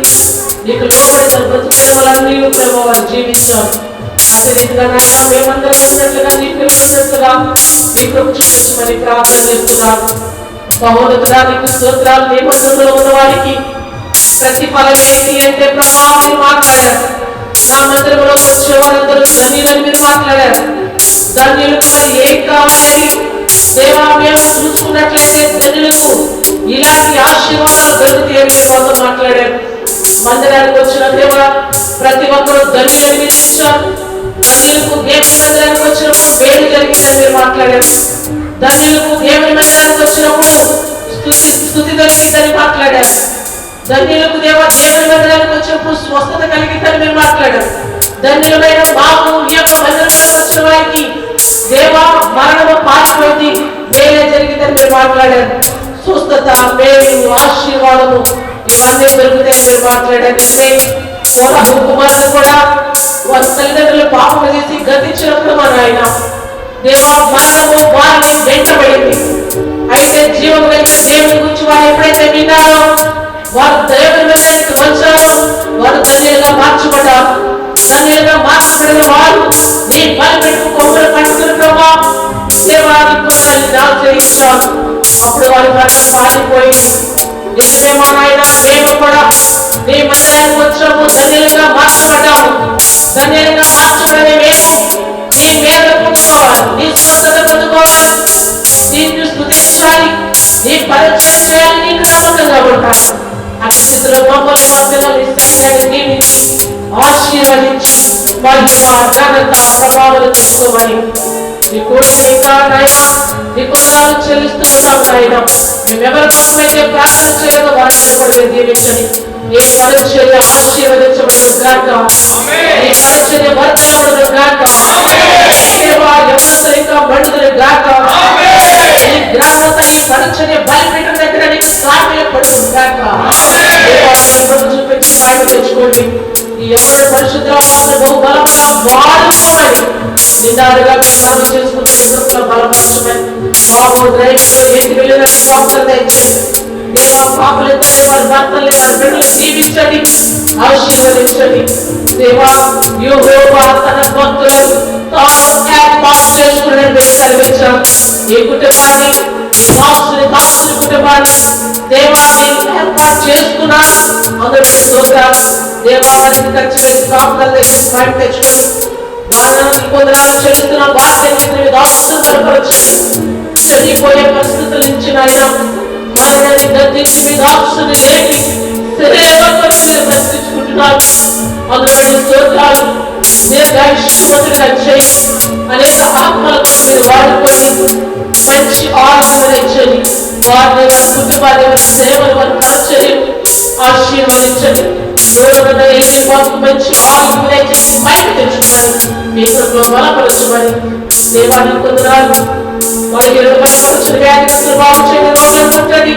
Speaker 3: నీకు లోబడిన బ్రతుకుల వాళ్ళన్నీ ప్రభావాలు జీవించారు. అదే రీతిగా నాయన మేమందరం వచ్చినట్లుగా నీ పిలుపున్నట్లుగా నీ కృప చూపించమని ప్రార్థన చేస్తున్నాను. మహోన్నతుడా నీకు స్తోత్రాలు. నీ మందిరంలో ఉన్న వారికి ప్రతిఫలం ఏంటి అంటే ప్రభావం మీరు మాట్లాడారు. నా మందిరంలో వచ్చే వారందరూ ధన్యులని మీరు మాట్లాడారు. ధన్యులకు మరి ఏం కావాలి దేవా మేము చూసుకున్నట్లయితే ధన్యులకు ఇలాంటి ఆశీర్వాదాలు దొరుకుతాయని మీరు మాతో మాట్లాడారు. మందిరానికి వచ్చిన దేవా ప్రతి ఒక్కరూ ధన్యులని మీరు ఇచ్చారు. ధన్యులకు దేవుని మందిరానికి వచ్చినప్పుడు వేడి జరిగిందని మీరు మాట్లాడారు. ధన్యులకు దేవుని మందిరానికి వచ్చినప్పుడు స్తుతి కలిగిందని మాట్లాడారు. ధన్యులకు దేవా దేవుని మందిరానికి వచ్చినప్పుడు స్వస్థత కలిగిందని మీరు మాట్లాడారు. ధన్యులమైన బాబు ఈ యొక్క మందిరంలోకి వచ్చిన వారికి దేవా మరణము పారిపోయింది, వేరే జరిగిందని మీరు మాట్లాడారు. స్వస్థత, మేలు, ఆశీర్వాదము ఇవన్నీ దొరుకుతాయని మీరు మాట్లాడారు. కుమారులు కూడా వారి తల్లిదండ్రులు పాపం చేసి గతించినప్పుడు మా నాయన దేవా మరణము వారిని వెంటబడింది. అయితే జీవం కలిగిన దేవుని గురించి వారు ఎప్పుడైతే విన్నారో వారు దేవుని మందిరానికి వచ్చారో వారు ధన్యులుగా మార్చబడ్డారు. ధన్యులుగా మార్చబడిన వారు నీ బలిపెట్టుకు కొమ్మలు పట్టుకుని ప్రభా దేవాన్ని కొమ్మల్ని ఆశ్రయించారు. అప్పుడు వారి మరణం పారిపోయింది. నిజమే మా నాయన మేము కూడా నీ మందిరానికి వచ్చాము, ధన్యులుగా మార్చబడ్డాము. ధన్యులుగా మార్చబడిన మేము నీ మేలు పొందుకోవాలి, నీ స్వస్థత పొందుకోవాలి, నిన్ను స్తుతించాలి, నీ పరిచయం చేయాలి, నీకు నమ్మకంగా ఉంటాను. అట్టి స్థితిలో మమ్మల్ని మా పిల్లల్ని సైన్యాన్ని దీవించి ఆశీర్వదించి మహిమ ఘనత ప్రభావాలు తీసుకోమని నీ కూడా ఇంకా నాయన నీ కొందరాలు చెల్లిస్తూ ఉంటాం నాయన. మేమెవరి కోసమైతే ప్రార్థన చేయగా వాటిని కూడా దీవించని నీ పరిచర్య ఆశీర్వదించబడిన గాక, నీ పరిచర్య వర్ధనబడిన గాక, సేవా యవ్వనస్తులు ఇంకా మండుదల గాక, నీ గ్రామత ఈ పరిచర్య బలిపీఠం దగ్గర నీకు సామెల పడును గాక. చూపించి సాయం తెచ్చుకోండి. ఈ ఎవరి పరిశుద్ధాత్మను బహు బలంగా వాడుకోమని నిదారుగా సాగు చేసుకుని కృపలో బలపరచమని బాబు రైతులు ఏది వెళ్ళిన స్వాస్థ్యం తెచ్చండి. దేవా పాపలిద్దరిని వారి భర్తల్ని వారి బిడ్డలు జీవించండి, ఆశీర్వదించండి. దేవా యెహోవా తన భక్తులు తాను ఏర్పాటు చేసుకుని సెలవించాం. ఈ కుటుంబాన్ని దాసుని కుటుంబాన్ని దేవా ఏర్పాటు చేసుకున్నాను. అందరికీ స్తోత్రాలు. దేవా వారికి ఖచ్చితంగా కాపుదల బయట తెచ్చుకొని వారిని పొందనాలు చెల్లిస్తున్న వాక్యాన్ని దాసుని బలపరచండి. చెడిపోయే పరిస్థితుల నుంచి నాయన మరణాన్ని గద్దించి మీ దాసుని లేపి శరీరంలో ప్రశ్నించుకుంటున్నారు. అందులో స్తోత్రాలు. దీర్ఘాయుష్మంతుడిగా చేయి అనేక ఆత్మలకు మీరు వాడుకొని మంచి ఆశీర్వదించండి. వారిని వారి కుటుంబాన్ని వారి సేవలు వారి పరిచర్యలు ఆశీర్వదించండి. వారికి మంచి ఆశీర్వదించి బయట తెచ్చుకోమని మీ కృపలో బలపరచమని దేవాన్ని కొందరాలు వారికి బలపరచిన వ్యాధిస్తులు బాగు చేయండి. రోగాలు పుట్టండి,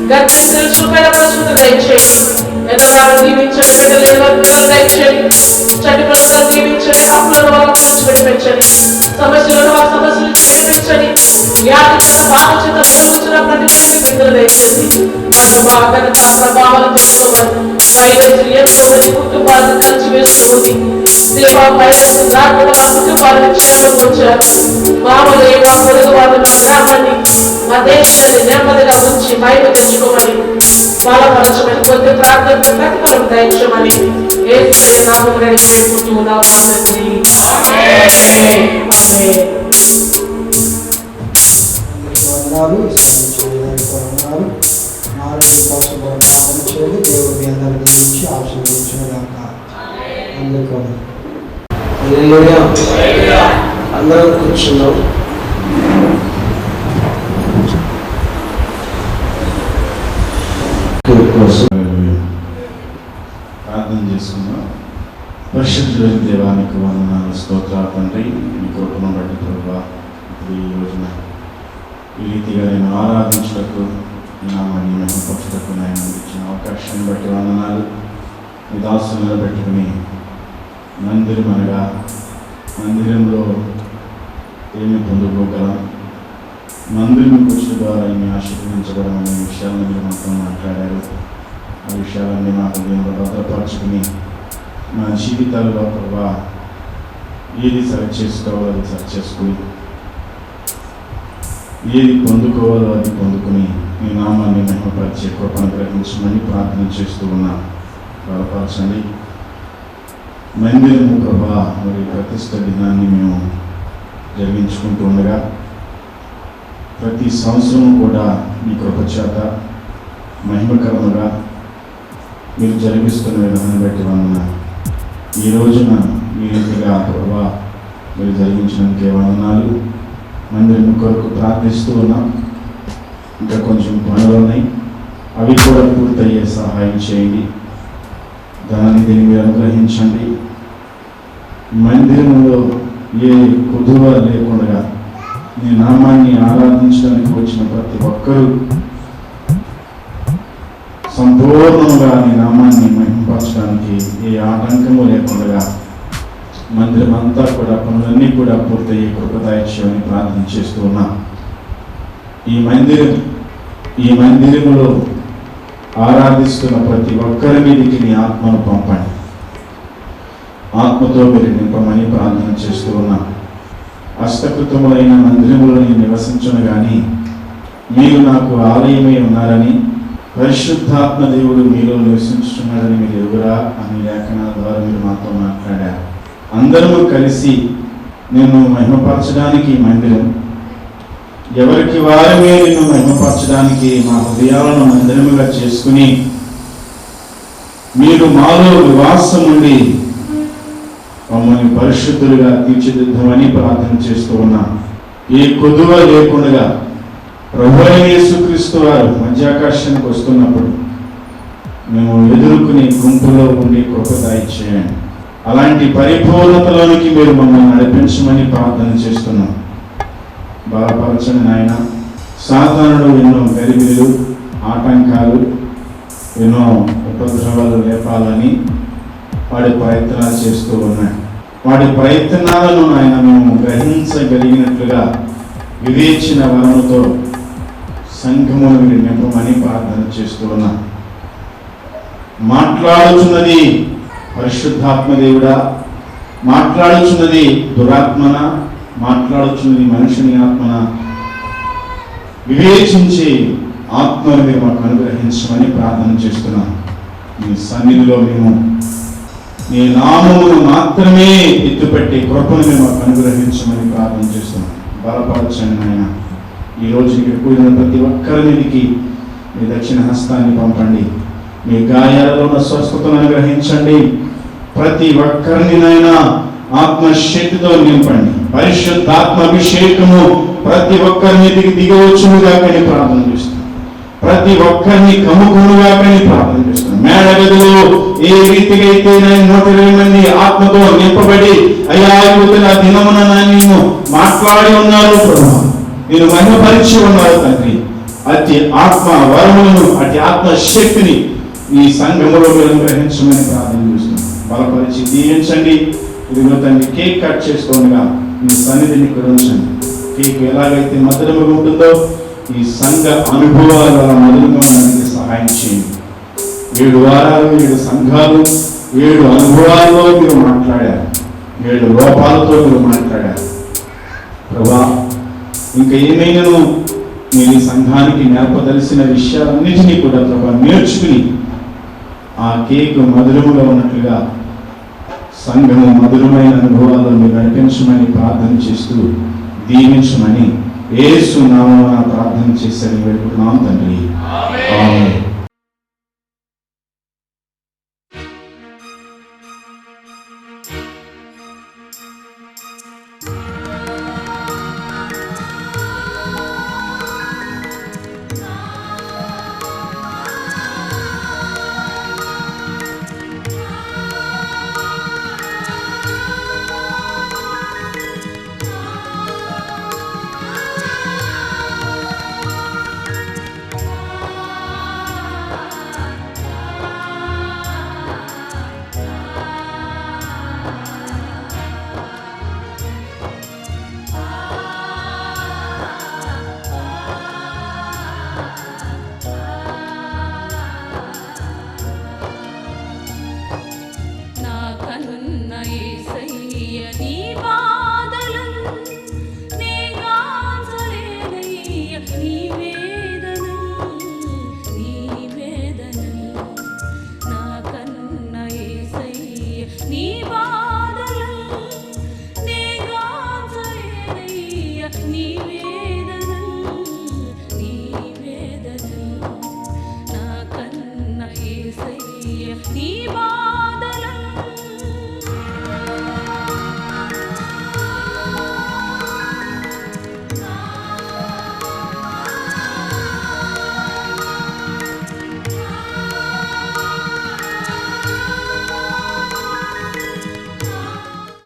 Speaker 3: గర్భిణీలు చూపైన ప్రస్తుత దయచేయండి. ఎదవారు దీవించండి, బిడ్డలు దయచేయండి, చట్టి ప్రస్తుతం దీవించండి, అప్పులను వాళ్ళ నుంచి విడిపించండి. ప్రభు కుటుంబాలను కలిసి వేసుకోండి దేవా. బయటకు రాకుండా మా కుటుంబాలను క్షేమపరిచారు. మామూలు మా పొరుగు వాళ్ళు మా గ్రామాన్ని మా దేశాన్ని నెమ్మదిగా ఉంచి బయట తెచ్చుకోమని బలపరచమని కొద్ది ప్రార్థన ప్రతిఫలం దయచమని యేసు నామమున వేడుకుంటున్నాము తండ్రి. ఆమేన్.
Speaker 1: వందనాలు. నాలుగు కోసం ప్రార్థన చేయాలి. దేవుడు మీ అందరికీ నుంచి ఆశీర్వదించిన దాకా అందరికీ
Speaker 4: అందరం కూర్చున్నాం.
Speaker 5: ప్రార్థన చేసుకుందాం. పరిశుద్ధులైన దేవానికి వందనాలు, స్తోత్రాలు తండ్రి. మీ కృపను బట్టి ప్రభువా, ఇప్పుడు ఈ రోజున ఈ రీతిగా నేను ఆరాధించటకు ఈ నామాన్ని మహిమపరచుటకు నాయన ఇచ్చిన అవకాశాన్ని బట్టి వందనాలు. మీ దాసులను పెట్టుకుని మందిరం అనగా మందిరంలో ఏమి పొందుకోగలం, మందిరం కూర్చుల ద్వారా ఏమి ఆశీర్వదించబడం అనే విషయాలను మీరు మాతో మాట్లాడారు. ఆ విషయాలన్నీ మా హృదయంలో భద్రపరచుకుని మా జీవితాల్లో ప్రభా ఏది సెలెక్ట్ చేసుకోవాలో అది సెలెక్ట్ చేసుకుని, ఏది పొందుకోవాలో అది పొందుకుని మీ నామాన్ని మహిమపరిచే కృపను గ్రహించమని ప్రార్థన చేస్తూ ఉన్నాం. బలపరచండి. మందిరము ప్రభా మరి ప్రతిష్ట దినాన్ని మేము జరిగించుకుంటూ ఉండగా ప్రతి సంవత్సరం కూడా మీ కృప చేత మహిమకరముగా మీరు జరిగిస్తున్న విధానాన్ని బట్టి వందనాలు. ఈ రోజున ఈ రీతిగా ప్రభా మీరు జరిగించినందుకే వందనాలు. మందిరం కొరకు ప్రార్థిస్తూ ఉన్నాం. ఇంకా కొంచెం పనులు ఉన్నాయి, అవి కూడా పూర్తయ్యే సహాయం చేయండి. దాన్ని దీన్ని మీరు అనుగ్రహించండి. మందిరంలో ఏ కుదువ లేకుండా నీ నామాన్ని ఆరాధించడానికి వచ్చిన ప్రతి ఒక్కరూ సంపూర్ణంగా నీ నామాన్ని మహింపరచడానికి ఏ ఆటంకము లేకుండా మందిరం అంతా కూడా పనులన్నీ కూడా పూర్తయ్యే కృపదాయిత్యమని ప్రార్థన చేస్తూ ఉన్నాం. ఈ మందిరములో ఆరాధిస్తున్న ప్రతి ఒక్కరి మీదకి నీ ఆత్మను పంపండి. ఆత్మతో మీరు నింపమని ప్రార్థన చేస్తూ ఉన్నాం. అష్టకృతములైన మందిరములో నేను నివసించను కానీ మీరు నాకు ఆలయమై ఉన్నారని, పరిశుద్ధాత్మ దేవుడు మీలో నివసించుతున్నాడని మీరు ఎదురా అని లేఖనాల ద్వారా మీరు మాతో మాట్లాడారు. అందరము కలిసి నిన్ను మహిమపరచడానికి మందిరం, ఎవరికి వారమే నిన్ను మహిమపరచడానికి మా హృదయాలను మందిరముగా చేసుకుని మీరు మాలో వివాసం ఉండి మమ్మల్ని పరిశుద్ధులుగా తీర్చిదిద్దమని ప్రార్థన చేస్తూ ఉన్నాం. ఏ కొదువ లేకుండా ప్రభువైన యేసుక్రీస్తు వారు మధ్యాకాశానికి వస్తున్నప్పుడు మేము ఎదుర్కొనే గుంపులో ఉండి కృపదాయిచ్చేయండి. అలాంటి పరిపూర్ణతలోనికి మీరు మమ్మల్ని నడిపించమని ప్రార్థన చేస్తున్నాం. బలపరచని నాయన. సాధారణుడు ఎన్నో గరిబిలు, ఆటంకాలు, ఎన్నో ఉపద్రవాలు లేపాలని వాడి ప్రయత్నాలు చేస్తూ ఉన్నాయి. వాడి ప్రయత్నాలను ఆయన మేము గ్రహించగలిగినట్లుగా వివేచన వరముతో సంఘమును మీరు నింపమని ప్రార్థన చేస్తూ ఉన్నాం. మాట్లాడుచున్నది పరిశుద్ధాత్మ దేవుడా, మాట్లాడుచున్నది దురాత్మన, మాట్లాడుచున్నది మనుషుని ఆత్మన, వివేచించి ఆత్మను మీరు మాకు అనుగ్రహించమని ప్రార్థన చేస్తున్నాం. మీ సన్నిధిలో మేము నీ నామమును మాత్రమే ఎత్తుపెట్టి కృపను మేము మాకు అనుగ్రహించమని ప్రార్థన చేస్తున్నాం. బలపరచండి నాయన. ఈ రోజు ఇక్కడ కూడిన ప్రతి ఒక్కరి మీదకి మీ దక్షిణ హస్తాన్ని పంపండి. మీ గాయాలలో ఉన్న స్వస్థతను అనుగ్రహించండి. ప్రతి ఒక్కరిని నాయన ఆత్మశక్తితో నింపండి. పరిశుద్ధాత్మ అభిషేకము ప్రతి ఒక్కరి మీదకి దిగవచ్చునుగా కానీ ప్రార్థన చేస్తున్నాం. ప్రతి ఒక్కరిని కమ్ముకునుగా కానీ ప్రార్థన చేస్తున్నాం. మేడగదిలో ఏ రీతిగా అయితే 120 మంది ఆత్మతో నింపబడి అయ్యా యువతుల దినమున నేను మాట్లాడి ఉన్నారు ప్రభు, నేను మహిమపరిచి ఉన్నారు తండ్రి. అతి ఆత్మ వరములను, అతి ఆత్మ శక్తిని ఈ సంఘములో మీరు గ్రహించమని ప్రార్థన చేస్తున్నాం. బలపరిచి దీవించండి. ఇదిగో తండ్రి కేక్ కట్ చేసుకోగా మీ సన్నిధిని కురించండి. కేక్ ఎలాగైతే మధురముగా ఉంటుందో ఈ సంఘ అనుభవాల వల్ల మధురంగా ఉండడానికి సహాయం చేయండి. 7 వారాలు 7 సంఘాలు 7 అనుభవాల్లో మీరు మాట్లాడారు, 7 లోపాలతో మీరు మాట్లాడారు. ప్రభా, ఇంకా ఏమైనాను మీరు ఈ సంఘానికి నేర్పదలసిన విషయాలన్నిటినీ కూడా ప్రభా నేర్చుకుని ఆ కేక్ మధురముగా ఉన్నట్లుగా సంఘము మధురమైన అనుభవాల్లో మీరు నడిపించమని ప్రార్థన చేస్తూ దీవించమని యేసు నామమున ప్రార్థన చేశాను వేడుకుంటున్నాం తండ్రి. ఆమేన్.